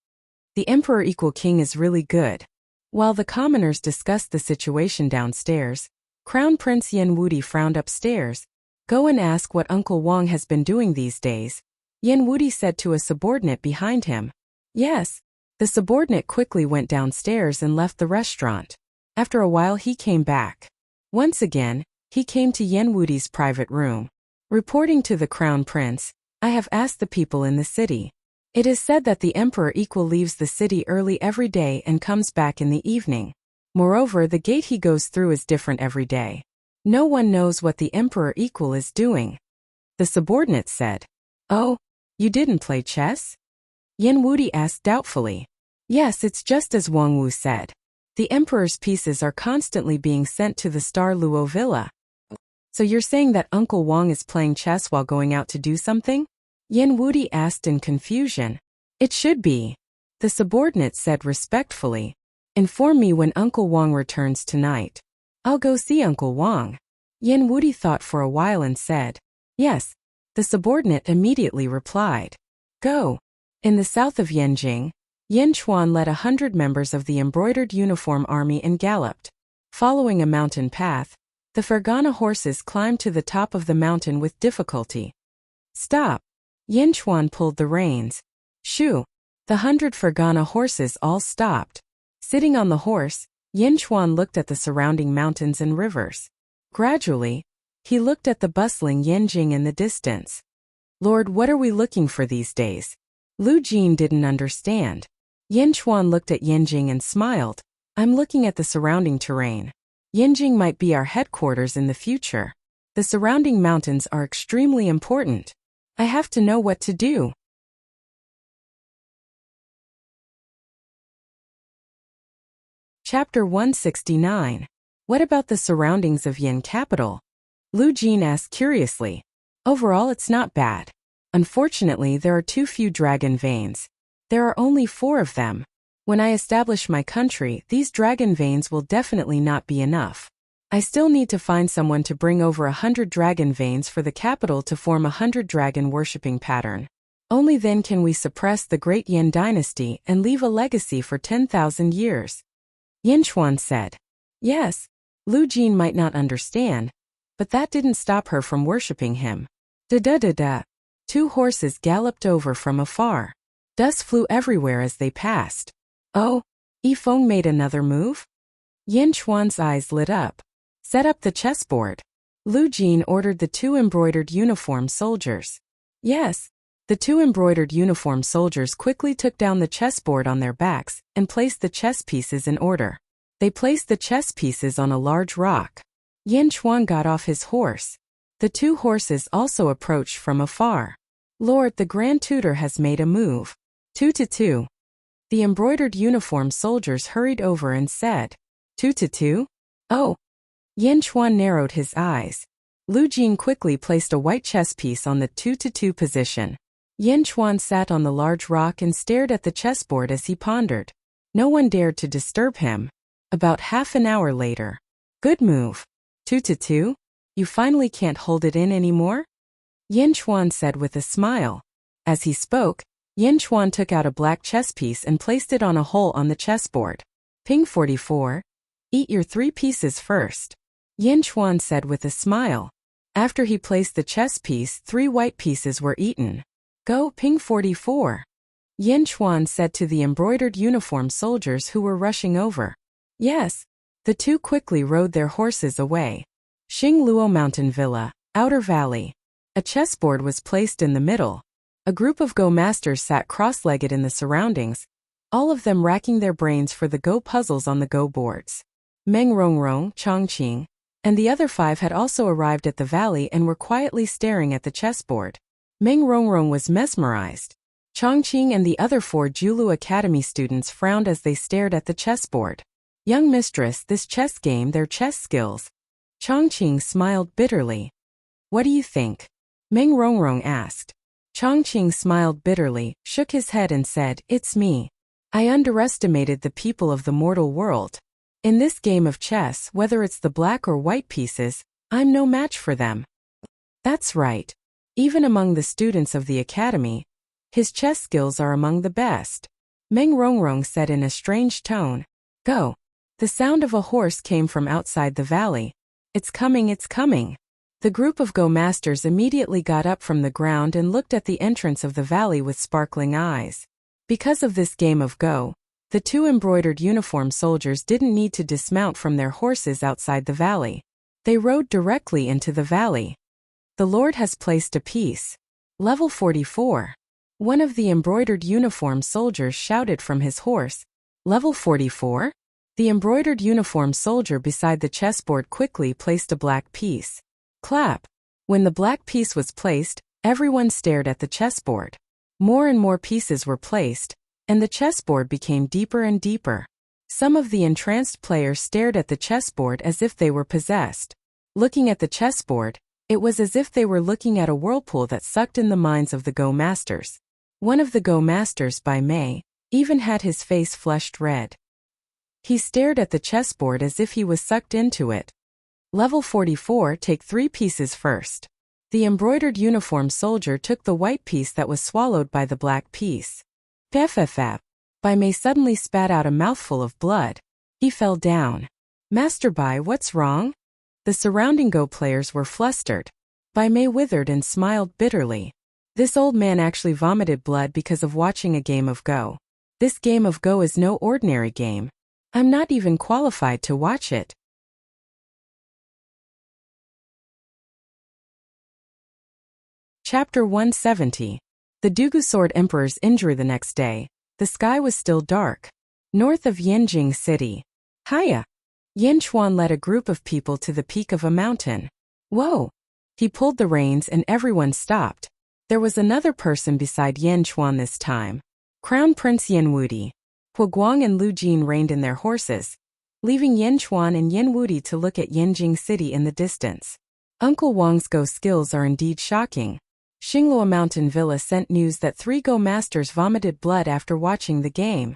The Emperor equal King is really good. While the commoners discussed the situation downstairs, Crown Prince Yen Wudi frowned upstairs. Go and ask what Uncle Wang has been doing these days, Yen Wudi said to a subordinate behind him. Yes. The subordinate quickly went downstairs and left the restaurant. After a while he came back. Once again, he came to Yen Wudi's private room. Reporting to the Crown Prince, I have asked the people in the city. It is said that the Emperor equal leaves the city early every day and comes back in the evening. Moreover, the gate he goes through is different every day. No one knows what the Emperor equal is doing. The subordinate said. Oh, you didn't play chess? Yen Wudi asked doubtfully. Yes, it's just as Wang Wu said. The Emperor's pieces are constantly being sent to the Star Luo Villa. So you're saying that Uncle Wang is playing chess while going out to do something? Yen Wudi asked in confusion. It should be. The subordinate said respectfully. Inform me when Uncle Wang returns tonight. I'll go see Uncle Wang. Yen Wudi thought for a while and said. Yes. The subordinate immediately replied. Go. In the south of Yanjing, Yen Chuan led 100 members of the embroidered uniform army and galloped. Following a mountain path, the Fergana horses climbed to the top of the mountain with difficulty. Stop. Yen Chuan pulled the reins. Shoo. The 100 Fergana horses all stopped. Sitting on the horse, Yen Chuan looked at the surrounding mountains and rivers. Gradually, he looked at the bustling Yanjing in the distance. Lord, what are we looking for these days? Lu Jin didn't understand. Yen Chuan looked at Yanjing and smiled. I'm looking at the surrounding terrain. Yanjing might be our headquarters in the future. The surrounding mountains are extremely important. I have to know what to do. Chapter 169. What about the surroundings of Yin capital? Lu Jin asked curiously. Overall, it's not bad. Unfortunately, there are too few dragon veins. There are only 4 of them. When I establish my country, these dragon veins will definitely not be enough. I still need to find someone to bring over 100 dragon veins for the capital to form a 100 dragon worshipping pattern. Only then can we suppress the great Yin dynasty and leave a legacy for 10,000 years. Yen Chuan said. Yes, Lu Jin might not understand, but that didn't stop her from worshipping him. Da-da-da-da. 2 horses galloped over from afar. Dust flew everywhere as they passed. Oh, Yifeng made another move? Yin Chuan's eyes lit up. Set up the chessboard. Lu Jin ordered the 2 embroidered uniform soldiers. Yes. The 2 embroidered uniform soldiers quickly took down the chessboard on their backs and placed the chess pieces in order. They placed the chess pieces on a large rock. Yin Chuan got off his horse. The 2 horses also approached from afar. Lord, the Grand Tutor has made a move. 2-2. The embroidered uniform soldiers hurried over and said, 2-2? Oh. Yin Chuan narrowed his eyes. Lu Jin quickly placed a white chess piece on the 2-2 position. Yin Chuan sat on the large rock and stared at the chessboard as he pondered. No one dared to disturb him. About half an hour later. Good move. 2-2? You finally can't hold it in anymore? Yin Chuan said with a smile. As he spoke, Yin Chuan took out a black chess piece and placed it on a hole on the chessboard. Ping 44. Eat your 3 pieces first. Yin Chuan said with a smile. After he placed the chess piece, 3 white pieces were eaten. Go, Ping 44. Yin Chuan said to the embroidered uniform soldiers who were rushing over. Yes. The 2 quickly rode their horses away. Xingluo Mountain Villa, Outer Valley. A chessboard was placed in the middle. A group of Go masters sat cross-legged in the surroundings, all of them racking their brains for the Go puzzles on the Go boards. Meng Rongrong, Chongqing, and the other 5 had also arrived at the valley and were quietly staring at the chessboard. Meng Rongrong was mesmerized. Chongqing and the other 4 Julu Academy students frowned as they stared at the chessboard. Young mistress, this chess game, their chess skills. Chongqing smiled bitterly. What do you think? Meng Rongrong asked. Chongqing smiled bitterly, shook his head and said, It's me. I underestimated the people of the mortal world. In this game of chess, whether it's the black or white pieces, I'm no match for them. That's right. Even among the students of the academy, his chess skills are among the best. Meng Rongrong said in a strange tone. Go. The sound of a horse came from outside the valley. It's coming, it's coming. The group of Go masters immediately got up from the ground and looked at the entrance of the valley with sparkling eyes. Because of this game of Go, the 2 embroidered uniform soldiers didn't need to dismount from their horses outside the valley. They rode directly into the valley. The Lord has placed a piece. Level 44. One of the embroidered uniform soldiers shouted from his horse. Level 44? The embroidered uniform soldier beside the chessboard quickly placed a black piece. Clap. When the black piece was placed, everyone stared at the chessboard. More and more pieces were placed, and the chessboard became deeper and deeper. Some of the entranced players stared at the chessboard as if they were possessed. Looking at the chessboard, it was as if they were looking at a whirlpool that sucked in the minds of the Go masters. One of the Go masters, by May, even had his face flushed red. He stared at the chessboard as if he was sucked into it. Level 44, take 3 pieces first. The embroidered uniform soldier took the white piece that was swallowed by the black piece. Peffeffap. Bai Mei suddenly spat out a mouthful of blood. He fell down. Master Bai, what's wrong? The surrounding Go players were flustered. Bai Mei withered and smiled bitterly. This old man actually vomited blood because of watching a game of Go. This game of Go is no ordinary game. I'm not even qualified to watch it. Chapter 170. The Dugu Sword Emperor's injury. The next day, the sky was still dark. North of Yanjing City. Hiya! Yin Chuan led a group of people to the peak of a mountain. Whoa! He pulled the reins and everyone stopped. There was another person beside Yin Chuan this time. Crown Prince Yin Wudi. Hu Guang and Lu Jin reined in their horses, leaving Yin Chuan and Yin Wudi to look at Yanjing City in the distance. Uncle Wang's Go skills are indeed shocking. Xinglua Mountain Villa sent news that 3 Go masters vomited blood after watching the game.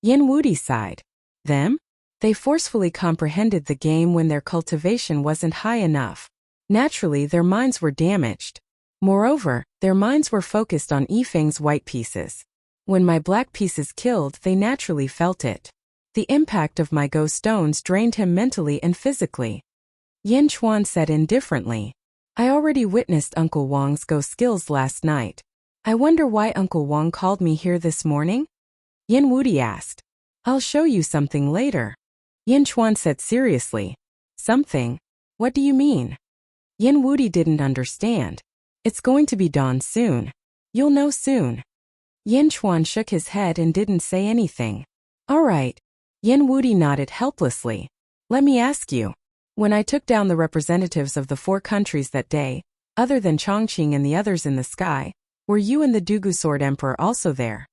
Yin Wudi sighed. Them? They forcefully comprehended the game when their cultivation wasn't high enough. Naturally, their minds were damaged. Moreover, their minds were focused on Yifeng's white pieces. When my black pieces killed, they naturally felt it. The impact of my Go stones drained him mentally and physically. Yin Chuan said indifferently. I already witnessed Uncle Wang's Go skills last night. I wonder why Uncle Wang called me here this morning? Yin Wuti asked. I'll show you something later. Yin Chuan said seriously. Something? What do you mean? Yin Wuti didn't understand. It's going to be dawn soon. You'll know soon. Yin Chuan shook his head and didn't say anything. All right. Yin Wuti nodded helplessly. Let me ask you. When I took down the representatives of the 4 countries that day, other than Chongqing and the others in the sky, were you and the Dugu Sword Emperor also there?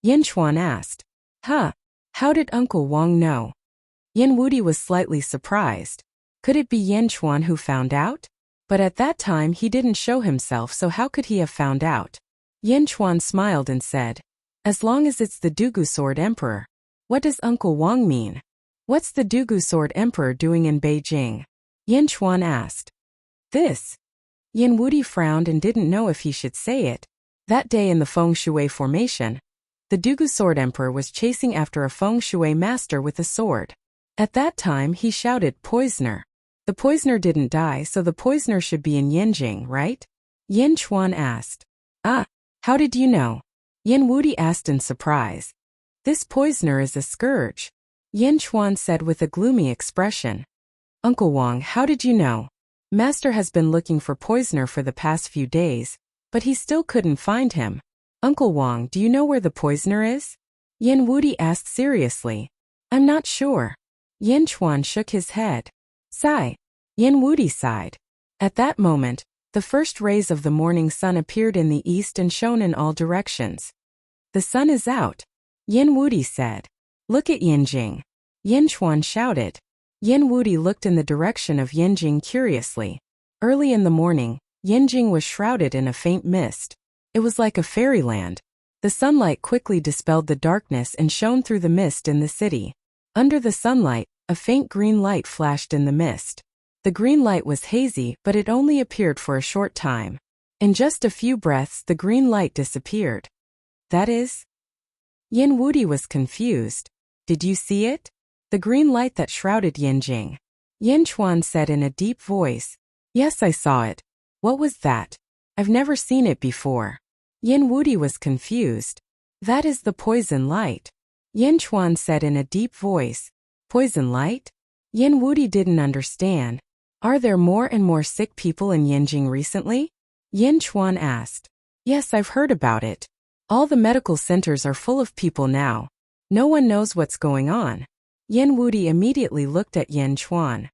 Yin Chuan asked. Huh? How did Uncle Wang know? Yin Wuti was slightly surprised. Could it be Yin Chuan who found out? But at that time he didn't show himself, so how could he have found out? Yin Chuan smiled and said, as long as it's the Dugu Sword Emperor. What does Uncle Wang mean? What's the Dugu Sword Emperor doing in Beijing? Yin Chuan asked. This. Yin Wuti frowned and didn't know if he should say it. That day in the Feng Shui formation, the Dugu Sword Emperor was chasing after a Feng Shui master with a sword. At that time he shouted, poisoner. The poisoner didn't die, so the poisoner should be in Yinjing, right? Yin Chuan asked. Ah, how did you know? Yin Wuti asked in surprise. This poisoner is a scourge. Yin Chuan said with a gloomy expression. Uncle Wang, how did you know? Master has been looking for poisoner for the past few days, but he still couldn't find him. Uncle Wang, do you know where the poisoner is? Yin Wuti asked seriously. I'm not sure. Yin Chuan shook his head. Sigh. Yin Wuti sighed. At that moment, the first rays of the morning sun appeared in the east and shone in all directions. The sun is out. Yin Wuti said. Look at Yinjing. Yin Chuan shouted. Yin Wuti looked in the direction of Yinjing curiously. Early in the morning, Yinjing was shrouded in a faint mist. It was like a fairyland. The sunlight quickly dispelled the darkness and shone through the mist in the city. Under the sunlight, a faint green light flashed in the mist. The green light was hazy, but it only appeared for a short time. In just a few breaths, the green light disappeared. That is? Yin Wuti was confused. Did you see it? The green light that shrouded Yinjing. Yin Chuan said in a deep voice. Yes, I saw it. What was that? I've never seen it before. Yin Wuti was confused. That is the poison light. Yin Chuan said in a deep voice. Poison light? Yin Wuti didn't understand. Are there more and more sick people in Yinjing recently? Yin Chuan asked. Yes, I've heard about it. All the medical centers are full of people now. No one knows what's going on. Yin Wuti immediately looked at Yin Chuan.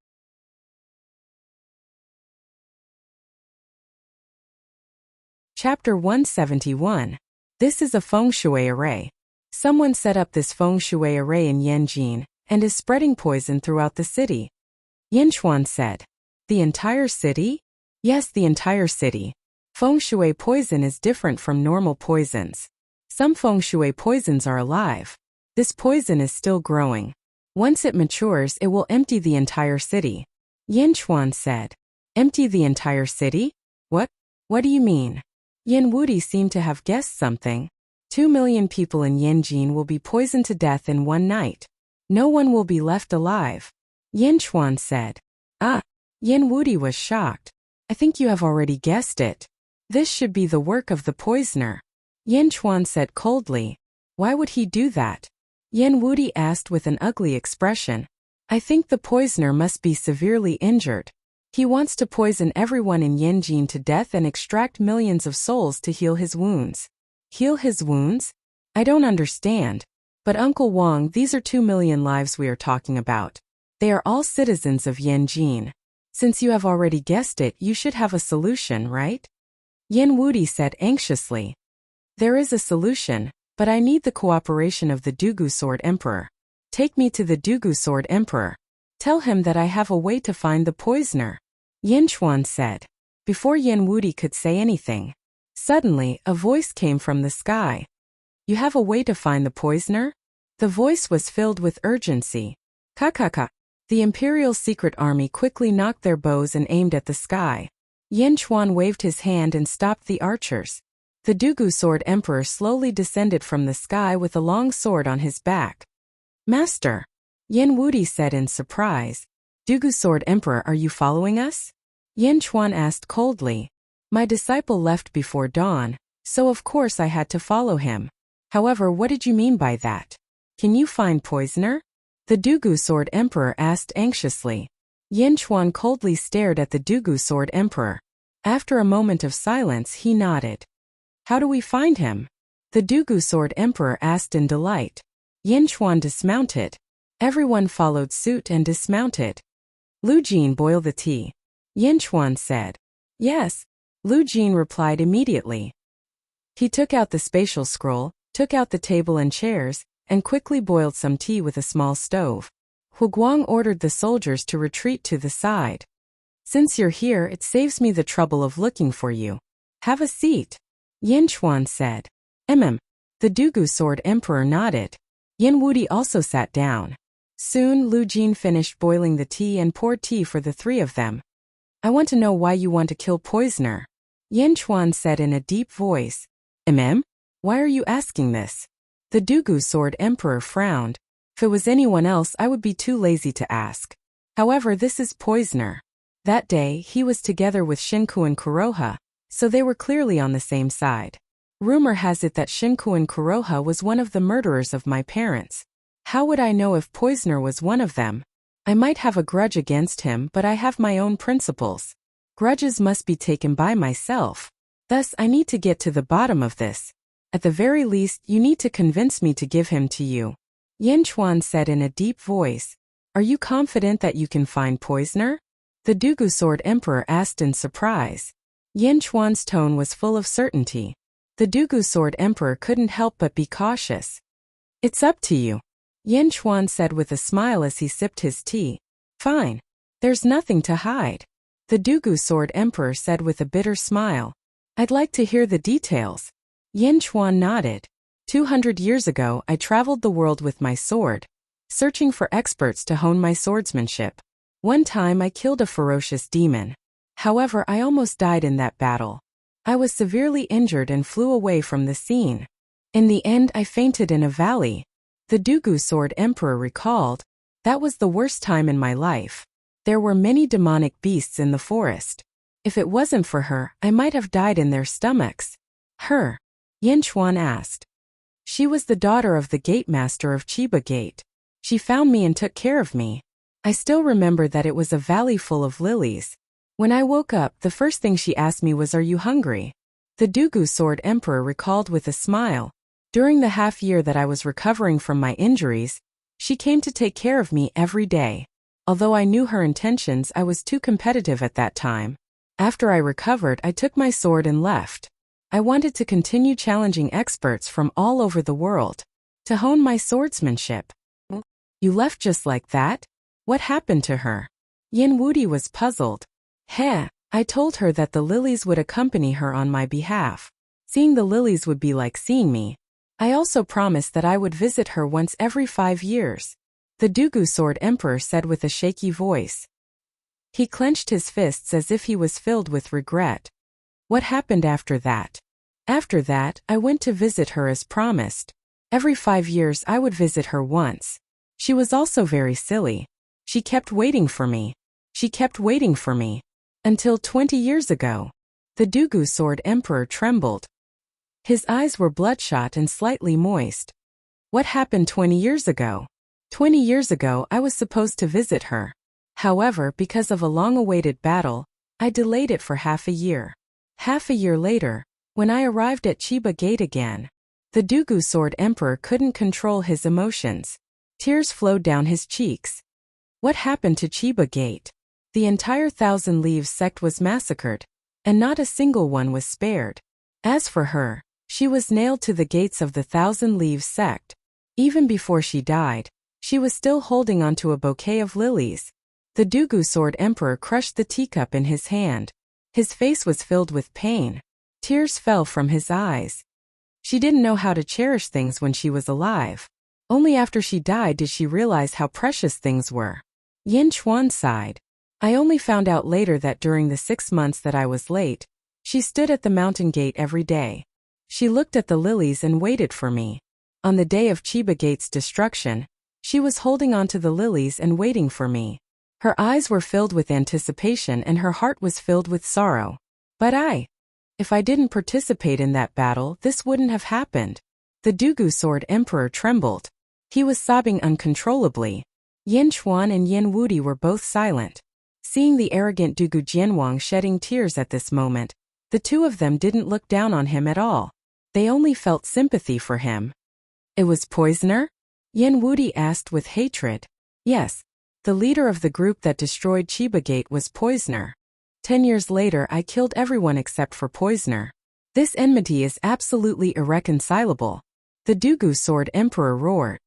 Chapter 171. This is a Feng Shui array. Someone set up this Feng Shui array in Yanjin and is spreading poison throughout the city. Yin Chuan said. The entire city? Yes, the entire city. Feng Shui poison is different from normal poisons. Some Feng Shui poisons are alive. This poison is still growing. Once it matures, it will empty the entire city. Yin Chuan said. Empty the entire city? What? What do you mean? Yin Wuti seemed to have guessed something. 2 million people in Yanjin will be poisoned to death in one night. No one will be left alive. Yin Chuan said. Ah. Yin Wuti was shocked. I think you have already guessed it. This should be the work of the poisoner. Yin Chuan said coldly. Why would he do that? Yin Wuti asked with an ugly expression. I think the poisoner must be severely injured. He wants to poison everyone in Yanjin to death and extract millions of souls to heal his wounds. Heal his wounds? I don't understand. But Uncle Wang, these are 2 million lives we are talking about. They are all citizens of Yanjin. Since you have already guessed it, you should have a solution, right? Yin Wuti said anxiously. There is a solution, but I need the cooperation of the Dugu Sword Emperor. Take me to the Dugu Sword Emperor. Tell him that I have a way to find the poisoner. Yin Chuan said. Before Yin Wuti could say anything, suddenly a voice came from the sky. You have a way to find the poisoner? The voice was filled with urgency. Ka. The Imperial Secret Army quickly knocked their bows and aimed at the sky. Yin Chuan waved his hand and stopped the archers. The Dugu Sword Emperor slowly descended from the sky with a long sword on his back. Master, Yin Wuti said in surprise. Dugu Sword Emperor, are you following us? Yin Chuan asked coldly. My disciple left before dawn, So of course I had to follow him. However, what did you mean by that? Can you find poisoner? The Dugu Sword Emperor asked anxiously. Yin Chuan coldly stared at the Dugu Sword Emperor. After a moment of silence, he nodded. How do we find him? The Dugu Sword Emperor asked in delight. Yin Chuan dismounted. Everyone followed suit and dismounted. Lu Jin, boil the tea. Yin Chuan said. Yes. Lu Jin replied immediately. He took out the spatial scroll, took out the table and chairs, and quickly boiled some tea with a small stove. Hu Guang ordered the soldiers to retreat to the side. Since you're here, it saves me the trouble of looking for you. Have a seat. Yin Chuan said. The Dugu Sword Emperor nodded. Yin Wudi also sat down. Soon Lu Jin finished boiling the tea and poured tea for the three of them. I want to know why you want to kill Poisoner. Yin Chuan said in a deep voice. Why are you asking this? The Dugu Sword Emperor frowned. If it was anyone else, I would be too lazy to ask. However, this is Poisoner. That day, he was together with Shinku and Kuroha, so they were clearly on the same side. Rumor has it that Shinku and Kuroha was one of the murderers of my parents. How would I know if Poisoner was one of them? I might have a grudge against him, but I have my own principles. Grudges must be taken by myself. Thus, I need to get to the bottom of this. At the very least, you need to convince me to give him to you. Yin Chuan said in a deep voice. Are you confident that you can find Poisoner? The Dugu Sword Emperor asked in surprise. Yin Chuan's tone was full of certainty. The Dugu Sword Emperor couldn't help but be cautious. It's up to you. Yin Chuan said with a smile as he sipped his tea. Fine. There's nothing to hide. The Dugu Sword Emperor said with a bitter smile. I'd like to hear the details. Yin Chuan nodded. 200 years ago, I traveled the world with my sword, searching for experts to hone my swordsmanship. One time I killed a ferocious demon. However, I almost died in that battle. I was severely injured and flew away from the scene. In the end, I fainted in a valley. The Dugu Sword Emperor recalled. That was the worst time in my life. There were many demonic beasts in the forest. If it wasn't for her, I might have died in their stomachs. Her? Yin Chuan asked. She was the daughter of the gate master of Chiba Gate. She found me and took care of me. I still remember that it was a valley full of lilies. When I woke up, the first thing she asked me was, "Are you hungry?" The Dugu Sword Emperor recalled with a smile. During the half year that I was recovering from my injuries, she came to take care of me every day. Although I knew her intentions, I was too competitive at that time. After I recovered, I took my sword and left. I wanted to continue challenging experts from all over the world, to hone my swordsmanship. You left just like that? What happened to her? Yin Wudi was puzzled. I told her that the lilies would accompany her on my behalf. Seeing the lilies would be like seeing me. I also promised that I would visit her once every 5 years. The Dugu Sword Emperor said with a shaky voice. He clenched his fists as if he was filled with regret. What happened after that? After that, I went to visit her as promised. Every 5 years I would visit her once. She was also very silly. She kept waiting for me. She kept waiting for me. Until 20 years ago. The Dugu Sword Emperor trembled. His eyes were bloodshot and slightly moist. What happened 20 years ago? 20 years ago I was supposed to visit her. However, because of a long-awaited battle, I delayed it for half a year. Half a year later, when I arrived at Chiba Gate again, the Dugu Sword Emperor couldn't control his emotions. Tears flowed down his cheeks. What happened to Chiba Gate? The entire Thousand Leaves sect was massacred, and not a single one was spared. As for her, she was nailed to the gates of the Thousand Leaves sect. Even before she died, she was still holding onto a bouquet of lilies. The Dugu Sword Emperor crushed the teacup in his hand. His face was filled with pain. Tears fell from his eyes. She didn't know how to cherish things when she was alive. Only after she died did she realize how precious things were. Yin Chuan sighed. I only found out later that during the 6 months that I was late, she stood at the mountain gate every day. She looked at the lilies and waited for me. On the day of Chiba Gate's destruction, she was holding onto the lilies and waiting for me. Her eyes were filled with anticipation and her heart was filled with sorrow. But I If I didn't participate in that battle, this wouldn't have happened. The Dugu Sword Emperor trembled. He was sobbing uncontrollably. Yin Chuan and Yin Wudi were both silent. Seeing the arrogant Dugu Jianwang shedding tears at this moment, the two of them didn't look down on him at all. They only felt sympathy for him. It was Poisoner? Yin Wudi asked with hatred. Yes. The leader of the group that destroyed Chiba Gate was Poisoner. 10 years later I killed everyone except for Poisoner. This enmity is absolutely irreconcilable. The Dugu Sword Emperor roared.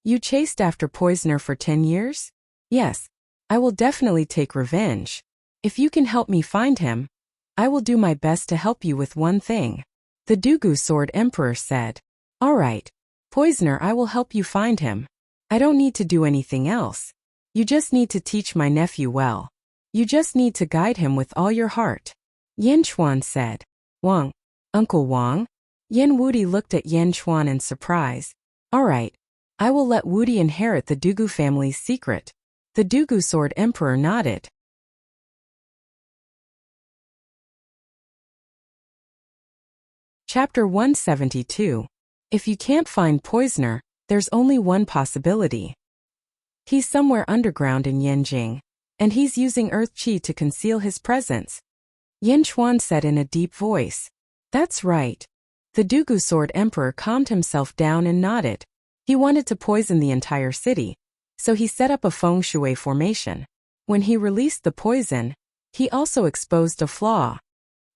You chased after Poisoner for 10 years? Yes. I will definitely take revenge. If you can help me find him, I will do my best to help you with one thing. The Dugu Sword Emperor said. All right. Poisoner, I will help you find him. I don't need to do anything else. You just need to teach my nephew well. You just need to guide him with all your heart. Yin Chuan said. Wang. Uncle Wang? Yin Wudi looked at Yin Chuan in surprise. All right. I will let Wudi inherit the Dugu family's secret. The Dugu Sword Emperor nodded. Chapter 172. If you can't find Poisoner, there's only one possibility. He's somewhere underground in Yanjing, and he's using Earth Qi to conceal his presence. Yin Chuan said in a deep voice. That's right. The Dugu Sword Emperor calmed himself down and nodded. He wanted to poison the entire city, so he set up a feng shui formation. When he released the poison, he also exposed a flaw.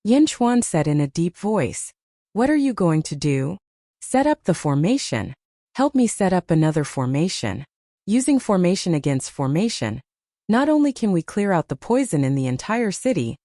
Yin Chuan said in a deep voice. What are you going to do? Set up the formation. Help me set up another formation. Using formation against formation, not only can we clear out the poison in the entire city,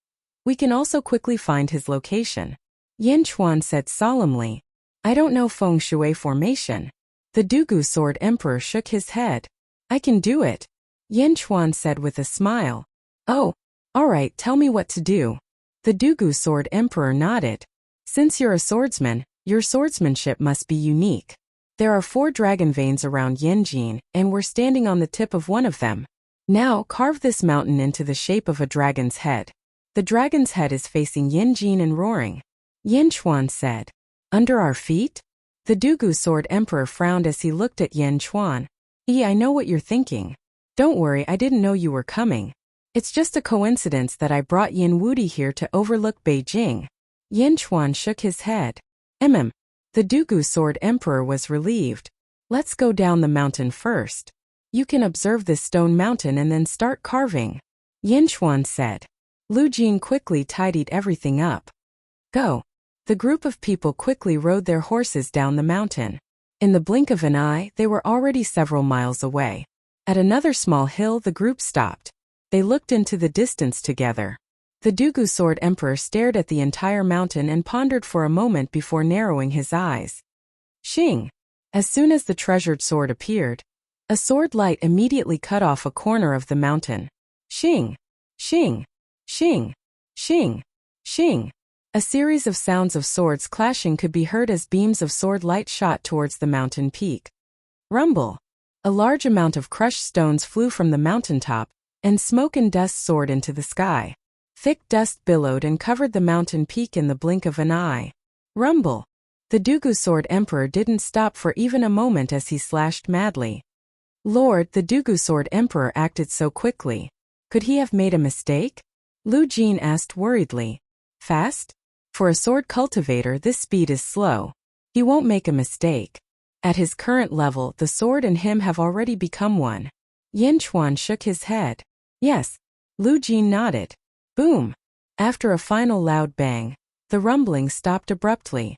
we can also quickly find his location. Yin Chuan said solemnly. I don't know feng shui formation. The Dugu Sword Emperor shook his head. I can do it. Yin Chuan said with a smile. Oh, all right, tell me what to do. The Dugu Sword Emperor nodded. Since you're a swordsman, your swordsmanship must be unique. There are 4 dragon veins around Yanjin, and we're standing on the tip of one of them. Now carve this mountain into the shape of a dragon's head. The dragon's head is facing Yanjin and roaring. Yin Chuan said. Under our feet? The Dugu Sword Emperor frowned as he looked at Yin Chuan. I know what you're thinking. Don't worry, I didn't know you were coming. It's just a coincidence that I brought Yin Wudi here to overlook Beijing. Yin Chuan shook his head. The Dugu Sword Emperor was relieved. Let's go down the mountain first. You can observe this stone mountain and then start carving. Yin Chuan said. Lu Jin quickly tidied everything up. Go. The group of people quickly rode their horses down the mountain. In the blink of an eye, they were already several miles away. At another small hill, the group stopped. They looked into the distance together. The Dugu Sword Emperor stared at the entire mountain and pondered for a moment before narrowing his eyes. Xing! As soon as the treasured sword appeared, a sword light immediately cut off a corner of the mountain. Xing! Xing! Xing! Xing! Xing! A series of sounds of swords clashing could be heard as beams of sword light shot towards the mountain peak. Rumble! A large amount of crushed stones flew from the mountaintop, and smoke and dust soared into the sky. Thick dust billowed and covered the mountain peak in the blink of an eye. Rumble! The Dugu Sword Emperor didn't stop for even a moment as he slashed madly. Lord, the Dugu Sword Emperor acted so quickly. Could he have made a mistake? Lu Jin asked worriedly. Fast? For a sword cultivator, this speed is slow. He won't make a mistake. At his current level, the sword and him have already become one. Yin Chuan shook his head. Yes. Lu Jin nodded. Boom! After a final loud bang, the rumbling stopped abruptly.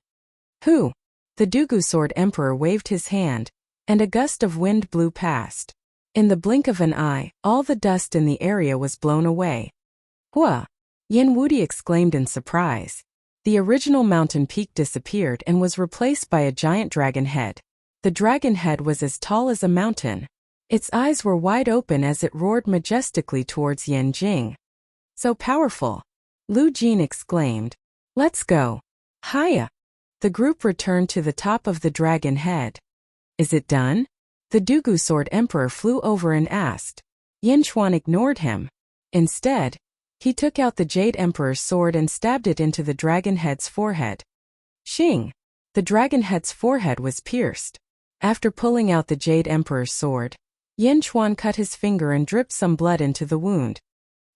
Who? The Dugu Sword Emperor waved his hand, and a gust of wind blew past. In the blink of an eye, all the dust in the area was blown away. Hua! Yin Wudi exclaimed in surprise. The original mountain peak disappeared and was replaced by a giant dragon head. The dragon head was as tall as a mountain. Its eyes were wide open as it roared majestically towards Yanjing. So powerful! Lu Jin exclaimed. Let's go. Hiya! The group returned to the top of the dragon head. Is it done? The Dugu Sword Emperor flew over and asked. Yin Chuan ignored him. Instead, He took out the Jade Emperor's sword and stabbed it into the dragon head's forehead. Shing! The dragon head's forehead was pierced. After pulling out the Jade Emperor's sword, Yin Chuan cut his finger and dripped some blood into the wound.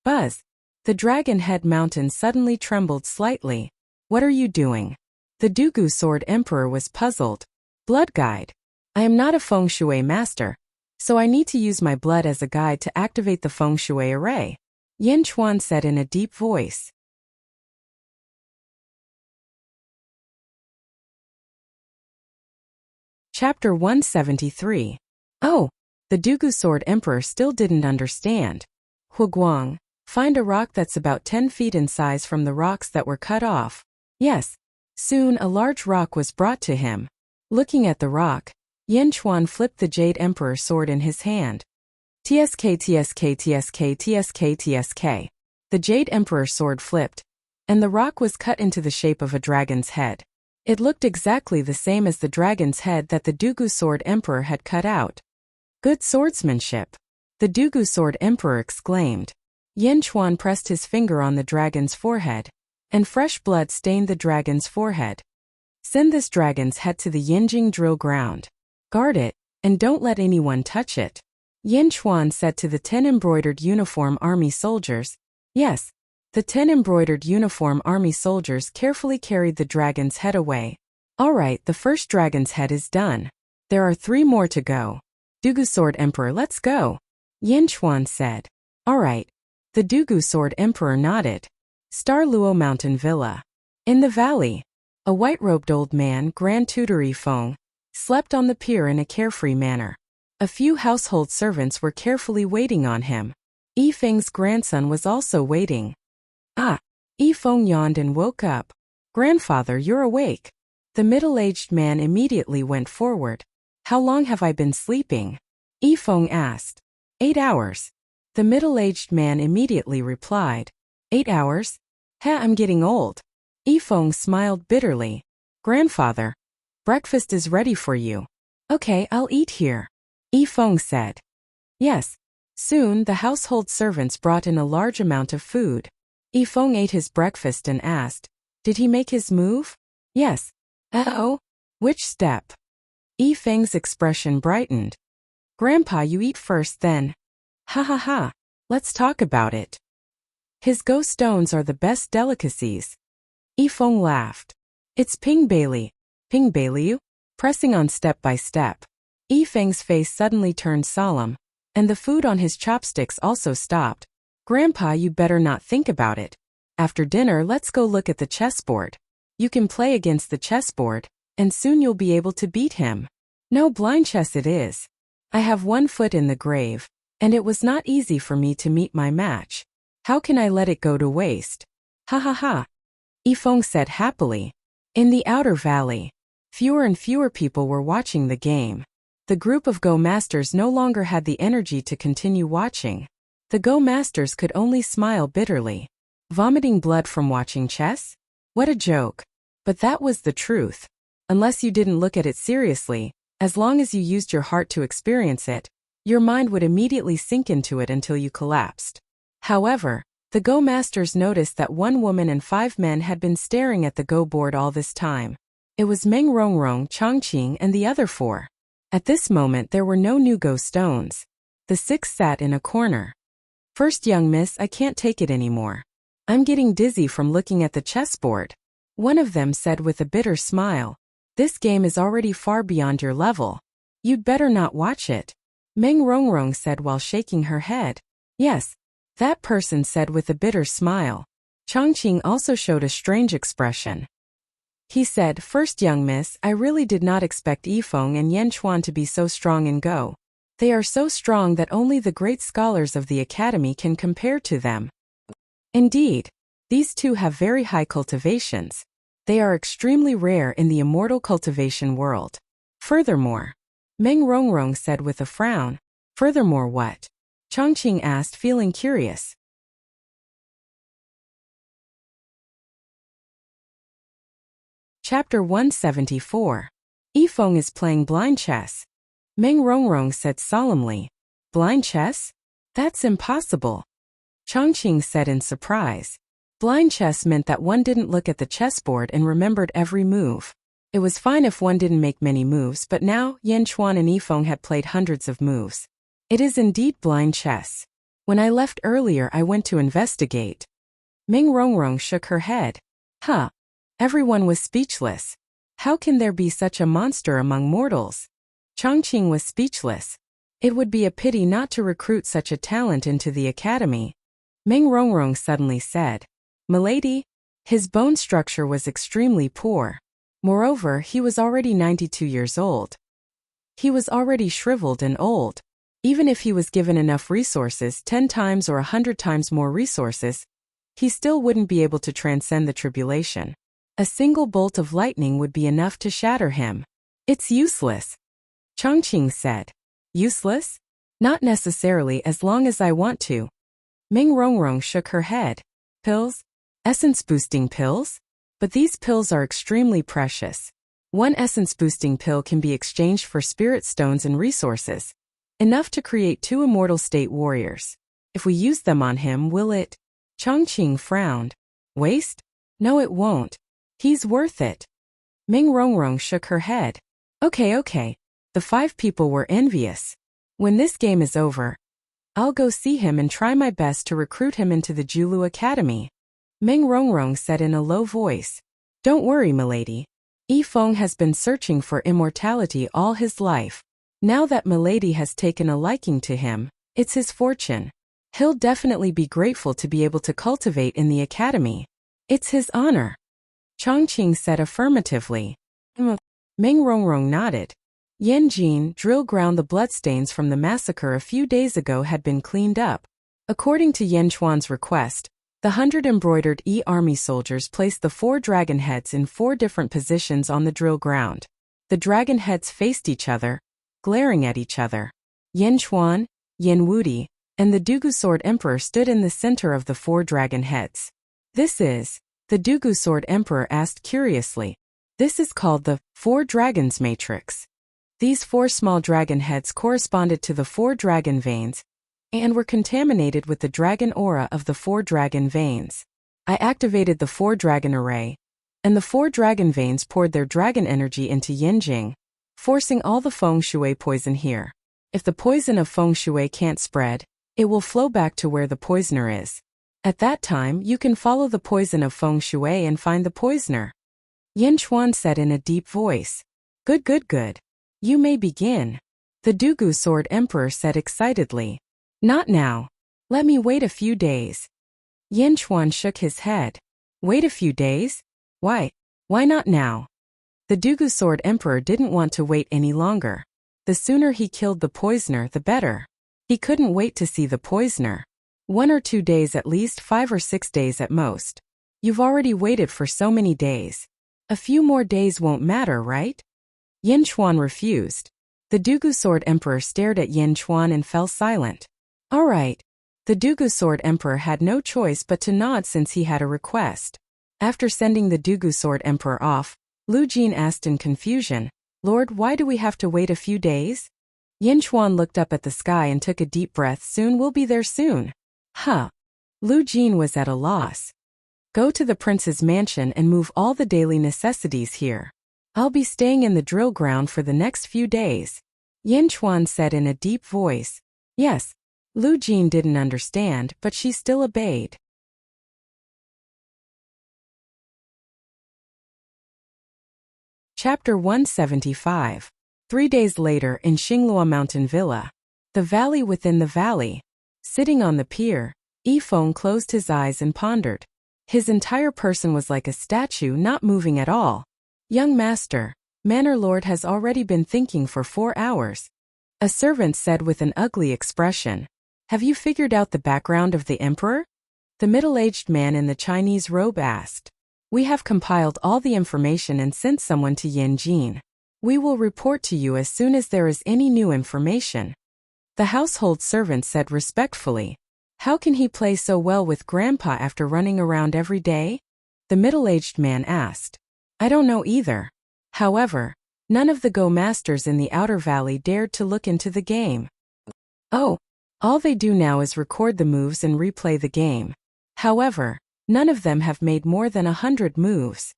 Buzz! The dragon head mountain suddenly trembled slightly. What are you doing? The Dugu Sword Emperor was puzzled. Blood guide. I am not a feng shui master, so I need to use my blood as a guide to activate the feng shui array, Yin Chuan said in a deep voice. Chapter 173. Oh, the Dugu Sword Emperor still didn't understand. Huguang, find a rock that's about 10 feet in size from the rocks that were cut off. Yes. Soon a large rock was brought to him. Looking at the rock, Yin Chuan flipped the Jade Emperor sword in his hand. TSK TSK TSK TSK TSK. The Jade Emperor sword flipped, and the rock was cut into the shape of a dragon's head. It looked exactly the same as the dragon's head that the Dugu Sword Emperor had cut out. Good swordsmanship! The Dugu Sword Emperor exclaimed. Yin Chuan pressed his finger on the dragon's forehead, and fresh blood stained the dragon's forehead. Send this dragon's head to the Yinjing drill ground. Guard it, and don't let anyone touch it, Yin Chuan said to the 10 embroidered uniform army soldiers. Yes, the 10 embroidered uniform army soldiers carefully carried the dragon's head away. All right, the first dragon's head is done. There are 3 more to go. Dugu Sword Emperor, let's go, Yin Chuan said. All right. The Dugu Sword Emperor nodded. Star Luo Mountain Villa. In the valley, a white-robed old man, Grand Tutor Yifeng, slept on the pier in a carefree manner. A few household servants were carefully waiting on him. Yifeng's grandson was also waiting. Ah! Yifeng yawned and woke up. Grandfather, you're awake. The middle-aged man immediately went forward. How long have I been sleeping? Yifeng asked. 8 hours. The middle-aged man immediately replied. 8 hours? I'm getting old. Yifeng smiled bitterly. Grandfather, breakfast is ready for you. Okay, I'll eat here, Yifeng said. Yes. Soon the household servants brought in a large amount of food. Yifeng ate his breakfast and asked, did he make his move? Yes. Uh-oh? Which step? Yifeng's expression brightened. Grandpa, you eat first then. Ha ha ha. Let's talk about it. His ghost stones are the best delicacies. Yifeng laughed. It's Ping Bailey. Ping Bailey? Pressing on step by step. Yifeng's face suddenly turned solemn, and the food on his chopsticks also stopped. Grandpa, you better not think about it. After dinner, let's go look at the chessboard. You can play against the chessboard, and soon you'll be able to beat him. No, blind chess it is. I have 1 foot in the grave, and it was not easy for me to meet my match. How can I let it go to waste? Ha ha ha. Yifeng said happily. In the outer valley, fewer and fewer people were watching the game. The group of Go Masters no longer had the energy to continue watching. The Go Masters could only smile bitterly. Vomiting blood from watching chess? What a joke. But that was the truth. Unless you didn't look at it seriously, as long as you used your heart to experience it, your mind would immediately sink into it until you collapsed. However, the Go Masters noticed that 1 woman and 5 men had been staring at the Go board all this time. It was Meng Rongrong, Chongqing, and the other 4. At this moment there were no new Go stones. The 6 sat in a corner. First, young miss, I can't take it anymore. I'm getting dizzy from looking at the chessboard. One of them said with a bitter smile. This game is already far beyond your level. You'd better not watch it. Meng Rongrong said while shaking her head. Yes. That person said with a bitter smile. Chongqing also showed a strange expression. He said, first, young miss, I really did not expect Yifeng and Yin Chuan to be so strong in Go. They are so strong that only the great scholars of the academy can compare to them. Indeed, these 2 have very high cultivations. They are extremely rare in the immortal cultivation world. Furthermore, Meng Rongrong said with a frown. Furthermore what? Chongqing asked, feeling curious. Chapter 174. Yifeng is playing blind chess. Meng Rongrong said solemnly. Blind chess? That's impossible. Chongqing said in surprise. Blind chess meant that one didn't look at the chessboard and remembered every move. It was fine if one didn't make many moves, but now Yan Chuan and Yifeng had played hundreds of moves. It is indeed blind chess. When I left earlier, I went to investigate. Ming Rongrong shook her head. Huh. Everyone was speechless. How can there be such a monster among mortals? Chongqing was speechless. It would be a pity not to recruit such a talent into the academy. Ming Rongrong suddenly said. Milady? His bone structure was extremely poor. Moreover, he was already 92 years old. He was already shriveled and old. Even if he was given enough resources, 10 times or 100 times more resources, he still wouldn't be able to transcend the tribulation. A single bolt of lightning would be enough to shatter him. It's useless. Chongqing said. Useless? Not necessarily, as long as I want to. Ming Rongrong shook her head. Pills? Essence-boosting pills? But these pills are extremely precious. One essence-boosting pill can be exchanged for spirit stones and resources. Enough to create 2 immortal state warriors. If we use them on him, will it? Chongqing frowned. Waste? No, it won't. He's worth it. Ming Rongrong shook her head. Okay. The 5 people were envious. When this game is over, I'll go see him and try my best to recruit him into the Julu Academy. Ming Rongrong said in a low voice. Don't worry, milady. Yifeng has been searching for immortality all his life. Now that milady has taken a liking to him, it's his fortune. He'll definitely be grateful to be able to cultivate in the academy. It's his honor. Chongqing said affirmatively. Ming Rongrong nodded. Yanjin drill ground. The bloodstains from the massacre a few days ago had been cleaned up. According to Yan Chuan's request, the 100 embroidered army soldiers placed the 4 dragon heads in 4 different positions on the drill ground. The dragon heads faced each other, glaring at each other. Yan Chuan, Yan Wudi, and the Dugu Sword Emperor stood in the center of the 4 dragon heads. This is, the Dugu Sword Emperor asked curiously. This is called the 4 Dragons Matrix. These 4 small dragon heads corresponded to the 4 dragon veins, and were contaminated with the dragon aura of the 4 dragon veins. I activated the 4 dragon array, and the 4 dragon veins poured their dragon energy into Yinjing, forcing all the feng shui poison here. If the poison of feng shui can't spread, it will flow back to where the poisoner is. At that time, you can follow the poison of feng shui and find the poisoner. Yan Chuan said in a deep voice. Good. You may begin. The Dugu Sword Emperor said excitedly. Not now. Let me wait a few days. Yan Chuan shook his head. Wait a few days? Why? Why not now? The Dugu Sword Emperor didn't want to wait any longer. The sooner he killed the poisoner, the better. He couldn't wait to see the poisoner. 1 or 2 days at least, 5 or 6 days at most. You've already waited for so many days. A few more days won't matter, right? Yan Chuan refused. The Dugu Sword Emperor stared at Yan Chuan and fell silent. All right. The Dugu Sword Emperor had no choice but to nod since he had a request. After sending the Dugu Sword Emperor off, Lu Jin asked in confusion, Lord, why do we have to wait a few days? Yan Chuan looked up at the sky and took a deep breath. Soon we'll be there soon. Huh. Lu Jin was at a loss. Go to the prince's mansion and move all the daily necessities here. I'll be staying in the drill ground for the next few days. Yan Chuan said in a deep voice. Yes. Lu Jin didn't understand, but she still obeyed. Chapter 175. 3 days later in Xinglua Mountain Villa. The valley within the valley. Sitting on the pier, Yifeng closed his eyes and pondered. His entire person was like a statue, not moving at all. Young master, Manor Lord has already been thinking for 4 hours. A servant said with an ugly expression. Have you figured out the background of the emperor? The middle-aged man in the Chinese robe asked. We have compiled all the information and sent someone to Yanjin. We will report to you as soon as there is any new information. The household servant said respectfully. How can he play so well with Grandpa after running around every day? The middle-aged man asked. I don't know either. However, none of the Go Masters in the Outer Valley dared to look into the game. Oh, All they do now is record the moves and replay the game. However, none of them have made more than 100 moves.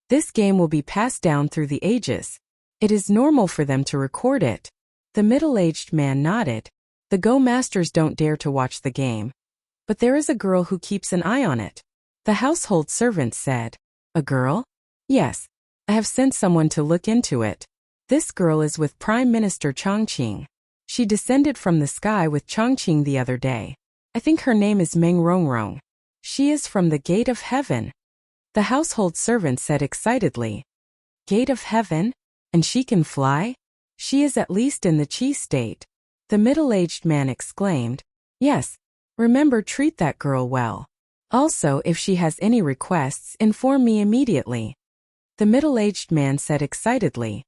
This game will be passed down through the ages. It is normal for them to record it. The middle-aged man nodded. The Go Masters don't dare to watch the game. But there is a girl who keeps an eye on it. The household servant said. A girl? Yes. I have sent someone to look into it. This girl is with Prime Minister Chongqing. She descended from the sky with Chongqing the other day. I think her name is Meng Rongrong. She is from the Gate of Heaven. The household servant said excitedly. Gate of Heaven? And she can fly? She is at least in the Qi state. The middle-aged man exclaimed. Yes. Remember, treat that girl well. Also, if she has any requests, inform me immediately. The middle-aged man said excitedly.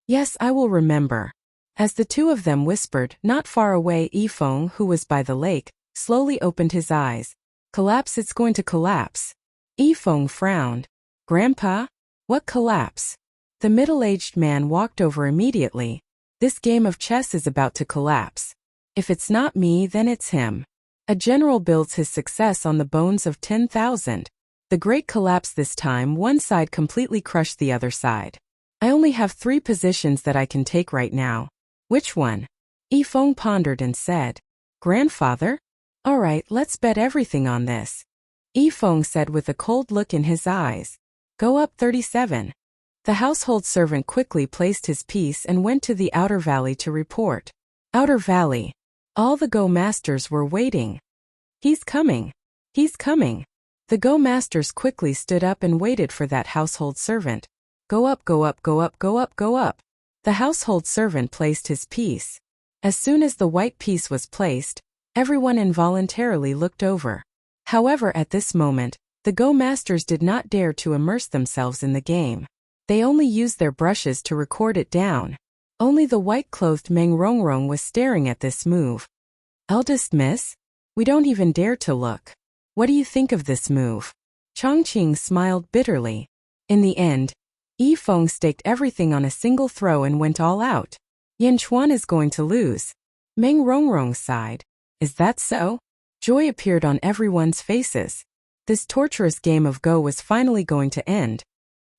Yes, I will remember. As the two of them whispered, not far away, Yifeng, who was by the lake, slowly opened his eyes. Collapse, it's going to collapse. Yifeng frowned. Grandpa? What collapse? The middle-aged man walked over immediately. This game of chess is about to collapse. If it's not me, then it's him. A general builds his success on the bones of 10,000. The great collapse this time, one side completely crushed the other side. I only have 3 positions that I can take right now. Which one? Yifeng pondered and said. Grandfather? All right, let's bet everything on this. Yifeng said with a cold look in his eyes. Go up 37. The household servant quickly placed his piece and went to the outer valley to report. Outer valley. All the Go Masters were waiting. He's coming. He's coming. The Go Masters quickly stood up and waited for that household servant. Go up, go up, go up, go up, go up. The household servant placed his piece. As soon as the white piece was placed, everyone involuntarily looked over. However, at this moment, the Go Masters did not dare to immerse themselves in the game. They only used their brushes to record it down. Only the white-clothed Meng Rongrong was staring at this move. Eldest miss? We don't even dare to look. What do you think of this move? Chongqing smiled bitterly. In the end, Yifeng staked everything on a single throw and went all out. Yan Chuan is going to lose. Meng Rongrong sighed. Is that so? Joy appeared on everyone's faces. This torturous game of Go was finally going to end.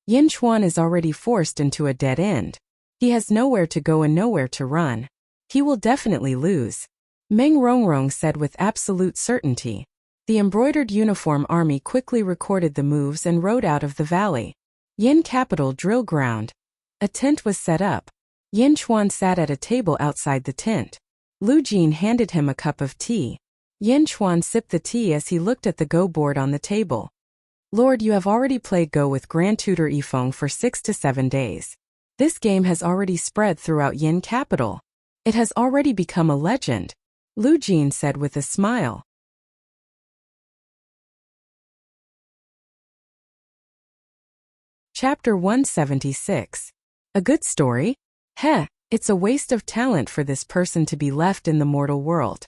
Yan Chuan is already forced into a dead end. He has nowhere to go and nowhere to run. He will definitely lose. Meng Rongrong said with absolute certainty. The embroidered uniform army quickly recorded the moves and rode out of the valley. Yin Capital drill ground. A tent was set up. Yan Chuan sat at a table outside the tent. Lu Jin handed him a cup of tea. Yan Chuan sipped the tea as he looked at the Go board on the table. Lord, you have already played Go with Grand Tutor Yifeng for 6 to 7 days. This game has already spread throughout Yin Capital. It has already become a legend. Lu Jin said with a smile. Chapter 176. A good story? Heh, it's a waste of talent for this person to be left in the mortal world.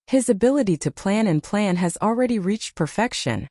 His ability to plan and plan has already reached perfection.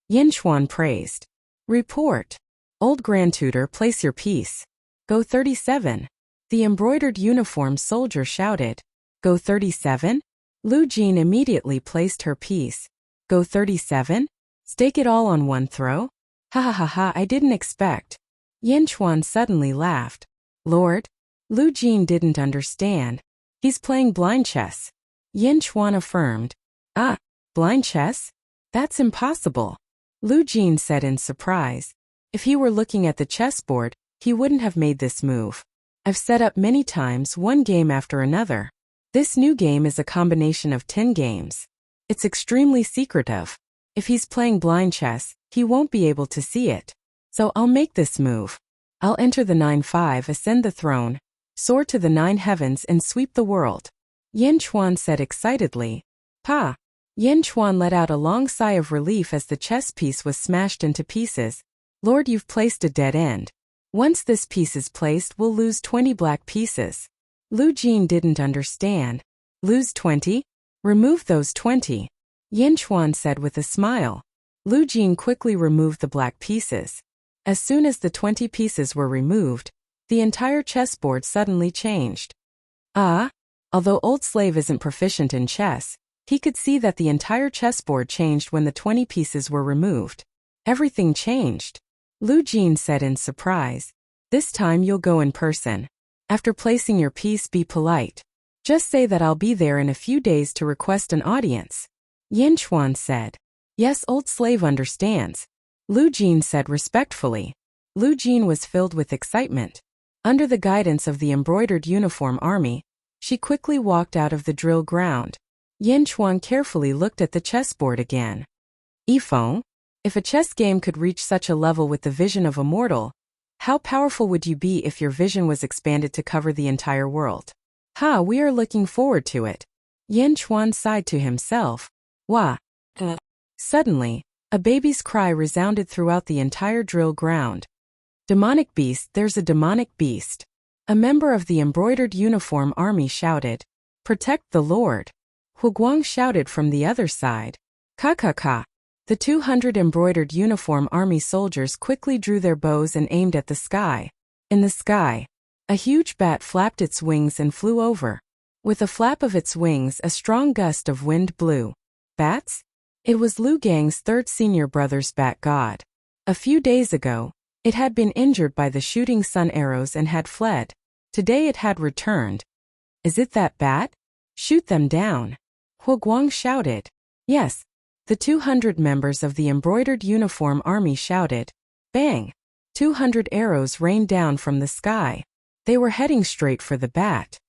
Yin Chuan praised. Report. Old Grand Tutor, place your piece. Go 37. The embroidered uniform soldier shouted. Go 37? Lu Jin immediately placed her piece. Go 37? Stake it all on one throw? Ha ha ha ha, I didn't expect. Yin Chuan suddenly laughed. Lord? Lu Jin didn't understand. He's playing blind chess. Yin Chuan affirmed. Ah, blind chess? That's impossible. Lu Jin said in surprise. If he were looking at the chessboard, he wouldn't have made this move. I've set up many times, one game after another. This new game is a combination of 10 games. It's extremely secretive. If he's playing blind chess, he won't be able to see it. So I'll make this move. I'll enter the 9-5, ascend the throne, soar to the 9 heavens and sweep the world. Yin Chuan said excitedly. Pa! Yin Chuan let out a long sigh of relief as the chess piece was smashed into pieces. Lord, you've placed a dead end. Once this piece is placed, we'll lose 20 black pieces. Lu Jin didn't understand. Lose 20? Remove those 20. Yin Chuan said with a smile. Lu Jin quickly removed the black pieces. As soon as the 20 pieces were removed, the entire chessboard suddenly changed. Ah? Although Old Slave isn't proficient in chess, he could see that the entire chessboard changed when the 20 pieces were removed. Everything changed. Lu Jin said in surprise. This time you'll go in person. After placing your piece, be polite. Just say that I'll be there in a few days to request an audience. Yin Chuan said. Yes, Old Slave understands. Lu Jin said respectfully. Lu Jin was filled with excitement. Under the guidance of the embroidered uniform army, she quickly walked out of the drill ground. Yin Chuan carefully looked at the chessboard again. Yifeng, if a chess game could reach such a level with the vision of a mortal, how powerful would you be if your vision was expanded to cover the entire world? Ha, we are looking forward to it. Yin Chuan sighed to himself. Wah. Suddenly, a baby's cry resounded throughout the entire drill ground. Demonic beast, there's a demonic beast. A member of the embroidered uniform army shouted. Protect the Lord. Hu Guang shouted from the other side. Ka. The 200 embroidered uniform army soldiers quickly drew their bows and aimed at the sky. In the sky, a huge bat flapped its wings and flew over. With a flap of its wings, a strong gust of wind blew. Bats? It was Lu Gang's third senior brother's bat god. A few days ago, it had been injured by the shooting sun arrows and had fled. Today it had returned. Is it that bat? Shoot them down. Hu Guang shouted. Yes. The 200 members of the embroidered uniform army shouted. Bang! 200 arrows rained down from the sky. They were heading straight for the bat.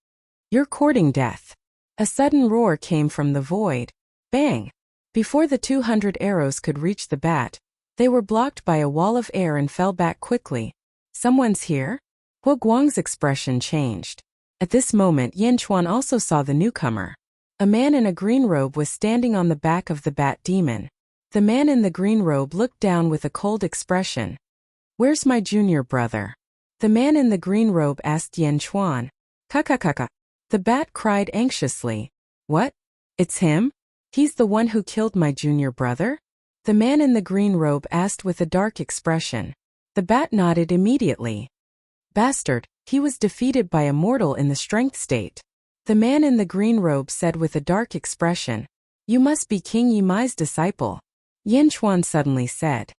You're courting death. A sudden roar came from the void. Bang! Before the 200 arrows could reach the bat, they were blocked by a wall of air and fell back quickly. Someone's here? Hu Guang's expression changed. At this moment, Yin Chuan also saw the newcomer. A man in a green robe was standing on the back of the bat demon. The man in the green robe looked down with a cold expression. Where's my junior brother? The man in the green robe asked Yin Chuan. Ka. The bat cried anxiously. What? It's him? He's the one who killed my junior brother? The man in the green robe asked with a dark expression. The bat nodded immediately. Bastard, he was defeated by a mortal in the strength state. The man in the green robe said with a dark expression. You must be King Yimai's disciple. Yin Chuan suddenly said.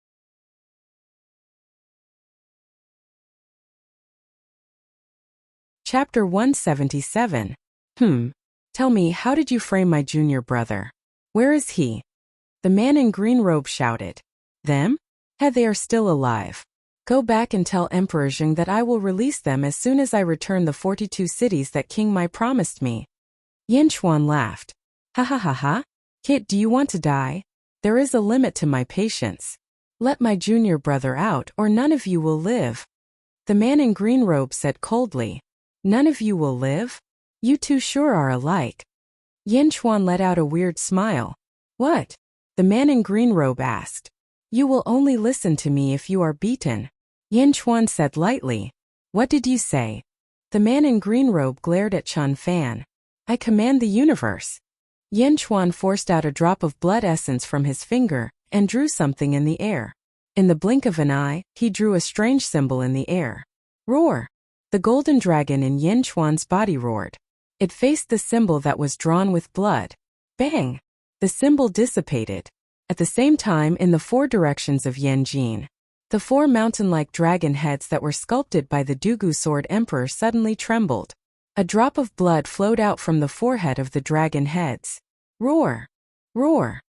Chapter 177. Tell me, how did you frame my junior brother? Where is he? The man in green robe shouted. Them? They are still alive. Go back and tell Emperor Zheng that I will release them as soon as I return the 42 cities that King Mai promised me. Yin Chuan laughed. Ha. Kid, do you want to die? There is a limit to my patience. Let my junior brother out or none of you will live. The man in green robe said coldly. None of you will live? You two sure are alike. Yin Chuan let out a weird smile. What? The man in green robe asked. You will only listen to me if you are beaten. Yin Chuan said lightly. What did you say? The man in green robe glared at Chun Fan. I command the universe. Yin Chuan forced out a drop of blood essence from his finger and drew something in the air. In the blink of an eye, he drew a strange symbol in the air. Roar! The golden dragon in Yin Chuan's body roared. It faced the symbol that was drawn with blood. Bang! The symbol dissipated. At the same time, in the four directions of Yanjin, the four mountain-like dragon heads that were sculpted by the Dugu Sword Emperor suddenly trembled. A drop of blood flowed out from the forehead of the dragon heads. Roar! Roar!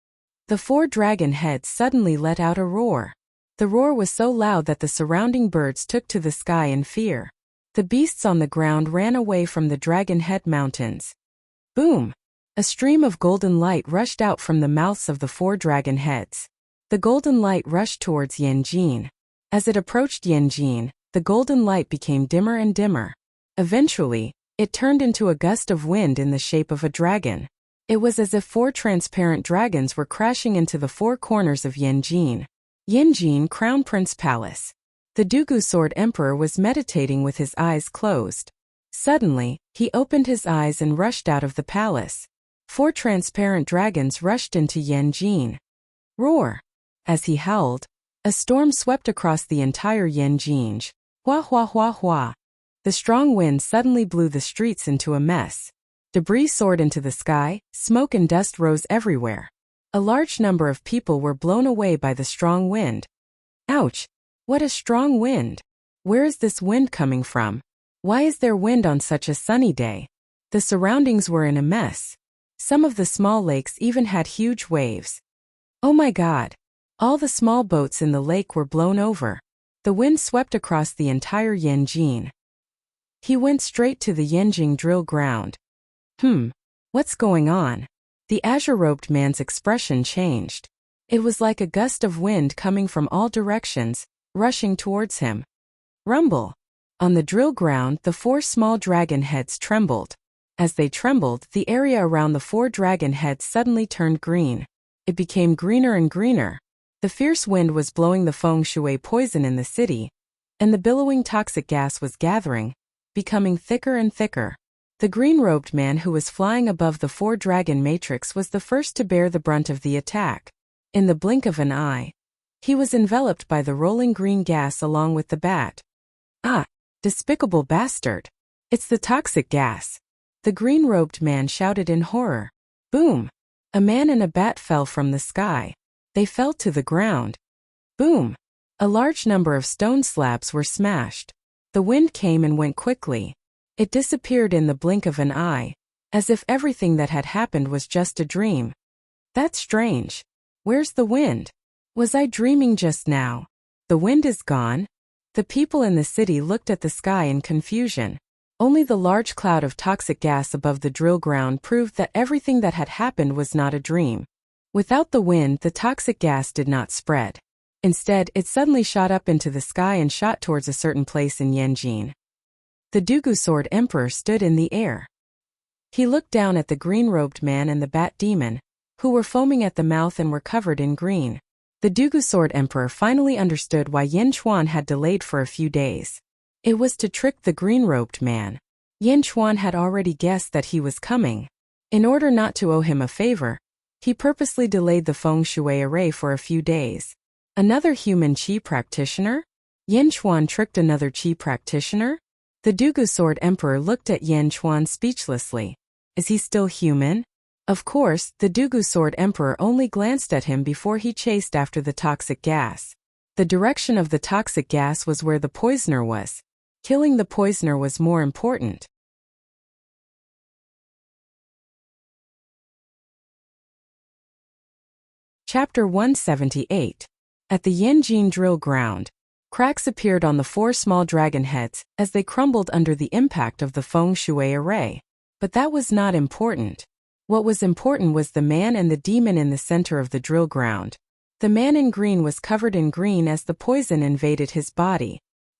The four dragon heads suddenly let out a roar. The roar was so loud that the surrounding birds took to the sky in fear. The beasts on the ground ran away from the dragon head mountains. Boom! A stream of golden light rushed out from the mouths of the four dragon heads. The golden light rushed towards Yanjin. As it approached Yanjin, the golden light became dimmer and dimmer. Eventually, it turned into a gust of wind in the shape of a dragon. It was as if four transparent dragons were crashing into the four corners of Yanjin. Yanjin Crown Prince Palace. The Dugu Sword Emperor was meditating with his eyes closed. Suddenly, he opened his eyes and rushed out of the palace. Four transparent dragons rushed into Yanjin. Roar! As he howled, a storm swept across the entire Yanjin. Hua hua hua hua. The strong wind suddenly blew the streets into a mess. Debris soared into the sky, smoke and dust rose everywhere. A large number of people were blown away by the strong wind. Ouch! What a strong wind! Where is this wind coming from? Why is there wind on such a sunny day? The surroundings were in a mess. Some of the small lakes even had huge waves. Oh my God! All the small boats in the lake were blown over. The wind swept across the entire Yanjing. He went straight to the Yanjing drill ground. What's going on? The azure-robed man's expression changed. It was like a gust of wind coming from all directions, rushing towards him. Rumble! On the drill ground, the 4 small dragon heads trembled. As they trembled, the area around the 4 dragon heads suddenly turned green. It became greener and greener. The fierce wind was blowing the feng shui poison in the city, and the billowing toxic gas was gathering, becoming thicker and thicker. The green-robed man who was flying above the 4 dragon matrix was the first to bear the brunt of the attack. In the blink of an eye, he was enveloped by the rolling green gas along with the bat. Ah! Despicable bastard! It's the toxic gas! The green-robed man shouted in horror. Boom! A man and a bat fell from the sky. They fell to the ground. Boom! A large number of stone slabs were smashed. The wind came and went quickly. It disappeared in the blink of an eye, as if everything that had happened was just a dream. That's strange. Where's the wind? Was I dreaming just now? The wind is gone? The people in the city looked at the sky in confusion. Only the large cloud of toxic gas above the drill ground proved that everything that had happened was not a dream. Without the wind, the toxic gas did not spread. Instead, it suddenly shot up into the sky and shot towards a certain place in Yanjing. The Dugu Sword Emperor stood in the air. He looked down at the green-robed man and the bat demon, who were foaming at the mouth and were covered in green. The Dugu Sword Emperor finally understood why Yin Chuan had delayed for a few days. It was to trick the green-robed man. Yin Chuan had already guessed that he was coming. In order not to owe him a favor, he purposely delayed the feng shui array for a few days. Another human qi practitioner? Yin Chuan tricked another qi practitioner? The Dugu Sword Emperor looked at Yin Chuan speechlessly. Is he still human? Of course, the Dugu Sword Emperor only glanced at him before he chased after the toxic gas. The direction of the toxic gas was where the poisoner was. Killing the poisoner was more important. Chapter 178. At the Yanjing drill ground, cracks appeared on the 4 small dragon heads as they crumbled under the impact of the feng shui array. But that was not important. What was important was the man and the demon in the center of the drill ground. The man in green was covered in green as the poison invaded his body.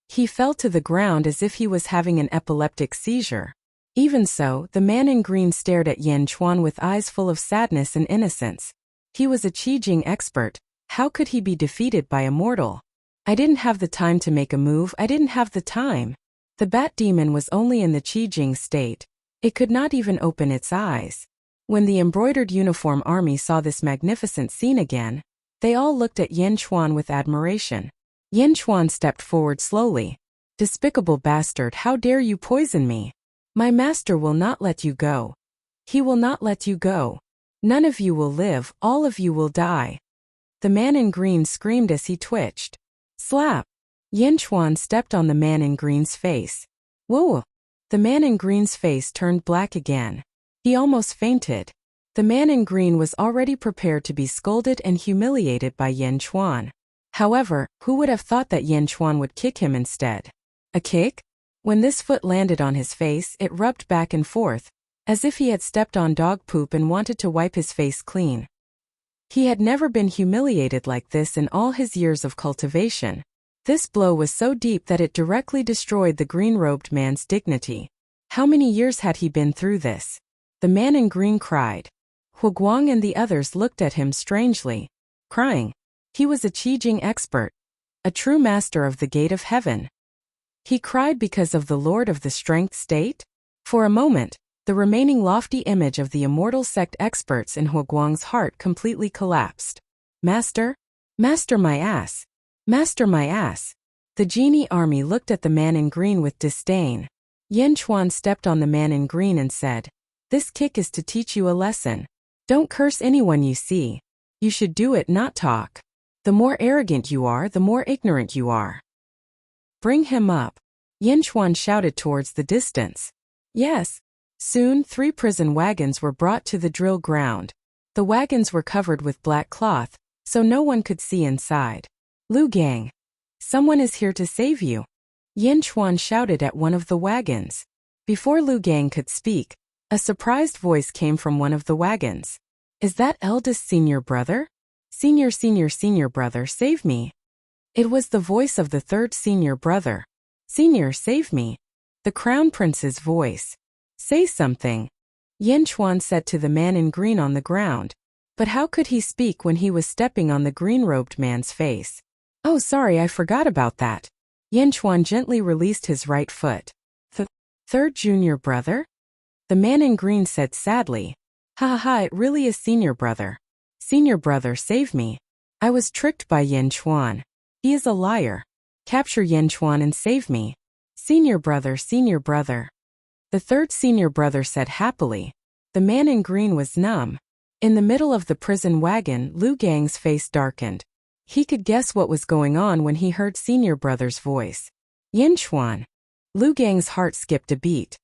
He fell to the ground as if he was having an epileptic seizure. Even so, the man in green stared at Yin Chuan with eyes full of sadness and innocence. He was a Qijing expert. How could he be defeated by a mortal? I didn't have the time to make a move. I didn't have the time. The bat demon was only in the Qijing state. It could not even open its eyes. When the embroidered uniform army saw this magnificent scene again, they all looked at Yin Chuan with admiration. Yin Chuan stepped forward slowly. Despicable bastard, how dare you poison me? My master will not let you go. He will not let you go. None of you will live, all of you will die. The man in green screamed as he twitched. Slap! Yin Chuan stepped on the man in green's face. Whoa! The man in green's face turned black again. He almost fainted. The man in green was already prepared to be scolded and humiliated by Yin Chuan. However, who would have thought that Yin Chuan would kick him instead? A kick? When this foot landed on his face, it rubbed back and forth, as if he had stepped on dog poop and wanted to wipe his face clean. He had never been humiliated like this in all his years of cultivation. This blow was so deep that it directly destroyed the green-robed man's dignity. How many years had he been through this? The man in green cried. Huguang and the others looked at him strangely, crying. He was a Qijing expert, a true master of the gate of heaven. He cried because of the Lord of the Strength State? For a moment, the remaining lofty image of the immortal sect experts in Huguang's heart completely collapsed. Master? Master my ass! Master my ass! The genie army looked at the man in green with disdain. Yin Chuan stepped on the man in green and said, This kick is to teach you a lesson. Don't curse anyone you see. You should do it, not talk. The more arrogant you are, the more ignorant you are. Bring him up. Yin Chuan shouted towards the distance. Yes. Soon 3 prison wagons were brought to the drill ground. The wagons were covered with black cloth, so no one could see inside. Lu Gang. Someone is here to save you. Yin Chuan shouted at one of the wagons. Before Lu Gang could speak, a surprised voice came from one of the wagons. Is that eldest senior brother? Senior brother, save me. It was the voice of the 3rd senior brother. Senior, save me. The crown prince's voice. Say something. Yin Chuan said to the man in green on the ground. But how could he speak when he was stepping on the green-robed man's face? Oh, sorry, I forgot about that. Yin Chuan gently released his right foot. The 3rd junior brother? The man in green said sadly. Ha ha ha, it really is senior brother. Senior brother, save me. I was tricked by Yin Chuan. He is a liar. Capture Yin Chuan and save me. Senior brother, senior brother. The 3rd senior brother said happily. The man in green was numb. In the middle of the prison wagon, Lu Gang's face darkened. He could guess what was going on when he heard senior brother's voice. Yin Chuan. Lu Gang's heart skipped a beat.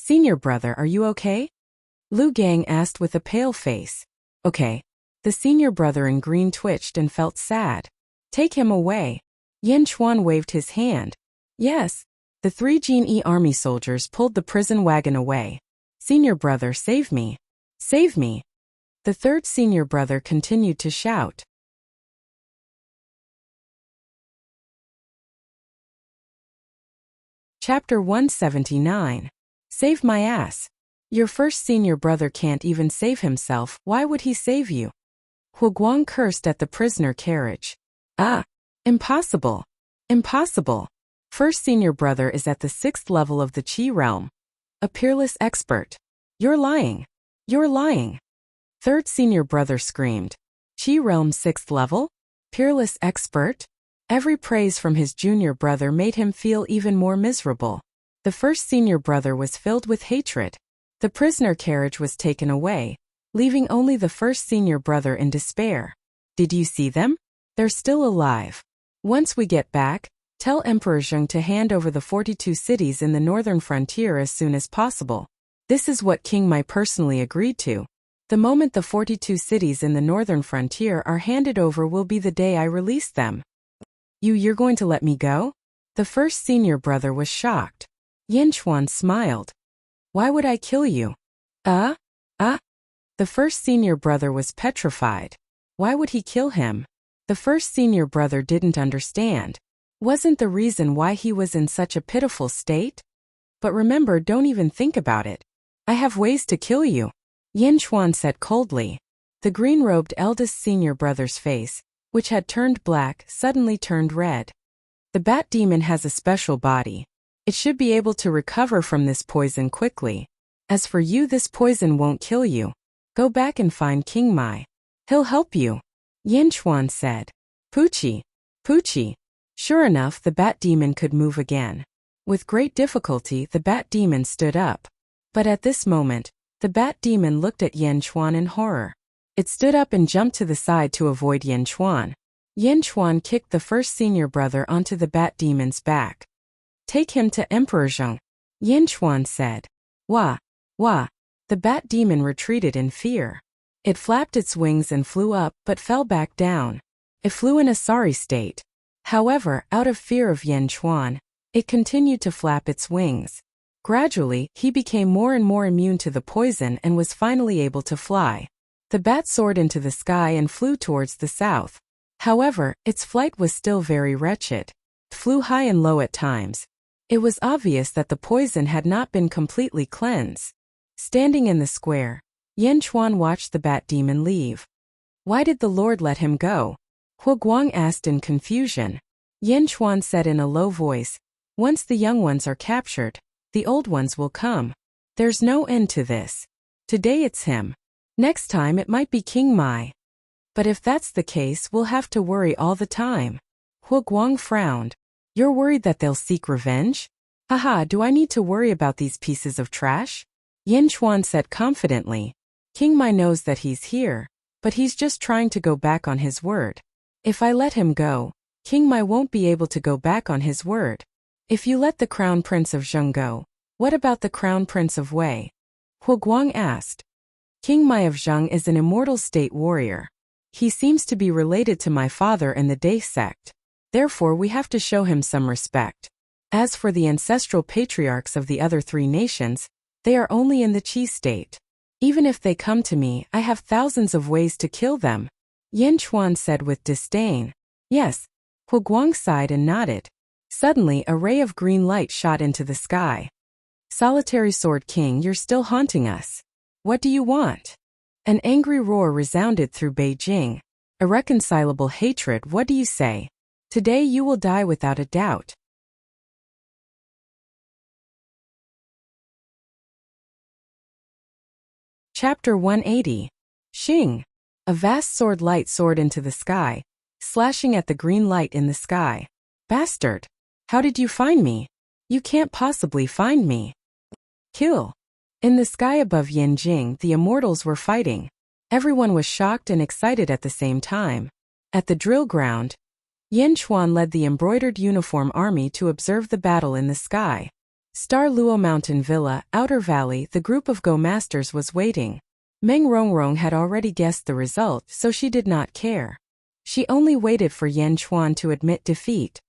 Senior brother, are you okay? Lu Gang asked with a pale face. Okay. The senior brother in green twitched and felt sad. Take him away. Yin Chuan waved his hand. Yes. The 3 Jin-E army soldiers pulled the prison wagon away. Senior brother, save me. Save me. The 3rd senior brother continued to shout. Chapter 179. Save my ass. Your 1st senior brother can't even save himself, why would he save you? Hu Guang cursed at the prisoner carriage. Ah! Impossible. Impossible. 1st senior brother is at the 6th level of the Qi realm. A peerless expert. You're lying. You're lying. 3rd senior brother screamed. Qi realm 6th level? Peerless expert? Every praise from his junior brother made him feel even more miserable. The 1st senior brother was filled with hatred. The prisoner carriage was taken away, leaving only the 1st senior brother in despair. Did you see them? They're still alive. Once we get back, tell Emperor Zheng to hand over the 42 cities in the northern frontier as soon as possible. This is what King Mai personally agreed to. The moment the 42 cities in the northern frontier are handed over will be the day I release them. You're going to let me go? The 1st senior brother was shocked. Yin Chuan smiled. Why would I kill you? The 1st senior brother was petrified. Why would he kill him? The 1st senior brother didn't understand. Wasn't the reason why he was in such a pitiful state? But remember, don't even think about it. I have ways to kill you. Yin Chuan said coldly. The green-robed eldest senior brother's face, which had turned black, suddenly turned red. The bat demon has a special body. It should be able to recover from this poison quickly. As for you, this poison won't kill you. Go back and find King Mai. He'll help you. Yin Chuan said. Poochie. Poochie. Sure enough, the bat demon could move again. With great difficulty, the bat demon stood up. But at this moment, the bat demon looked at Yin Chuan in horror. It stood up and jumped to the side to avoid Yin Chuan. Yin Chuan kicked the 1st senior brother onto the bat demon's back. Take him to Emperor Zheng, Yin Chuan said. Wah! Wah! The bat demon retreated in fear. It flapped its wings and flew up, but fell back down. It flew in a sorry state. However, out of fear of Yin Chuan, it continued to flap its wings. Gradually, he became more and more immune to the poison and was finally able to fly. The bat soared into the sky and flew towards the south. However, its flight was still very wretched. It flew high and low at times. It was obvious that the poison had not been completely cleansed. Standing in the square, Yin Chuan watched the bat demon leave. Why did the Lord let him go? Hu Guang asked in confusion. Yin Chuan said in a low voice, once the young ones are captured, the old ones will come. There's no end to this. Today it's him. Next time it might be King Mai. But if that's the case, we'll have to worry all the time. Hu Guang frowned. You're worried that they'll seek revenge? Haha, do I need to worry about these pieces of trash? Yin Chuan said confidently. King Mai knows that he's here, but he's just trying to go back on his word. If I let him go, King Mai won't be able to go back on his word. If you let the Crown Prince of Zheng go, what about the Crown Prince of Wei? Hu Guang asked. King Mai of Zheng is an immortal state warrior. He seems to be related to my father and the Dai sect. Therefore we have to show him some respect. As for the ancestral patriarchs of the other 3 nations, they are only in the Qi state. Even if they come to me, I have thousands of ways to kill them. Yin Chuan said with disdain. Yes. Hu Guang sighed and nodded. Suddenly a ray of green light shot into the sky. Solitary Sword King, you're still haunting us. What do you want? An angry roar resounded through Beijing. Irreconcilable hatred, what do you say? Today you will die without a doubt. Chapter 180. Xing. A vast sword light soared into the sky, slashing at the green light in the sky. Bastard! How did you find me? You can't possibly find me. Kill. In the sky above Yanjing, the immortals were fighting. Everyone was shocked and excited at the same time. At the drill ground, Yin Chuan led the embroidered uniform army to observe the battle in the sky. Star Luo Mountain Villa, Outer Valley, the group of Go Masters was waiting. Meng Rongrong had already guessed the result, so she did not care. She only waited for Yin Chuan to admit defeat.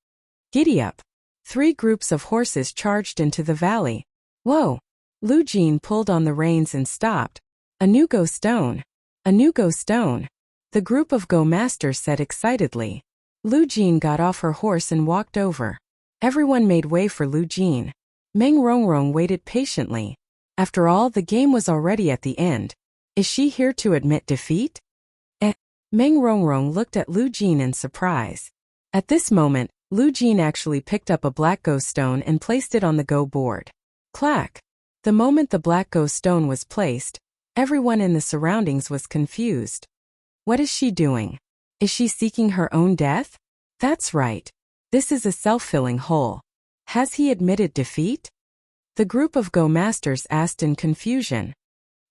Giddy up. 3 groups of horses charged into the valley. Whoa! Lu Jin pulled on the reins and stopped. A new Go stone. A new Go stone. The group of Go Masters said excitedly. Lu Jin got off her horse and walked over. Everyone made way for Lu Jin. Meng Rongrong waited patiently. After all, the game was already at the end. Is she here to admit defeat? Meng Rongrong looked at Lu Jin in surprise. At this moment, Lu Jin actually picked up a black Go stone and placed it on the Go board. Clack! The moment the black Go stone was placed, everyone in the surroundings was confused. What is she doing? Is she seeking her own death? That's right. This is a self-filling hole. Has he admitted defeat? The group of Go Masters asked in confusion.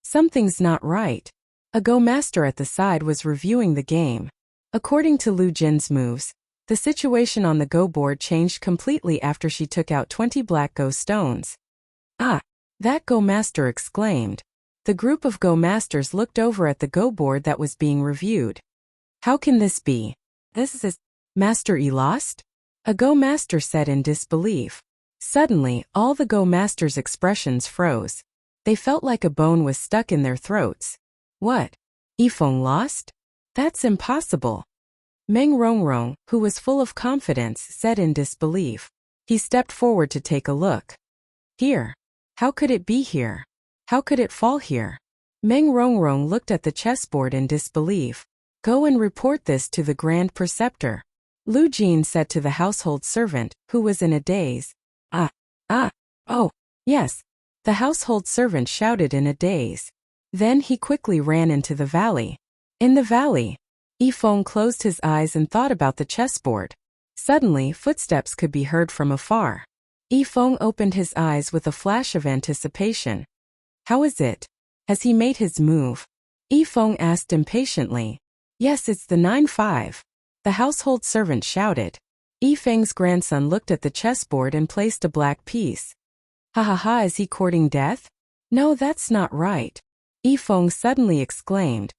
Something's not right. A Go Master at the side was reviewing the game. According to Lu Jin's moves, the situation on the Go board changed completely after she took out 20 black Go stones. Ah! That Go Master exclaimed. The group of Go Masters looked over at the Go board that was being reviewed. How can this be? This is Master E lost? A Go Master said in disbelief. Suddenly, all the Go Masters' expressions froze. They felt like a bone was stuck in their throats. What? Yifeng lost? That's impossible. Meng Rongrong, who was full of confidence, said in disbelief. He stepped forward to take a look. Here. How could it be here? How could it fall here? Meng Rongrong looked at the chessboard in disbelief. Go and report this to the Grand Preceptor. Lu Jin said to the household servant, who was in a daze. Oh, yes. The household servant shouted in a daze. Then he quickly ran into the valley. In the valley, Yifeng closed his eyes and thought about the chessboard. Suddenly, footsteps could be heard from afar. Yifeng opened his eyes with a flash of anticipation. How is it? Has he made his move? Yifeng asked impatiently. Yes, it's the 9-5. The household servant shouted. Yifeng's grandson looked at the chessboard and placed a black piece. Ha ha ha, is he courting death? No, that's not right. Yifeng suddenly exclaimed.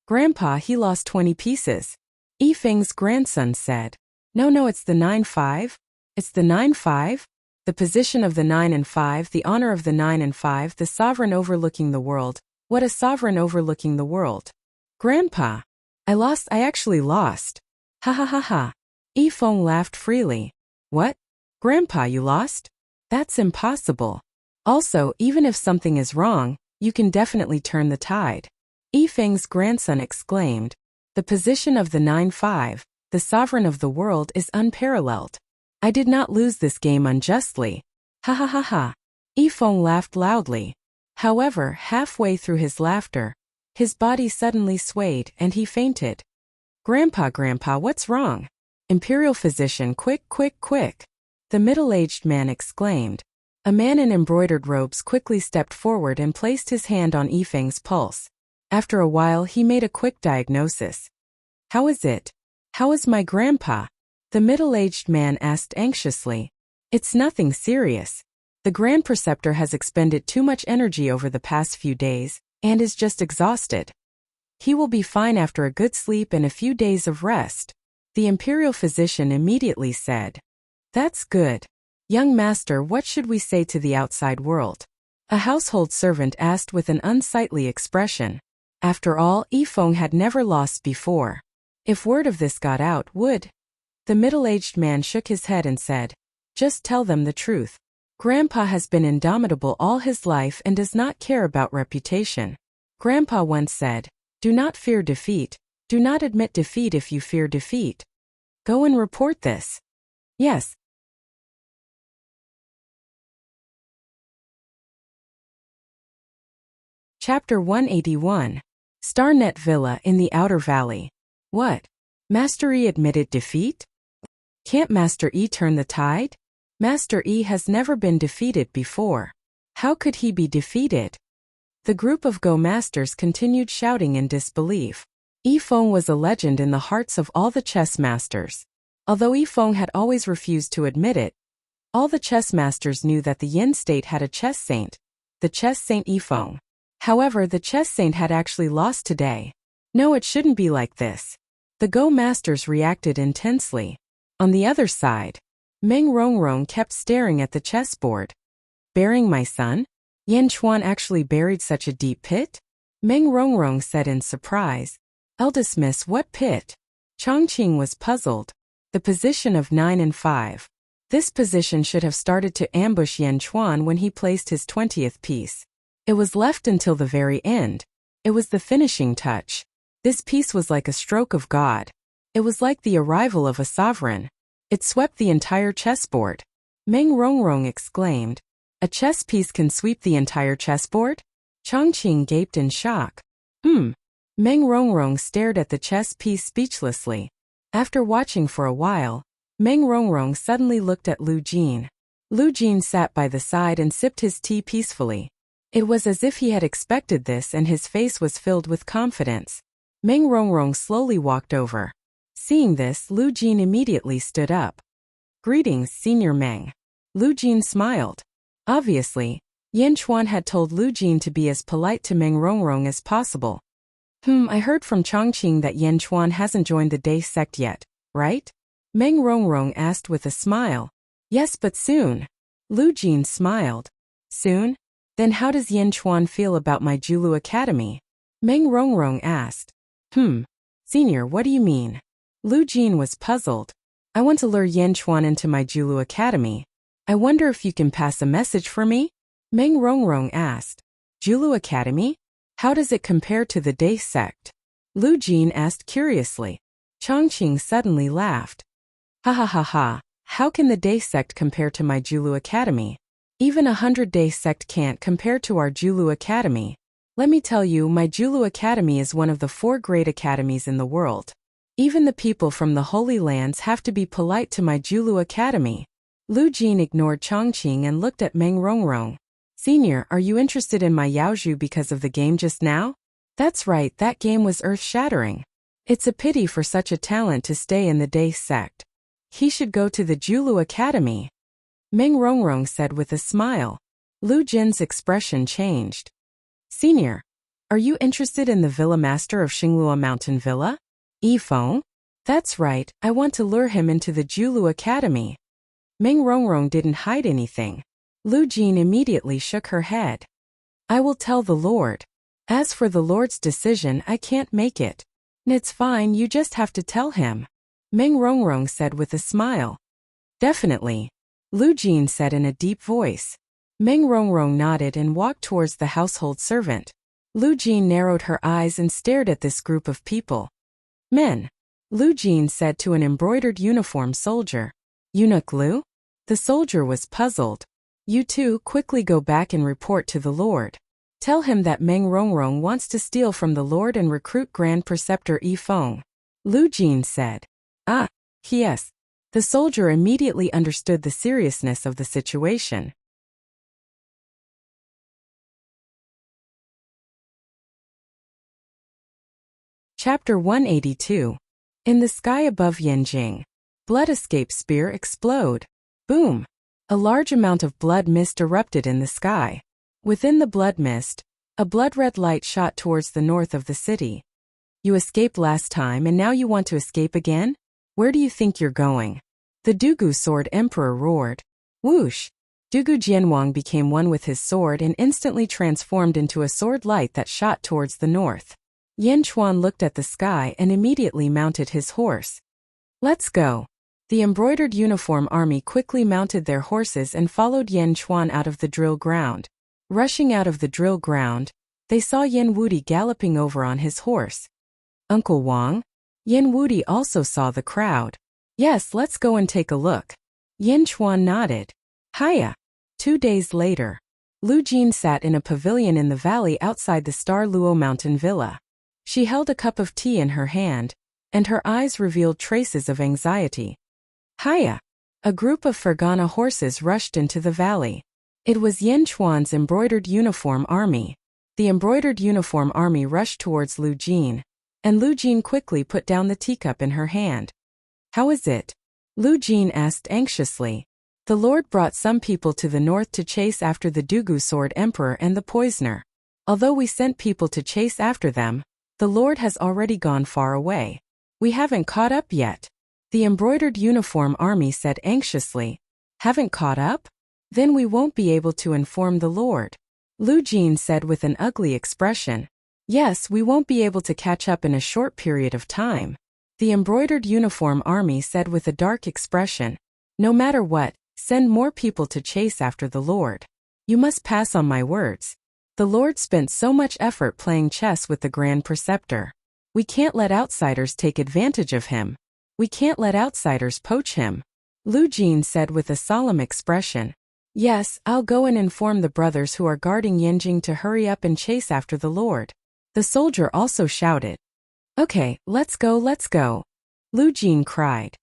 Grandpa, he lost 20 pieces. Yifeng's grandson said. No, it's the 9-5. It's the 9-5. The position of the 9 and 5, the honor of the 9 and 5, the sovereign overlooking the world. What a sovereign overlooking the world. Grandpa. I actually lost. Ha ha ha ha. Yifeng laughed freely. What? Grandpa, you lost? That's impossible. Also, even if something is wrong, you can definitely turn the tide. Yifeng's grandson exclaimed. The position of the 9-5, the sovereign of the world, is unparalleled. I did not lose this game unjustly. Ha ha ha ha. Yifeng laughed loudly. However, halfway through his laughter, his body suddenly swayed and he fainted. Grandpa, what's wrong? Imperial physician, quick. The middle-aged man exclaimed. A man in embroidered robes quickly stepped forward and placed his hand on Yifeng's pulse. After a while he made a quick diagnosis. How is it? How is my grandpa? The middle-aged man asked anxiously. It's nothing serious. The Grand Preceptor has expended too much energy over the past few days, and is just exhausted. He will be fine after a good sleep and a few days of rest. The imperial physician immediately said. That's good. Young master, what should we say to the outside world? A household servant asked with an unsightly expression. After all, Yifeng had never lost before. If word of this got out, would? The middle-aged man shook his head and said, just tell them the truth. Grandpa has been indomitable all his life and does not care about reputation. Grandpa once said, do not fear defeat. Do not admit defeat if you fear defeat. Go and report this. Yes. Chapter 181. Starnet Villa in the Outer Valley. What? Master Yi admitted defeat? Can't Master Yi turn the tide? Master Yi has never been defeated before. How could he be defeated? The group of Go masters continued shouting in disbelief. Yifeng was a legend in the hearts of all the chess masters. Although Yifeng had always refused to admit it, all the chess masters knew that the Yin state had a chess saint, the chess saint Yifeng. However, the chess saint had actually lost today. No, it shouldn't be like this. The Go masters reacted intensely. On the other side, Meng Rongrong kept staring at the chessboard. Burying my son? Yan Chuan actually buried such a deep pit? Meng Rongrong said in surprise. Eldest miss, what pit? Chongqing was puzzled. The position of 9 and 5. This position should have started to ambush Yan Chuan when he placed his 20th piece. It was left until the very end. It was the finishing touch. This piece was like a stroke of God. It was like the arrival of a sovereign. It swept the entire chessboard. Meng Rongrong exclaimed. A chess piece can sweep the entire chessboard? Chongqing gaped in shock. Meng Rongrong stared at the chess piece speechlessly. After watching for a while, Meng Rongrong suddenly looked at Lu Jin. Lu Jin sat by the side and sipped his tea peacefully. It was as if he had expected this and his face was filled with confidence. Meng Rongrong slowly walked over. Seeing this, Lu Jin immediately stood up. Greetings, Senior Meng. Lu Jin smiled. Obviously, Yan Chuan had told Lu Jin to be as polite to Meng Rongrong as possible. I heard from Chongqing that Yan Chuan hasn't joined the Day sect yet, right? Meng Rongrong asked with a smile. Yes, but soon. Lu Jin smiled. Soon? Then how does Yan Chuan feel about my Julu Academy? Meng Rongrong asked. Senior, what do you mean? Lu Jin was puzzled. I want to lure Yan Chuan into my Julu Academy. I wonder if you can pass a message for me? Meng Rongrong asked. Julu Academy? How does it compare to the Day sect? Lu Jin asked curiously. Chongqing suddenly laughed. Ha ha ha ha, how can the Day sect compare to my Julu Academy? Even 100 Day sect can't compare to our Julu Academy. Let me tell you, my Julu Academy is one of the 4 great academies in the world. Even the people from the Holy Lands have to be polite to my Julu Academy. Lu Jin ignored Chongqing and looked at Meng Rongrong. Senior, are you interested in my Yaozhu because of the game just now? That's right, that game was earth-shattering. It's a pity for such a talent to stay in the Day sect. He should go to the Julu Academy. Meng Rongrong said with a smile. Lu Jin's expression changed. Senior, are you interested in the Villa Master of Xinglua Mountain Villa? Yifeng? That's right, I want to lure him into the Julu Academy. Meng Rongrong didn't hide anything. Lu Jin immediately shook her head. I will tell the Lord. As for the Lord's decision, I can't make it. It's fine, you just have to tell him. Meng Rongrong said with a smile. Definitely. Lu Jin said in a deep voice. Meng Rongrong nodded and walked towards the household servant. Lu Jin narrowed her eyes and stared at this group of people. Men. Lu Jin said to an embroidered uniform soldier. Eunuch Lu? The soldier was puzzled. You two quickly go back and report to the Lord. Tell him that Meng Rongrong wants to steal from the Lord and recruit Grand Preceptor Yifeng. Lu Jin said. Ah, yes. The soldier immediately understood the seriousness of the situation. Chapter 182. In the sky above Yanjing. Blood escape spear explode. Boom! A large amount of blood mist erupted in the sky. Within the blood mist, a blood-red light shot towards the north of the city. You escaped last time and now you want to escape again? Where do you think you're going? The Dugu Sword Emperor roared. Whoosh! Dugu Jianwang became one with his sword and instantly transformed into a sword light that shot towards the north. Yan Chuan looked at the sky and immediately mounted his horse. Let's go. The embroidered uniform army quickly mounted their horses and followed Yan Chuan out of the drill ground. Rushing out of the drill ground, they saw Yan Wudi galloping over on his horse. Uncle Wang? Yan Wudi also saw the crowd. Yes, let's go and take a look. Yan Chuan nodded. Hiya. 2 days later, Lu Jin sat in a pavilion in the valley outside the Star Luo Mountain Villa. She held a cup of tea in her hand, and her eyes revealed traces of anxiety. Hiya! A group of Fergana horses rushed into the valley. It was Yan Chuan's embroidered uniform army. The embroidered uniform army rushed towards Lu Jin, and Lu Jin quickly put down the teacup in her hand. How is it? Lu Jin asked anxiously. The Lord brought some people to the north to chase after the Dugu Sword Emperor and the Poisoner. Although we sent people to chase after them, the Lord has already gone far away. We haven't caught up yet. The embroidered uniform army said anxiously. Haven't caught up? Then we won't be able to inform the Lord. Lu Jin said with an ugly expression. Yes, we won't be able to catch up in a short period of time. The embroidered uniform army said with a dark expression. No matter what, send more people to chase after the Lord. You must pass on my words. The Lord spent so much effort playing chess with the Grand Preceptor. We can't let outsiders take advantage of him. We can't let outsiders poach him. Lu Jin said with a solemn expression. Yes, I'll go and inform the brothers who are guarding Yanjing to hurry up and chase after the Lord. The soldier also shouted. Okay, let's go, let's go. Lu Jin cried.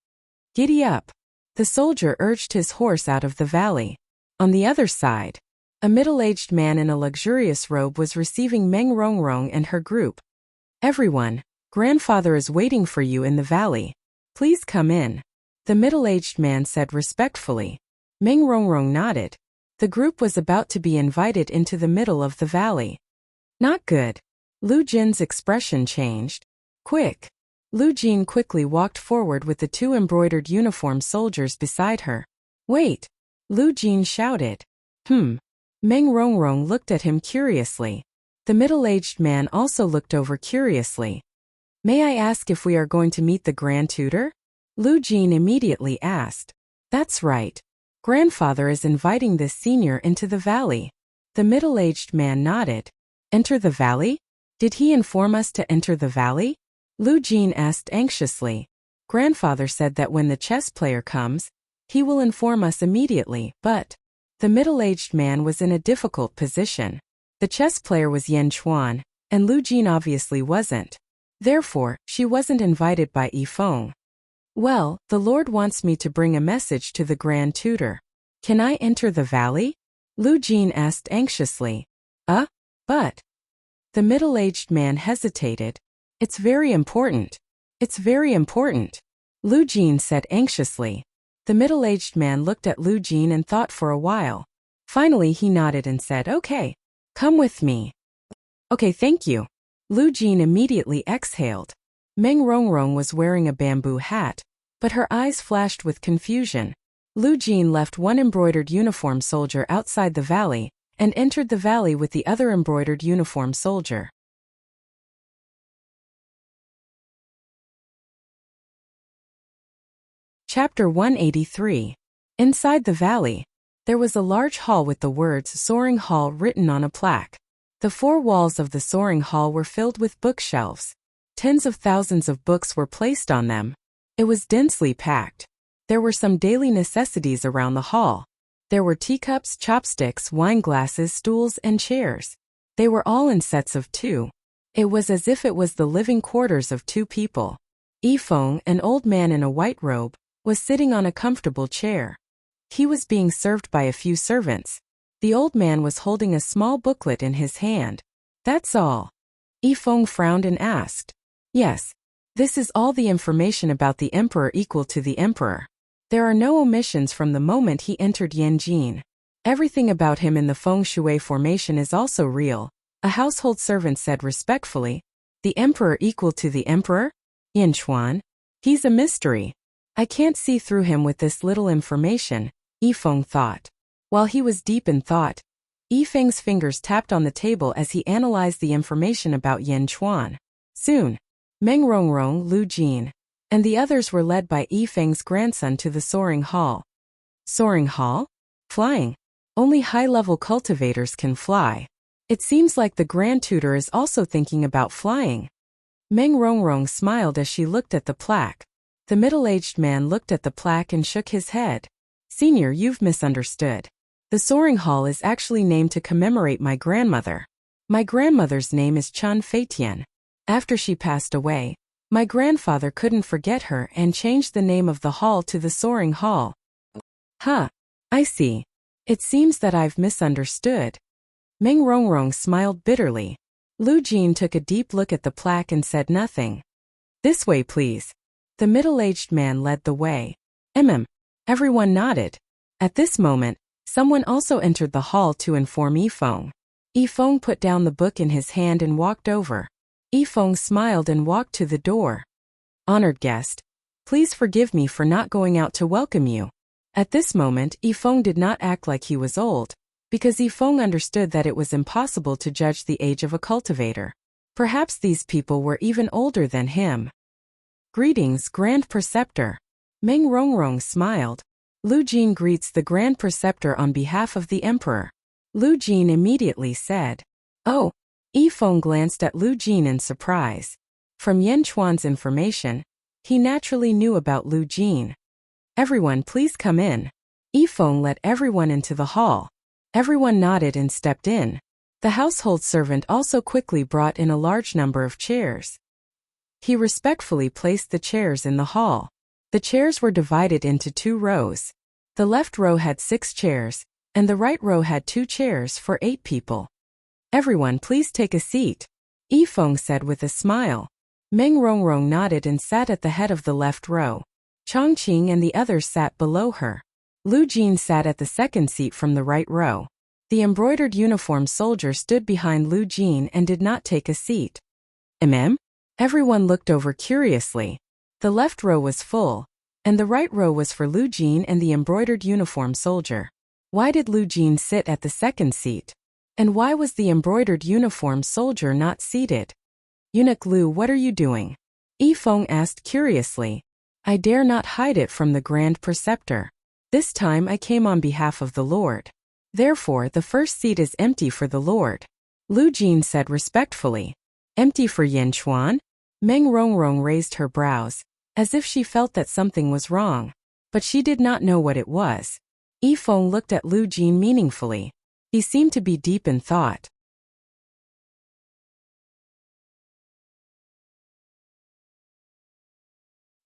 Giddy up. The soldier urged his horse out of the valley. On the other side, a middle-aged man in a luxurious robe was receiving Meng Rongrong and her group. Everyone, grandfather is waiting for you in the valley. Please come in. The middle-aged man said respectfully. Meng Rongrong nodded. The group was about to be invited into the middle of the valley. Not good. Lu Jin's expression changed. Quick. Lu Jin quickly walked forward with the 2 embroidered uniform soldiers beside her. Wait! Lu Jin shouted. Meng Rongrong looked at him curiously. The middle-aged man also looked over curiously. May I ask if we are going to meet the Grand Tutor? Lu Jin immediately asked. That's right. Grandfather is inviting this senior into the valley. The middle-aged man nodded. Enter the valley? Did he inform us to enter the valley? Lu Jin asked anxiously. Grandfather said that when the chess player comes, he will inform us immediately, but the middle-aged man was in a difficult position. The chess player was Yan Chuan, and Lu Jin obviously wasn't. Therefore, she wasn't invited by Yifeng. Well, the Lord wants me to bring a message to the Grand Tutor. Can I enter the valley? Lu Jin asked anxiously. But. The middle-aged man hesitated. It's very important. It's very important. Lu Jin said anxiously. The middle-aged man looked at Lu Jin and thought for a while. Finally he nodded and said, Okay, come with me. Okay, thank you. Lu Jin immediately exhaled. Meng Rongrong was wearing a bamboo hat, but her eyes flashed with confusion. Lu Jin left one embroidered uniform soldier outside the valley and entered the valley with the other embroidered uniform soldier. Chapter 183. Inside the valley, there was a large hall with the words Soaring Hall written on a plaque. The 4 walls of the Soaring Hall were filled with bookshelves. Tens of thousands of books were placed on them. It was densely packed. There were some daily necessities around the hall. There were teacups, chopsticks, wine glasses, stools, and chairs. They were all in sets of 2. It was as if it was the living quarters of 2 people. Yifeng, an old man in a white robe, was sitting on a comfortable chair. He was being served by a few servants. The old man was holding a small booklet in his hand. That's all. Yifeng frowned and asked. Yes. This is all the information about the emperor equal to the emperor. There are no omissions from the moment he entered Yanjin. Everything about him in the feng shui formation is also real, a household servant said respectfully. The emperor equal to the emperor? Yinchuan? He's a mystery. I can't see through him with this little information, Yifeng thought. While he was deep in thought, Yifeng's fingers tapped on the table as he analyzed the information about Yinchuan. Soon, Meng Rongrong, Lu Jin, and the others were led by Yifeng's grandson to the soaring hall. Soaring hall? Flying. Only high-level cultivators can fly. It seems like the Grand Tutor is also thinking about flying. Meng Rongrong smiled as she looked at the plaque. The middle-aged man looked at the plaque and shook his head. Senior, you've misunderstood. The soaring hall is actually named to commemorate my grandmother. My grandmother's name is Chun Feitian. After she passed away, my grandfather couldn't forget her and changed the name of the hall to the soaring hall. Huh. I see. It seems that I've misunderstood. Meng Rongrong smiled bitterly. Lu Jin took a deep look at the plaque and said nothing. This way, please. The middle-aged man led the way. Everyone nodded. At this moment, someone also entered the hall to inform Yifeng. Yifeng put down the book in his hand and walked over. Yifeng smiled and walked to the door. Honored guest, please forgive me for not going out to welcome you. At this moment, Yifeng did not act like he was old, because Yifeng understood that it was impossible to judge the age of a cultivator. Perhaps these people were even older than him. Greetings, Grand Preceptor. Meng Rongrong smiled. Lu Jin greets the Grand Preceptor on behalf of the Emperor. Lu Jin immediately said, Oh. Yifeng glanced at Lu Jin in surprise. From Yanchuan's information, he naturally knew about Lu Jin. Everyone please come in. Yifeng let everyone into the hall. Everyone nodded and stepped in. The household servant also quickly brought in a large number of chairs. He respectfully placed the chairs in the hall. The chairs were divided into 2 rows. The left row had 6 chairs, and the right row had 2 chairs for 8 people. Everyone please take a seat, Yifeng said with a smile. Meng Rongrong nodded and sat at the head of the left row. Chongqing and the others sat below her. Lu Jin sat at the second seat from the right row. The embroidered uniform soldier stood behind Lu Jin and did not take a seat. Everyone looked over curiously. The left row was full, and the right row was for Lu Jin and the embroidered uniform soldier. Why did Lu Jin sit at the second seat? And why was the embroidered uniform soldier not seated? Eunuch Lu, what are you doing? Yifeng asked curiously. I dare not hide it from the Grand Preceptor. This time I came on behalf of the Lord. Therefore the first seat is empty for the Lord. Lu Jin said respectfully. Empty for Yinchuan? Meng Rongrong raised her brows, as if she felt that something was wrong. But she did not know what it was. Yifeng looked at Lu Jin meaningfully. He seemed to be deep in thought.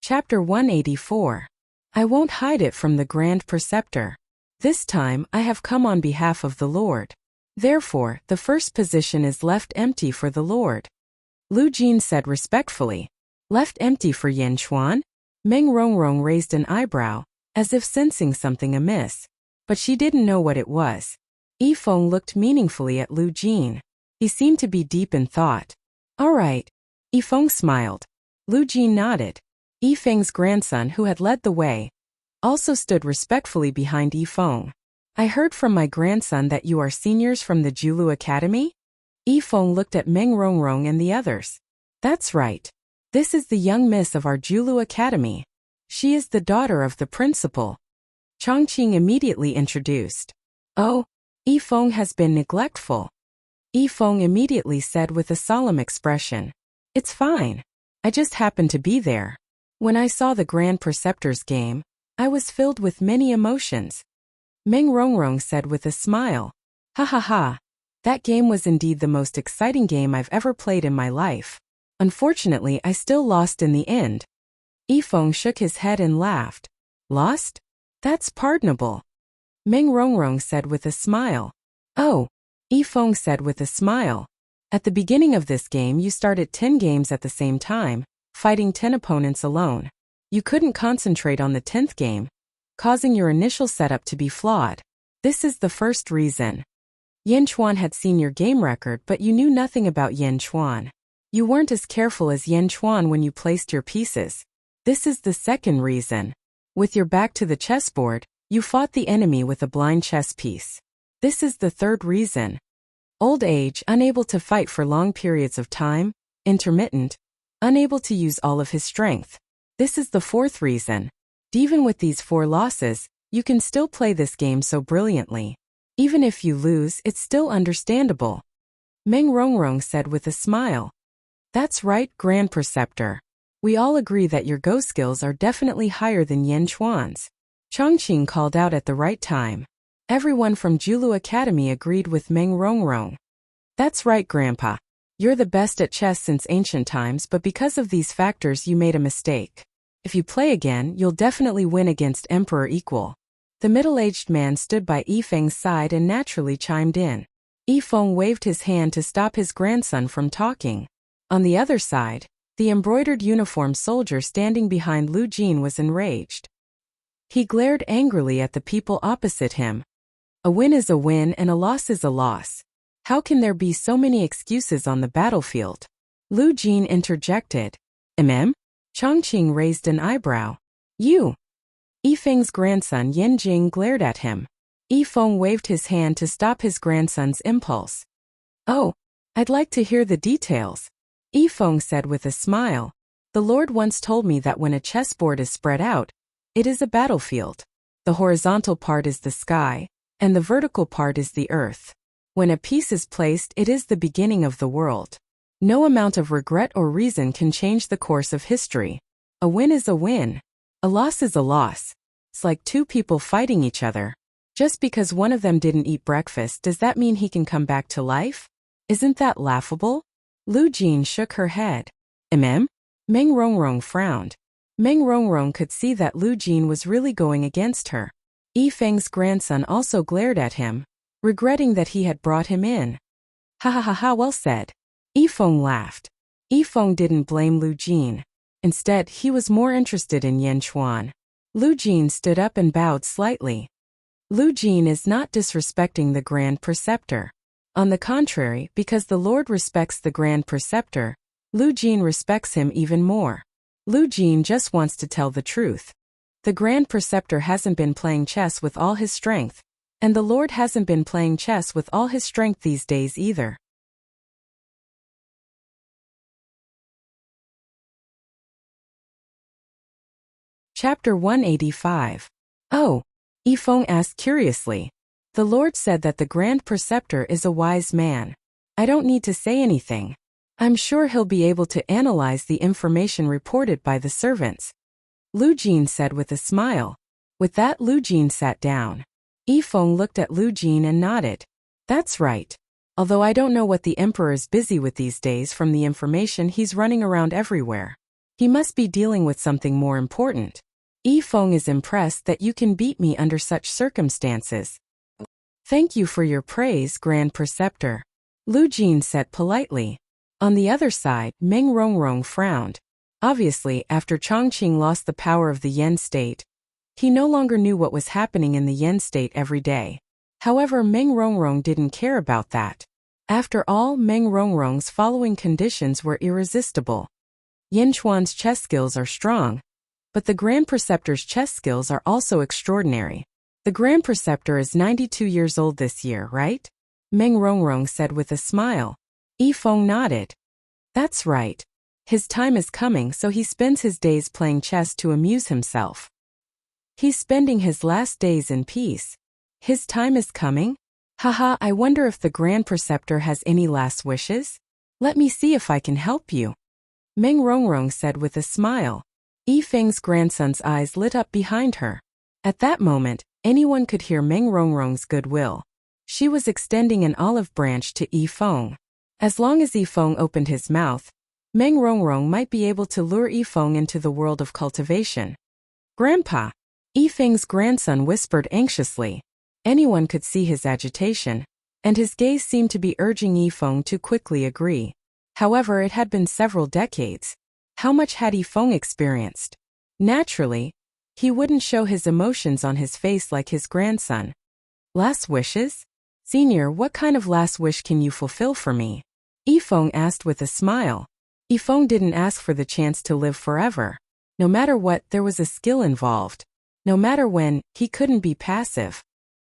Chapter 184. I won't hide it from the Grand Preceptor. This time I have come on behalf of the Lord. Therefore, the first position is left empty for the Lord. Lu Jin said respectfully. Left empty for Yinchuan? Meng Rongrong raised an eyebrow, as if sensing something amiss. But she didn't know what it was. Yifeng looked meaningfully at Lu Jin. He seemed to be deep in thought. All right. Yifeng smiled. Lu Jin nodded. Yifeng's grandson, who had led the way, also stood respectfully behind Yifeng. I heard from my grandson that you are seniors from the Julu Academy? Yifeng looked at Meng Rongrong and the others. That's right. This is the young miss of our Julu Academy. She is the daughter of the principal. Chongqing immediately introduced. Oh, Yifeng has been neglectful. Yifeng immediately said with a solemn expression. It's fine. I just happened to be there. When I saw the Grand Preceptor's game, I was filled with many emotions. Meng Rongrong said with a smile. Ha ha ha. That game was indeed the most exciting game I've ever played in my life. Unfortunately, I still lost in the end. Yifeng shook his head and laughed. Lost? That's pardonable. Meng Rongrong said with a smile. Oh, Yifeng said with a smile. At the beginning of this game you started 10 games at the same time, fighting 10 opponents alone. You couldn't concentrate on the 10th game, causing your initial setup to be flawed. This is the first reason. Yan Chuan had seen your game record, but you knew nothing about Yan Chuan. You weren't as careful as Yan Chuan when you placed your pieces. This is the second reason. With your back to the chessboard, you fought the enemy with a blind chess piece. This is the third reason. Old age, unable to fight for long periods of time, intermittent, unable to use all of his strength. This is the fourth reason. Even with these 4 losses, you can still play this game so brilliantly. Even if you lose, it's still understandable. Meng Rongrong said with a smile. That's right, Grand Preceptor. We all agree that your Go skills are definitely higher than Yan Chuan's. Chongqing called out at the right time. Everyone from Julu Academy agreed with Meng Rongrong. That's right, Grandpa. You're the best at chess since ancient times, but because of these factors you made a mistake. If you play again, you'll definitely win against Emperor Equal. The middle-aged man stood by Yifeng's side and naturally chimed in. Yifeng waved his hand to stop his grandson from talking. On the other side, the embroidered uniformed soldier standing behind Lu Jin was enraged. He glared angrily at the people opposite him. A win is a win and a loss is a loss. How can there be so many excuses on the battlefield? Lu Jin interjected. Chongqing raised an eyebrow. You. Yifeng's grandson Yan Jing glared at him. Yifeng waved his hand to stop his grandson's impulse. Oh, I'd like to hear the details. Yifeng said with a smile. The Lord once told me that when a chessboard is spread out, it is a battlefield. The horizontal part is the sky, and the vertical part is the earth. When a piece is placed, it is the beginning of the world. No amount of regret or reason can change the course of history. A win is a win. A loss is a loss. It's like 2 people fighting each other. Just because one of them didn't eat breakfast, does that mean he can come back to life? Isn't that laughable? Lu Jin shook her head. Meng Rongrong frowned. Meng Rongrong could see that Lu Jin was really going against her. Yifeng's grandson also glared at him, regretting that he had brought him in. Ha ha ha ha, well said. Yifeng laughed. Yifeng didn't blame Lu Jin. Instead, he was more interested in Yan Chuan. Lu Jin stood up and bowed slightly. Lu Jin is not disrespecting the Grand Preceptor. On the contrary, because the Lord respects the Grand Preceptor, Lu Jin respects him even more. Lu Jin just wants to tell the truth. The Grand Preceptor hasn't been playing chess with all his strength, and the Lord hasn't been playing chess with all his strength these days either. Chapter 185. Oh, Yifeng asked curiously. The Lord said that the Grand Preceptor is a wise man. I don't need to say anything. I'm sure he'll be able to analyze the information reported by the servants. Lu Jin said with a smile. With that, Lu Jin sat down. Yifeng looked at Lu Jin and nodded. That's right. Although I don't know what the Emperor is busy with these days, from the information he's running around everywhere. He must be dealing with something more important. Yifeng is impressed that you can beat me under such circumstances. Thank you for your praise, Grand Preceptor. Lu Jin said politely. On the other side, Meng Rongrong frowned. Obviously, after Chongqing lost the power of the Yen state, he no longer knew what was happening in the Yen state every day. However, Meng Rongrong didn't care about that. After all, Meng Rongrong's following conditions were irresistible. Yan Chuan's chess skills are strong, but the Grand Preceptor's chess skills are also extraordinary. The Grand Preceptor is 92 years old this year, right? Meng Rongrong said with a smile. Yifeng nodded. That's right. His time is coming, so he spends his days playing chess to amuse himself. He's spending his last days in peace. His time is coming? Haha, I wonder if the Grand Preceptor has any last wishes? Let me see if I can help you. Meng Rongrong said with a smile. Yifeng's grandson's eyes lit up behind her. At that moment, anyone could hear Meng Rongrong's goodwill. She was extending an olive branch to Yifeng. As long as Yifeng opened his mouth, Meng Rongrong might be able to lure Yifeng into the world of cultivation. Grandpa! Yifeng's grandson whispered anxiously. Anyone could see his agitation. and his gaze seemed to be urging Yifeng to quickly agree. However, it had been several decades. How much had Yifeng experienced? Naturally, he wouldn't show his emotions on his face like his grandson. Last wishes? Senior, what kind of last wish can you fulfill for me? Yifeng asked with a smile. Yifeng didn't ask for the chance to live forever. No matter what, there was a skill involved. No matter when, he couldn't be passive.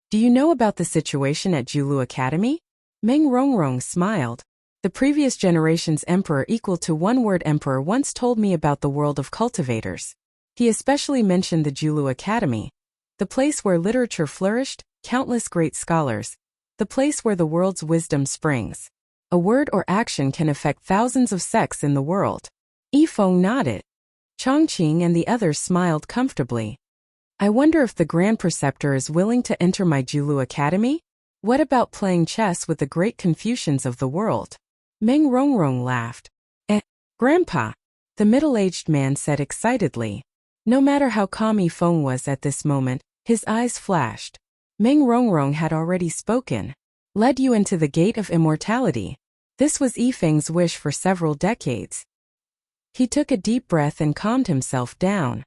Do you know about the situation at Julu Academy? Meng Rongrong smiled. The previous generation's emperor equal to one-word emperor once told me about the world of cultivators. He especially mentioned the Julu Academy, the place where literature flourished, countless great scholars, the place where the world's wisdom springs. A word or action can affect thousands of sects in the world. Yifeng nodded. Chongqing and the others smiled comfortably. I wonder if the Grand Preceptor is willing to enter my Julu Academy? What about playing chess with the great Confucians of the world? Meng Rongrong laughed. Grandpa, the middle-aged man said excitedly. No matter how calm Yifeng was at this moment, his eyes flashed. Meng Rongrong had already spoken. Led you into the gate of immortality. This was Yifeng's wish for several decades. He took a deep breath and calmed himself down.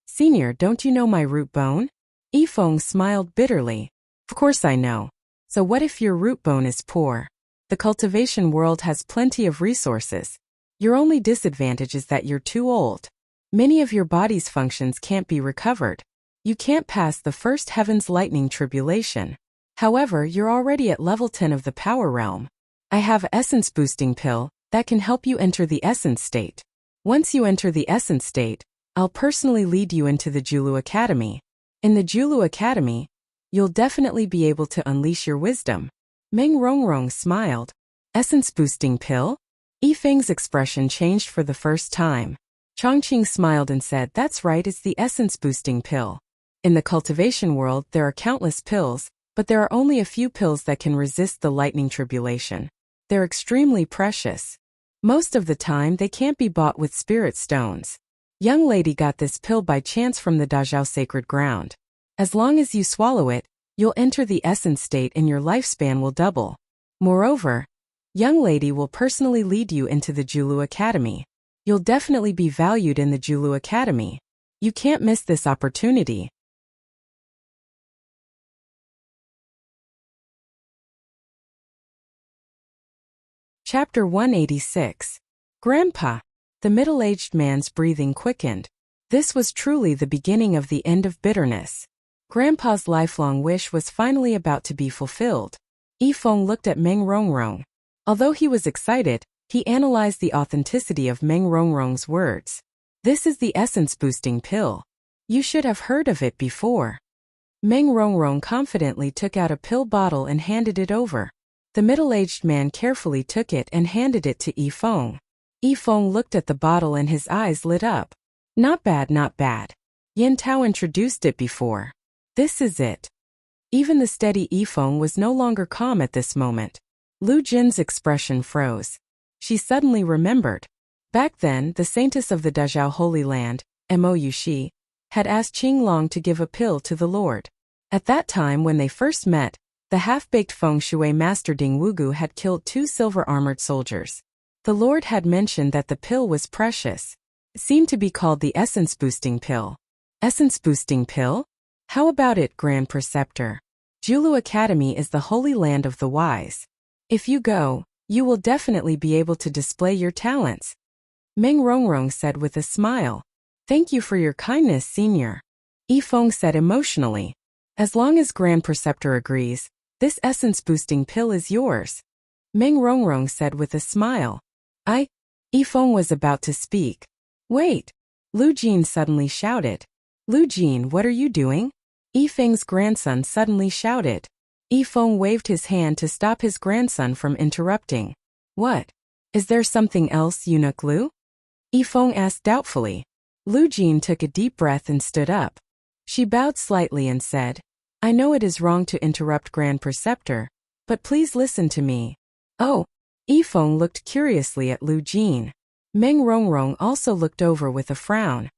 Senior, don't you know my root bone? Yifeng smiled bitterly. Of course I know. So what if your root bone is poor? The cultivation world has plenty of resources. Your only disadvantage is that you're too old. Many of your body's functions can't be recovered. You can't pass the first heaven's lightning tribulation. However, you're already at level 10 of the power realm. I have essence boosting pill that can help you enter the essence state. Once you enter the essence state, I'll personally lead you into the Julu Academy. In the Julu Academy, you'll definitely be able to unleash your wisdom. Meng Rongrong smiled. Essence boosting pill? Yifeng's expression changed for the first time. Chongqing smiled and said, that's right, it's the essence boosting pill. In the cultivation world, there are countless pills, but there are only a few pills that can resist the lightning tribulation. They're extremely precious. Most of the time, they can't be bought with spirit stones. Young lady got this pill by chance from the Dazhao sacred ground. As long as you swallow it, you'll enter the essence state and your lifespan will double. Moreover, young lady will personally lead you into the Julu Academy. You'll definitely be valued in the Julu Academy. You can't miss this opportunity. Chapter 186. Grandpa. The middle-aged man's breathing quickened. This was truly the beginning of the end of bitterness. Grandpa's lifelong wish was finally about to be fulfilled. Yifeng looked at Meng Rongrong. Although he was excited, he analyzed the authenticity of Meng Rongrong's words. This is the essence-boosting pill. You should have heard of it before. Meng Rongrong confidently took out a pill bottle and handed it over. The middle-aged man carefully took it and handed it to Yifeng. Yifeng looked at the bottle and his eyes lit up. Not bad, not bad. Yin Tao introduced it before. This is it. Even the steady Yifeng was no longer calm at this moment. Lu Jin's expression froze. She suddenly remembered. Back then, the saintess of the Dazhao Holy Land, Mo Yushi, had asked Qinglong to give a pill to the Lord. At that time when they first met, the half-baked feng shui master Ding Wugu had killed 2 silver-armored soldiers. The Lord had mentioned that the pill was precious. It seemed to be called the essence-boosting pill. Essence-boosting pill? How about it, Grand Preceptor? Julu Academy is the holy land of the wise. If you go, you will definitely be able to display your talents. Meng Rongrong said with a smile. Thank you for your kindness, Senior. Yifeng said emotionally. As long as Grand Preceptor agrees, this essence-boosting pill is yours. Meng Rongrong said with a smile. Yifeng was about to speak. Wait! Lu Jin suddenly shouted. Lu Jin, what are you doing? Yifeng's grandson suddenly shouted. Yifeng waved his hand to stop his grandson from interrupting. What? Is there something else, Eunuch Lu? Yifeng asked doubtfully. Lu Jin took a deep breath and stood up. She bowed slightly and said, I know it is wrong to interrupt Grand Preceptor, but please listen to me. Oh! Yifeng looked curiously at Lu Jin. Meng Rongrong also looked over with a frown.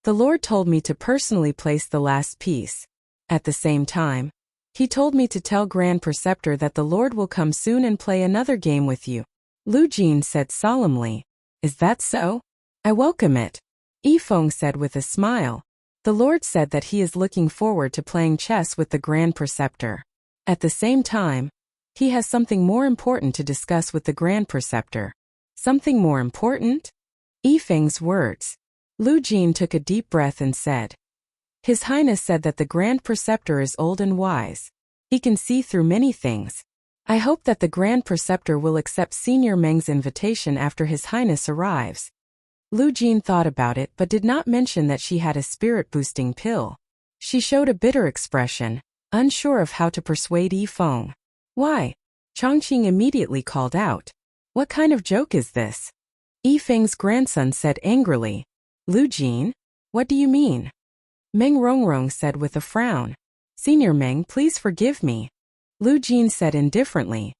The Lord told me to personally place the last piece. At the same time, He told me to tell Grand Preceptor that the Lord will come soon and play another game with you. Lu Jin said solemnly. Is that so? I welcome it. Yifeng said with a smile. The Lord said that he is looking forward to playing chess with the Grand Preceptor. At the same time, he has something more important to discuss with the Grand Preceptor. Something more important? Yifeng's words. Lu Jin took a deep breath and said. His Highness said that the Grand Preceptor is old and wise. He can see through many things. I hope that the Grand Preceptor will accept Senior Meng's invitation after His Highness arrives. Lu Jin thought about it but did not mention that she had a spirit-boosting pill. She showed a bitter expression, unsure of how to persuade Yifeng. Why? Chongqing immediately called out. What kind of joke is this? Yifeng's grandson said angrily. Lu Jin? What do you mean? Meng Rongrong said with a frown. Senior Meng, please forgive me. Lu Jin said indifferently.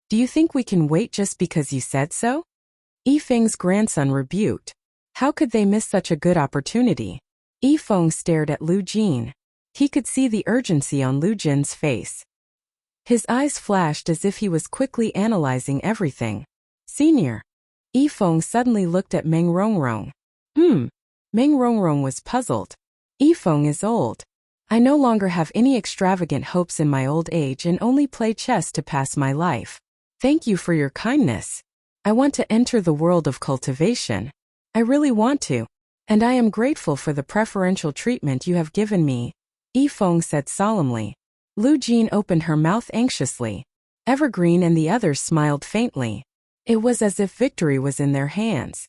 Do you think we can wait just because you said so? Yifeng's grandson rebuked. How could they miss such a good opportunity? Yifeng stared at Lu Jin. He could see the urgency on Lu Jin's face. His eyes flashed as if he was quickly analyzing everything. Senior. Yifeng suddenly looked at Meng Rongrong. Meng Rongrong was puzzled. Yifeng is old. I no longer have any extravagant hopes in my old age and only play chess to pass my life. Thank you for your kindness. I want to enter the world of cultivation. I really want to. And I am grateful for the preferential treatment you have given me, Yifeng said solemnly. Lu Jin opened her mouth anxiously. Evergreen and the others smiled faintly. It was as if victory was in their hands.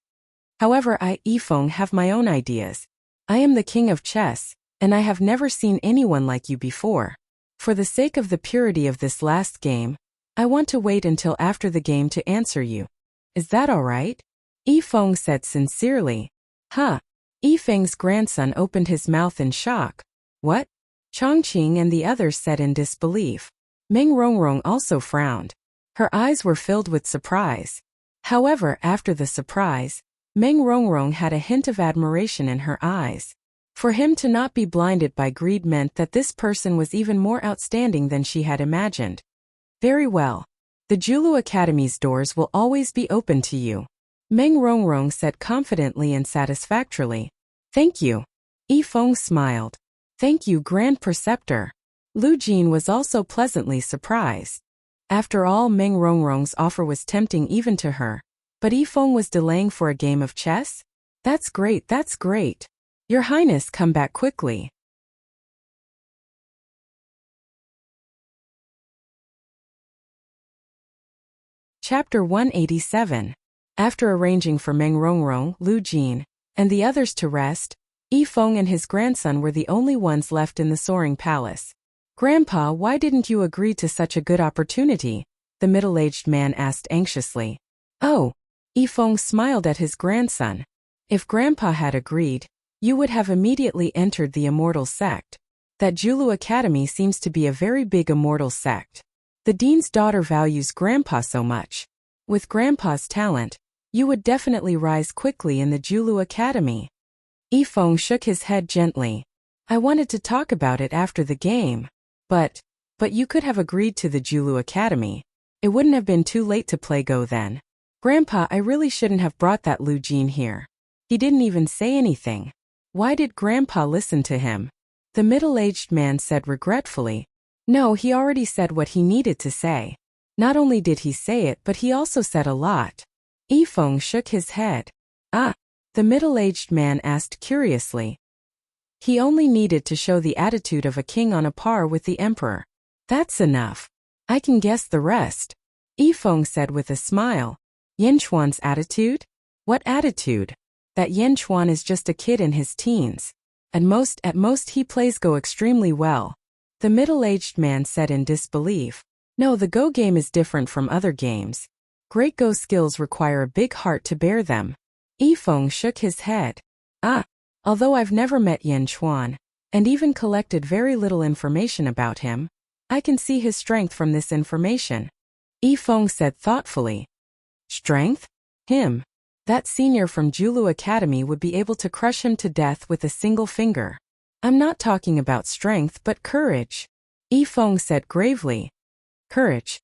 However, I, Yifeng, have my own ideas. I am the king of chess, and I have never seen anyone like you before. For the sake of the purity of this last game, I want to wait until after the game to answer you. Is that all right? Yifeng said sincerely. Huh. Yifeng's grandson opened his mouth in shock. What? Chongqing and the others said in disbelief. Meng Rongrong also frowned. Her eyes were filled with surprise. However, after the surprise, Meng Rongrong had a hint of admiration in her eyes. For him to not be blinded by greed meant that this person was even more outstanding than she had imagined. Very well. The Julu Academy's doors will always be open to you. Meng Rongrong said confidently and satisfactorily. Thank you. Yifeng smiled. Thank you, Grand Preceptor. Lu Jin was also pleasantly surprised. After all, Meng Rongrong's offer was tempting even to her. But Yifeng was delaying for a game of chess? That's great, that's great. Your Highness, come back quickly. Chapter 187. After arranging for Meng Rongrong, Lu Jin, and the others to rest, Yifeng and his grandson were the only ones left in the soaring palace. Grandpa, why didn't you agree to such a good opportunity? The middle-aged man asked anxiously. Oh, Yifeng smiled at his grandson. If Grandpa had agreed, you would have immediately entered the Immortal sect. That Julu Academy seems to be a very big Immortal sect. The dean's daughter values Grandpa so much. With Grandpa's talent, you would definitely rise quickly in the Julu Academy. Yifeng shook his head gently. I wanted to talk about it after the game. But you could have agreed to the Julu Academy. It wouldn't have been too late to play Go then. Grandpa, I really shouldn't have brought that Lu Jin here. He didn't even say anything. Why did Grandpa listen to him? The middle-aged man said regretfully. No, he already said what he needed to say. Not only did he say it, but he also said a lot. Yifeng shook his head. Ah, the middle-aged man asked curiously. He only needed to show the attitude of a king on a par with the emperor. That's enough. I can guess the rest. Yifeng said with a smile. Yanchuan's attitude? What attitude? That Yanchuan is just a kid in his teens. At most he plays Go extremely well. The middle-aged man said in disbelief. No, the Go game is different from other games. Great Go skills require a big heart to bear them. Yifeng shook his head. Ah, although I've never met Yanchuan, and even collected very little information about him, I can see his strength from this information. Yifeng said thoughtfully. Strength? Him. That senior from Julu Academy would be able to crush him to death with a single finger. I'm not talking about strength but courage. Yifeng said gravely. Courage.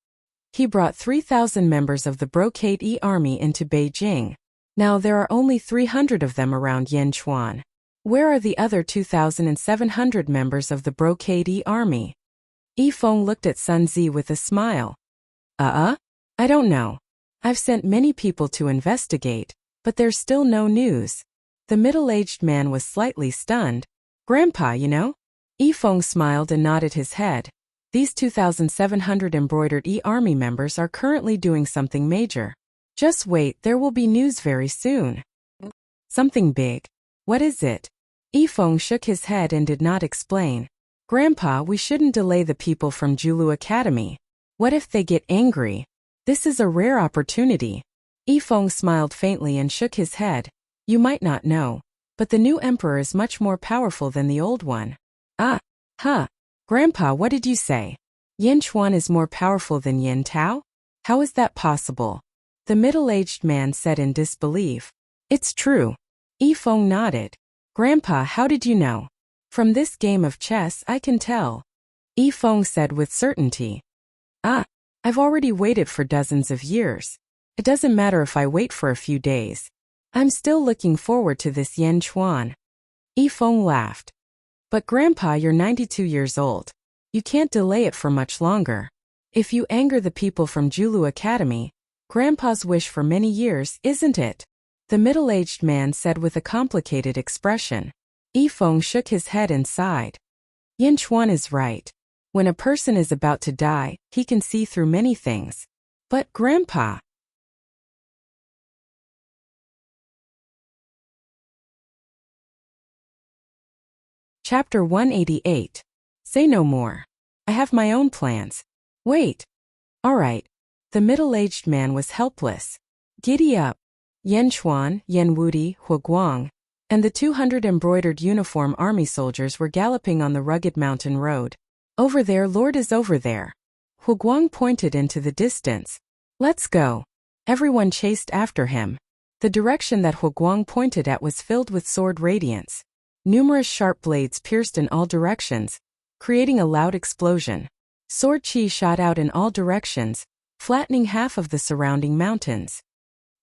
He brought 3,000 members of the Brocade E army into Beijing. Now there are only 300 of them around Yanchuan. Where are the other 2,700 members of the Brocade E army? Yifeng looked at Sun Zi with a smile. I don't know. I've sent many people to investigate, but there's still no news. The middle-aged man was slightly stunned. Grandpa, you know? Yifeng smiled and nodded his head. These 2,700 embroidered E-Army members are currently doing something major. Just wait, there will be news very soon. Something big. What is it? Yifeng shook his head and did not explain. Grandpa, we shouldn't delay the people from Julu Academy. What if they get angry? This is a rare opportunity. Yifeng smiled faintly and shook his head. You might not know, but the new emperor is much more powerful than the old one. Grandpa, what did you say? Yin Chuan is more powerful than Yin Tao? How is that possible? The middle-aged man said in disbelief. It's true. Yifeng nodded. Grandpa, how did you know? From this game of chess I can tell. Yifeng said with certainty. I've already waited for dozens of years. It doesn't matter if I wait for a few days. I'm still looking forward to this Yin Chuan. Yifeng laughed. But Grandpa, you're 92 years old. You can't delay it for much longer. If you anger the people from Julu Academy, Grandpa's wish for many years, isn't it? The middle-aged man said with a complicated expression. Yifeng shook his head and sighed. Yin Chuan is right. When a person is about to die, he can see through many things. But Grandpa... Chapter 188. Say no more. I have my own plans. Wait. All right. The middle-aged man was helpless. Giddy up. Yan Chuan, Yan Wudi, Huguang, and the 200 embroidered uniform army soldiers were galloping on the rugged mountain road. Over there, Lord is over there. Huguang pointed into the distance. Let's go. Everyone chased after him. The direction that Huguang pointed at was filled with sword radiance. Numerous sharp blades pierced in all directions, creating a loud explosion. Sword chi shot out in all directions, flattening half of the surrounding mountains.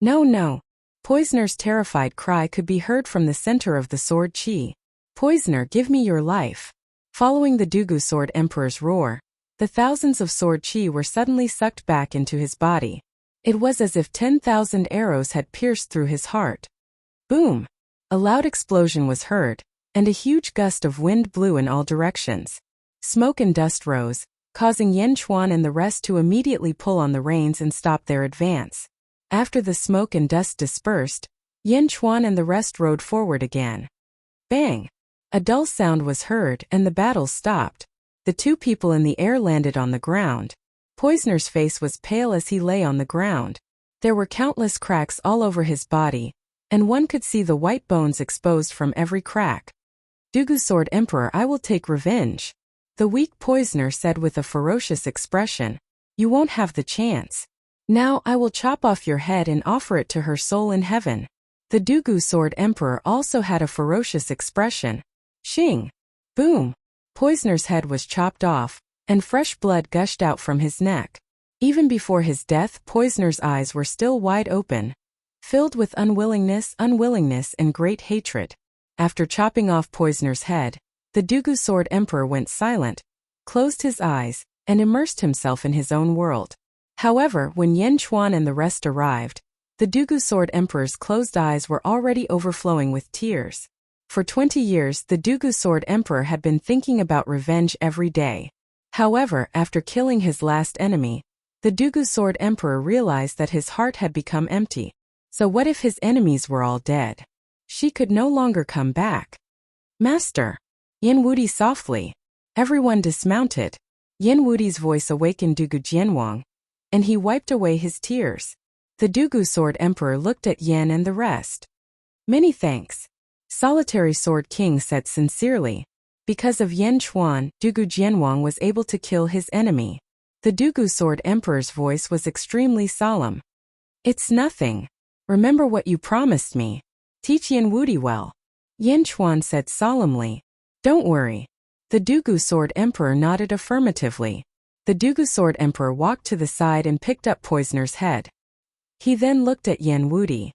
No. Poisoner's terrified cry could be heard from the center of the sword chi. Poisoner, give me your life. Following the Dugu Sword Emperor's roar, the thousands of sword chi were suddenly sucked back into his body. It was as if 10,000 arrows had pierced through his heart. Boom! A loud explosion was heard, and a huge gust of wind blew in all directions. Smoke and dust rose, causing Yin Chuan and the rest to immediately pull on the reins and stop their advance. After the smoke and dust dispersed, Yin Chuan and the rest rode forward again. Bang! A dull sound was heard and the battle stopped. The two people in the air landed on the ground. Poisoner's face was pale as he lay on the ground. There were countless cracks all over his body, and one could see the white bones exposed from every crack. Dugu Sword Emperor, I will take revenge. The weak poisoner said with a ferocious expression. You won't have the chance. Now I will chop off your head and offer it to her soul in heaven. The Dugu Sword Emperor also had a ferocious expression. Shing! Boom! Poisoner's head was chopped off, and fresh blood gushed out from his neck. Even before his death, Poisoner's eyes were still wide open, filled with unwillingness, and great hatred. After chopping off Poisoner's head, the Dugu Sword Emperor went silent, closed his eyes, and immersed himself in his own world. However, when Yin Chuan and the rest arrived, the Dugu Sword Emperor's closed eyes were already overflowing with tears. For 20 years, the Dugu Sword Emperor had been thinking about revenge every day. However, after killing his last enemy, the Dugu Sword Emperor realized that his heart had become empty. So what if his enemies were all dead? She could no longer come back. Master! Yin Wudi softly. Everyone dismounted. Yin Wudi's voice awakened Dugu Jianwang, and he wiped away his tears. The Dugu Sword Emperor looked at Yin and the rest. Many thanks. Solitary Sword King said sincerely. Because of Yin Chuan, Dugu Jianwang was able to kill his enemy. The Dugu Sword Emperor's voice was extremely solemn. It's nothing. Remember what you promised me. Teach Yin Wudi well. Yin Chuan said solemnly. Don't worry. The Dugu Sword Emperor nodded affirmatively. The Dugu Sword Emperor walked to the side and picked up Poisoner's head. He then looked at Yen Wudi.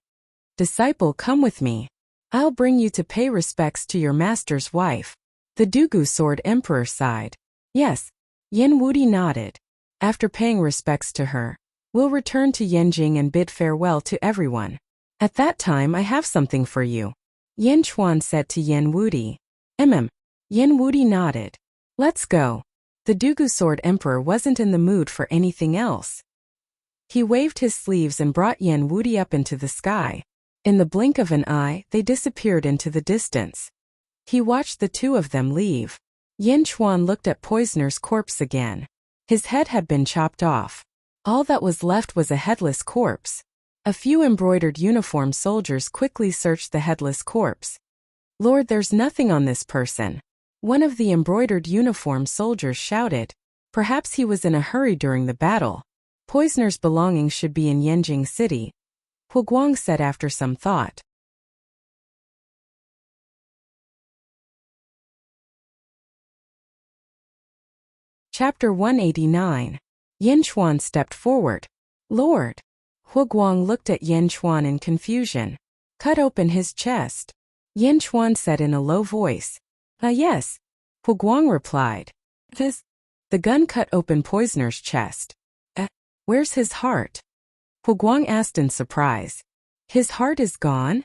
Disciple, come with me. I'll bring you to pay respects to your master's wife. The Dugu Sword Emperor sighed. Yes. Yen Wudi nodded. After paying respects to her, we'll return to Yanjing and bid farewell to everyone. At that time I have something for you. Yen Chuan said to Yen Wudi. Yen Wudi nodded. Let's go. The Dugu Sword Emperor wasn't in the mood for anything else. He waved his sleeves and brought Yen Wudi up into the sky. In the blink of an eye, they disappeared into the distance. He watched the two of them leave. Yen Chuan looked at Poisoner's corpse again. His head had been chopped off. All that was left was a headless corpse. A few embroidered uniformed soldiers quickly searched the headless corpse. Lord, there's nothing on this person. One of the embroidered uniformed soldiers shouted. Perhaps he was in a hurry during the battle. Poisoner's belongings should be in Yanjing City, Hu Guang said after some thought. Chapter 189. Yen Chuan stepped forward. Lord. Hu Guang looked at Yen Chuan in confusion. Cut open his chest. Yen Chuan said in a low voice. Yes. Hu Guang replied. The gun cut open Poisoner's chest. Where's his heart? Hu Guang asked in surprise. His heart is gone?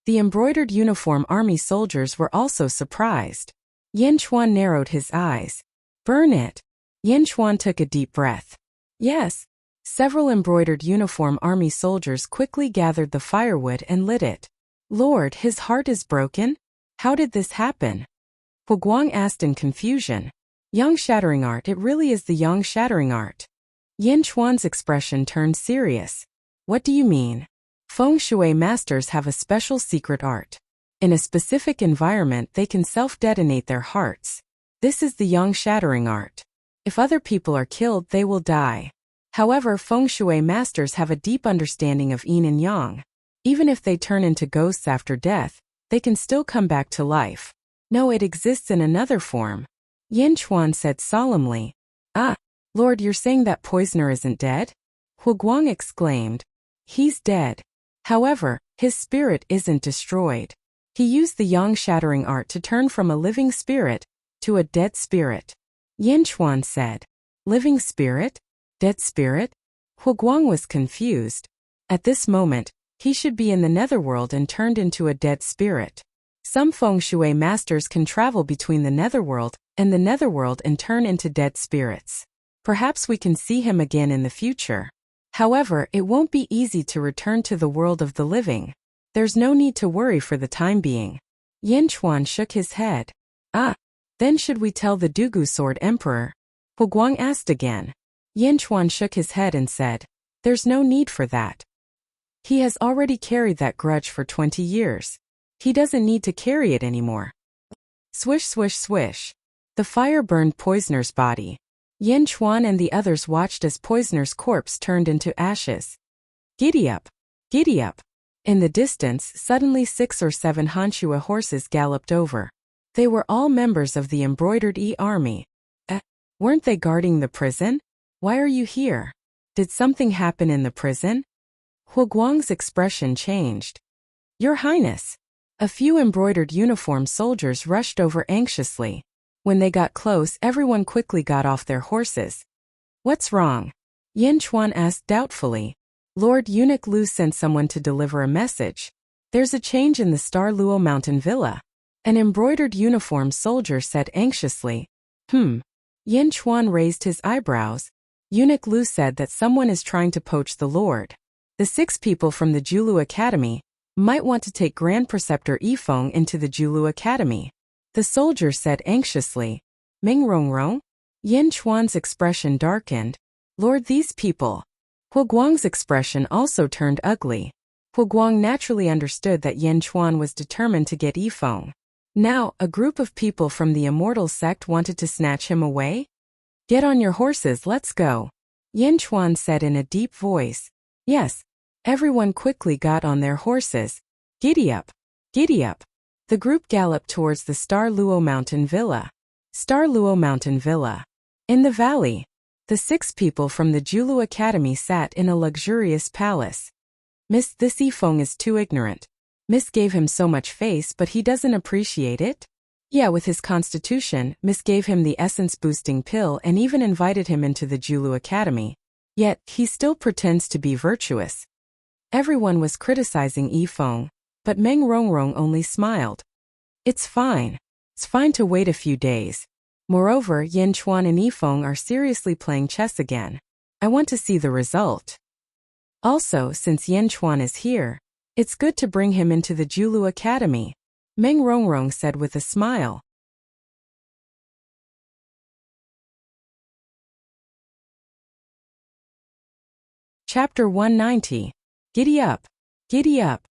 The embroidered uniform army soldiers were also surprised. Yen Chuan narrowed his eyes. Burn it. Yen Chuan took a deep breath. Yes. Several embroidered uniform army soldiers quickly gathered the firewood and lit it. Lord, his heart is broken? How did this happen? Hu Guang asked in confusion. Yang shattering art, it really is the Yang shattering art. Yen Chuan's expression turned serious. What do you mean? Feng Shui masters have a special secret art. In a specific environment they can self-detonate their hearts. This is the Yang shattering art. If other people are killed they will die. However, Feng Shui masters have a deep understanding of yin and yang. Even if they turn into ghosts after death, they can still come back to life. No, it exists in another form. Yen Chuan said solemnly. Lord, you're saying that Poisoner isn't dead? Hu Guang exclaimed. He's dead. However, his spirit isn't destroyed. He used the Yang shattering art to turn from a living spirit to a dead spirit. Yen Chuan said. Living spirit? Dead spirit? Hu Guang was confused. At this moment, he should be in the netherworld and turned into a dead spirit. Some Feng Shui masters can travel between the netherworld and the netherworld and turn into dead spirits. Perhaps we can see him again in the future. However, it won't be easy to return to the world of the living. There's no need to worry for the time being. Yen Chuan shook his head. Then should we tell the Dugu Sword Emperor? Hu Guang asked again. Yen Chuan shook his head and said, there's no need for that. He has already carried that grudge for 20 years. He doesn't need to carry it anymore. Swish, swish, swish. The fire burned Poisoner's body. Yen Chuan and the others watched as Poisoner's corpse turned into ashes. Giddy up! Giddy up! In the distance, suddenly 6 or 7 Hanshua horses galloped over. They were all members of the embroidered army. Weren't they guarding the prison? Why are you here? Did something happen in the prison? Hu Guang's expression changed. Your Highness! A few embroidered uniformed soldiers rushed over anxiously. When they got close, everyone quickly got off their horses. What's wrong? Yen Chuan asked doubtfully. Lord Eunuch Lu sent someone to deliver a message. There's a change in the Star Luo Mountain Villa. An embroidered uniformed soldier said anxiously. Yen Chuan raised his eyebrows. Eunuch Lu said that someone is trying to poach the Lord. The 6 people from the Julu Academy might want to take Grand Preceptor Yifeng into the Julu Academy. The soldier said anxiously. Ming Rong Rong? Yen Chuan's expression darkened. Lord, these people. Hu Guang's expression also turned ugly. Hu Guang naturally understood that Yen Chuan was determined to get Yifeng. Now, a group of people from the Immortal sect wanted to snatch him away? Get on your horses, let's go. Yen Chuan said in a deep voice. Yes. Everyone quickly got on their horses. Giddy up! Giddy up! The group galloped towards the Star Luo Mountain Villa. Star Luo Mountain Villa. In the valley, the 6 people from the Julu Academy sat in a luxurious palace. Miss, this Yifeng is too ignorant. Miss gave him so much face but he doesn't appreciate it? Yeah, with his constitution, Miss gave him the essence-boosting pill and even invited him into the Julu Academy. Yet, he still pretends to be virtuous. Everyone was criticizing Yifeng, but Meng Rongrong only smiled. It's fine. It's fine to wait a few days. Moreover, Yin Chuan and Yifeng are seriously playing chess again. I want to see the result. Also, since Yin Chuan is here, it's good to bring him into the Julu Academy, Meng Rongrong said with a smile. Chapter 190. Giddy up! Giddy up!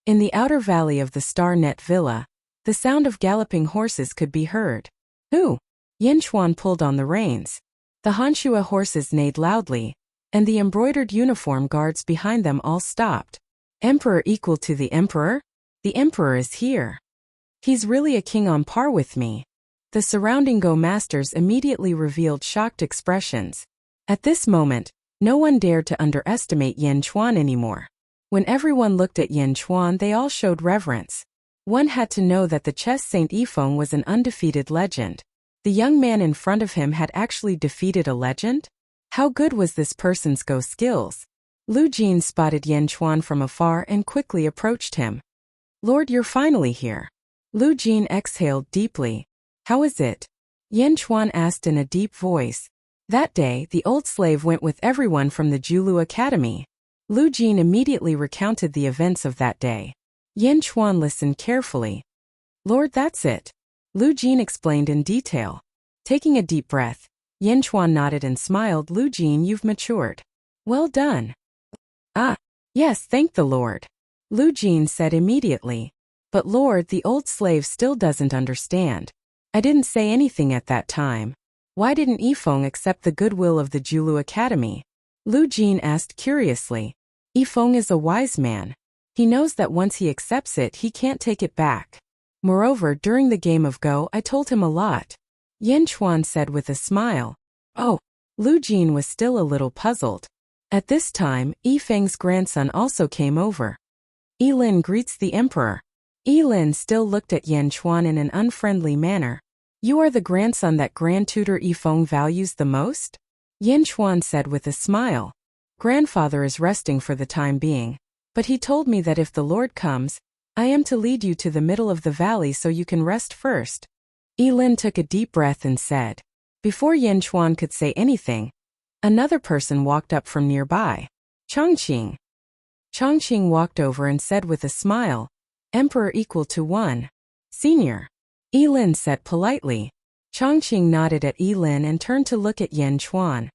In the outer valley of the Star Net Villa, the sound of galloping horses could be heard. Ooh! Yin Chuan pulled on the reins. The Hanshua horses neighed loudly, and the embroidered uniform guards behind them all stopped. Emperor equal to the Emperor? The Emperor is here. He's really a king on par with me. The surrounding Go masters immediately revealed shocked expressions. At this moment, no one dared to underestimate Yin Chuan anymore. When everyone looked at Yin Chuan, they all showed reverence. One had to know that the chess saint Yifeng was an undefeated legend. The young man in front of him had actually defeated a legend? How good was this person's Go skills? Lu Jin spotted Yin Chuan from afar and quickly approached him. Lord, you're finally here. Lu Jin exhaled deeply. How is it? Yin Chuan asked in a deep voice. That day, the old slave went with everyone from the Julu Academy. Lu Jin immediately recounted the events of that day. Yin Chuan listened carefully. Lord, that's it. Lu Jin explained in detail. Taking a deep breath, Yin Chuan nodded and smiled. Lu Jin, you've matured. Well done. Ah, yes, thank the Lord. Lu Jin said immediately. But Lord, the old slave still doesn't understand. I didn't say anything at that time. Why didn't Yifeng accept the goodwill of the Julu Academy? Lu Jin asked curiously. Yifeng is a wise man. He knows that once he accepts it, he can't take it back. Moreover, during the game of Go, I told him a lot. Yin Chuan said with a smile. Oh, Lu Jin was still a little puzzled. At this time, Yifeng's grandson also came over. Yilin greets the emperor. Yilin still looked at Yin Chuan in an unfriendly manner. You are the grandson that Grand Tutor Yifeng values the most? Yin Chuan said with a smile. Grandfather is resting for the time being. But he told me that if the Lord comes, I am to lead you to the middle of the valley so you can rest first. Yilin took a deep breath and said. Before Yin Chuan could say anything, another person walked up from nearby. Chongqing. Chongqing walked over and said with a smile, Emperor equal to 1. Senior. Yilin said politely. Chongqing nodded at Yilin and turned to look at Yin Chuan.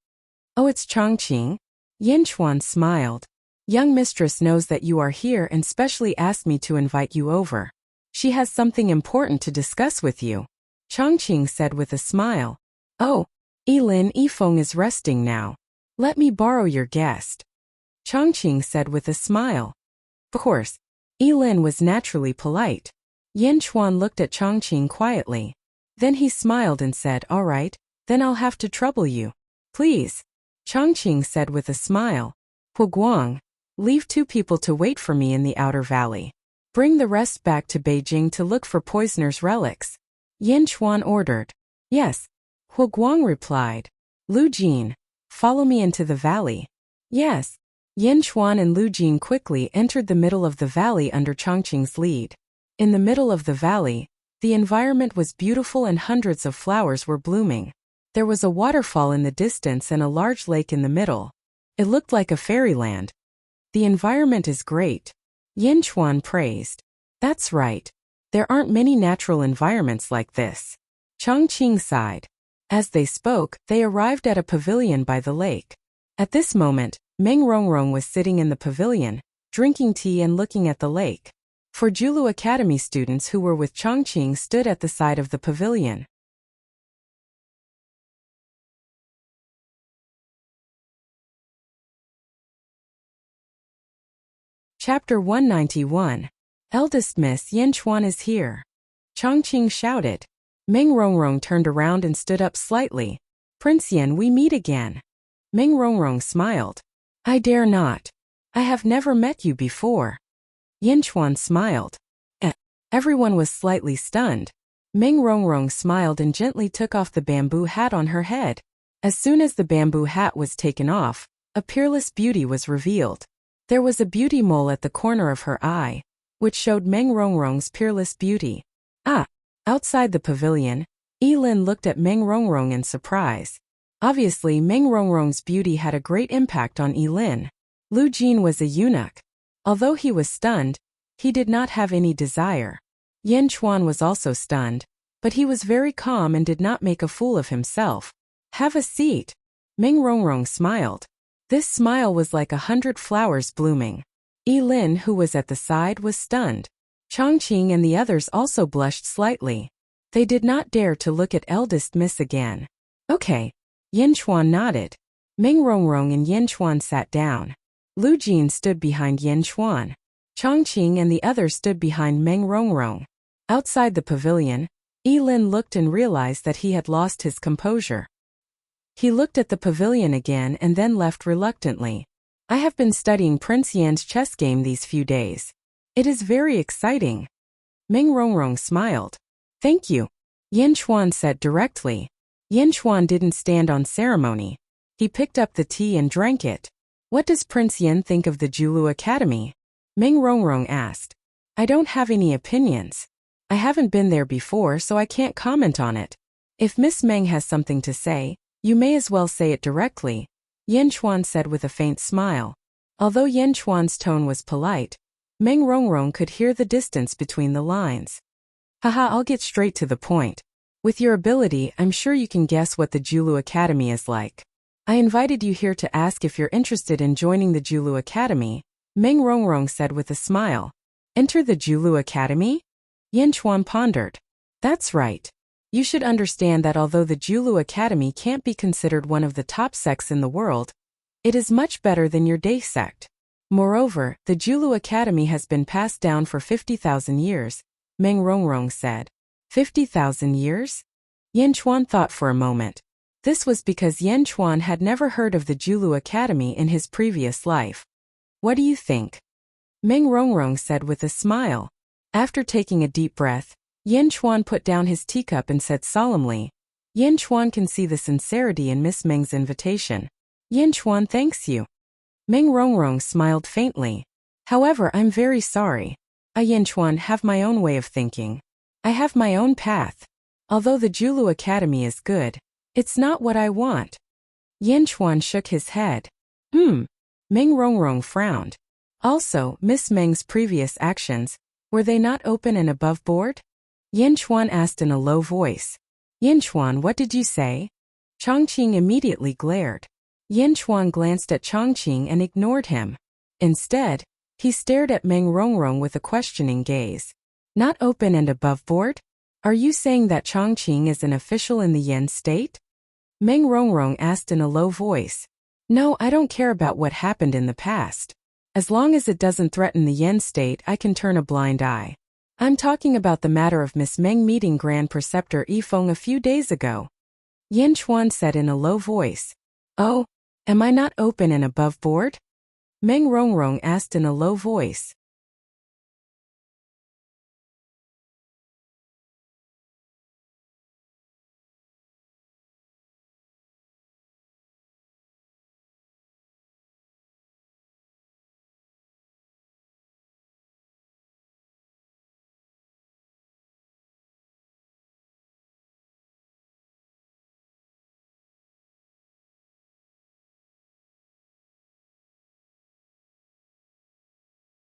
Oh, it's Chongqing? Yin Chuan smiled. Young mistress knows that you are here and specially asked me to invite you over. She has something important to discuss with you. Chongqing said with a smile. Oh, Yilin, Yifeng is resting now. Let me borrow your guest. Chongqing said with a smile. Of course. Yilin was naturally polite. Yin Chuan looked at Chongqing quietly. Then he smiled and said, all right, then I'll have to trouble you. Please. Chongqing said with a smile. Huguang, leave 2 people to wait for me in the outer valley. Bring the rest back to Beijing to look for poisoner's relics. Yin Chuan ordered. Yes. Huguang replied. Lu Jin, follow me into the valley. Yes. Yin Chuan and Lu Jin quickly entered the middle of the valley under Chongqing's lead. In the middle of the valley, the environment was beautiful and hundreds of flowers were blooming. There was a waterfall in the distance and a large lake in the middle. It looked like a fairyland. The environment is great. Yin Chuan praised. That's right. There aren't many natural environments like this. Chongqing sighed. As they spoke, they arrived at a pavilion by the lake. At this moment, Meng Rongrong was sitting in the pavilion, drinking tea and looking at the lake. 4 Julu Academy students who were with Chongqing stood at the side of the pavilion. Chapter 191. Eldest Miss Yin Chuan is here. Chongqing shouted. Meng Rongrong turned around and stood up slightly. Prince Yen, we meet again. Meng Rongrong smiled. I dare not. I have never met you before. Yin Chuan smiled. Everyone was slightly stunned. Meng Rongrong smiled and gently took off the bamboo hat on her head. As soon as the bamboo hat was taken off, a peerless beauty was revealed. There was a beauty mole at the corner of her eye, which showed Meng Rongrong's peerless beauty. Outside the pavilion, Yilin looked at Meng Rongrong in surprise. Obviously, Meng Rongrong's beauty had a great impact on Yilin. Lu Jin was a eunuch. Although he was stunned, he did not have any desire. Yen Chuan was also stunned, but he was very calm and did not make a fool of himself. Have a seat. Meng Rongrong smiled. This smile was like 100 flowers blooming. Yilin, who was at the side, was stunned. Chongqing and the others also blushed slightly. They did not dare to look at eldest miss again. Okay. Yen Chuan nodded. Meng Rongrong and Yen Chuan sat down. Lu Jin stood behind Yen Chuan. Chongqing and the others stood behind Meng Rongrong. Outside the pavilion, Yilin looked and realized that he had lost his composure. He looked at the pavilion again and then left reluctantly. I have been studying Prince Yan's chess game these few days. It is very exciting. Meng Rongrong smiled. Thank you. Yen Chuan said directly. Yen Chuan didn't stand on ceremony. He picked up the tea and drank it. What does Prince Yen think of the Julu Academy? Meng Rongrong asked. I don't have any opinions. I haven't been there before, so I can't comment on it. If Miss Meng has something to say, you may as well say it directly, Yen Chuan said with a faint smile. Although Yen Chuan's tone was polite, Meng Rongrong could hear the distance between the lines. Haha, I'll get straight to the point. With your ability, I'm sure you can guess what the Julu Academy is like. I invited you here to ask if you're interested in joining the Julu Academy, Meng Rongrong said with a smile. Enter the Julu Academy? Yen Chuan pondered. That's right. You should understand that although the Julu Academy can't be considered one of the top sects in the world, it is much better than your day sect. Moreover, the Julu Academy has been passed down for 50,000 years, Meng Rongrong said. 50,000 years? Yen Chuan thought for a moment. This was because Yen Chuan had never heard of the Julu Academy in his previous life. What do you think? Meng Rongrong said with a smile. After taking a deep breath, Yen Chuan put down his teacup and said solemnly. Yen Chuan can see the sincerity in Miss Meng's invitation. Yen Chuan thanks you. Meng Rongrong smiled faintly. However, I'm very sorry. I Yen Chuan have my own way of thinking. I have my own path. Although the Julu Academy is good, it's not what I want. Yen Chuan shook his head. Meng Rongrong frowned. Also, Miss Meng's previous actions, were they not open and above board? Yen Chuan asked in a low voice. Yen Chuan, what did you say? Chongqing immediately glared. Yen Chuan glanced at Chongqing and ignored him. Instead, he stared at Meng Rongrong with a questioning gaze. Not open and above board? Are you saying that Chongqing is an official in the Yen state? Meng Rongrong asked in a low voice. No, I don't care about what happened in the past. As long as it doesn't threaten the Yen state, I can turn a blind eye. I'm talking about the matter of Miss Meng meeting Grand Preceptor Yifeng a few days ago. Yen Chuan said in a low voice. Oh, am I not open and above board? Meng Rongrong asked in a low voice.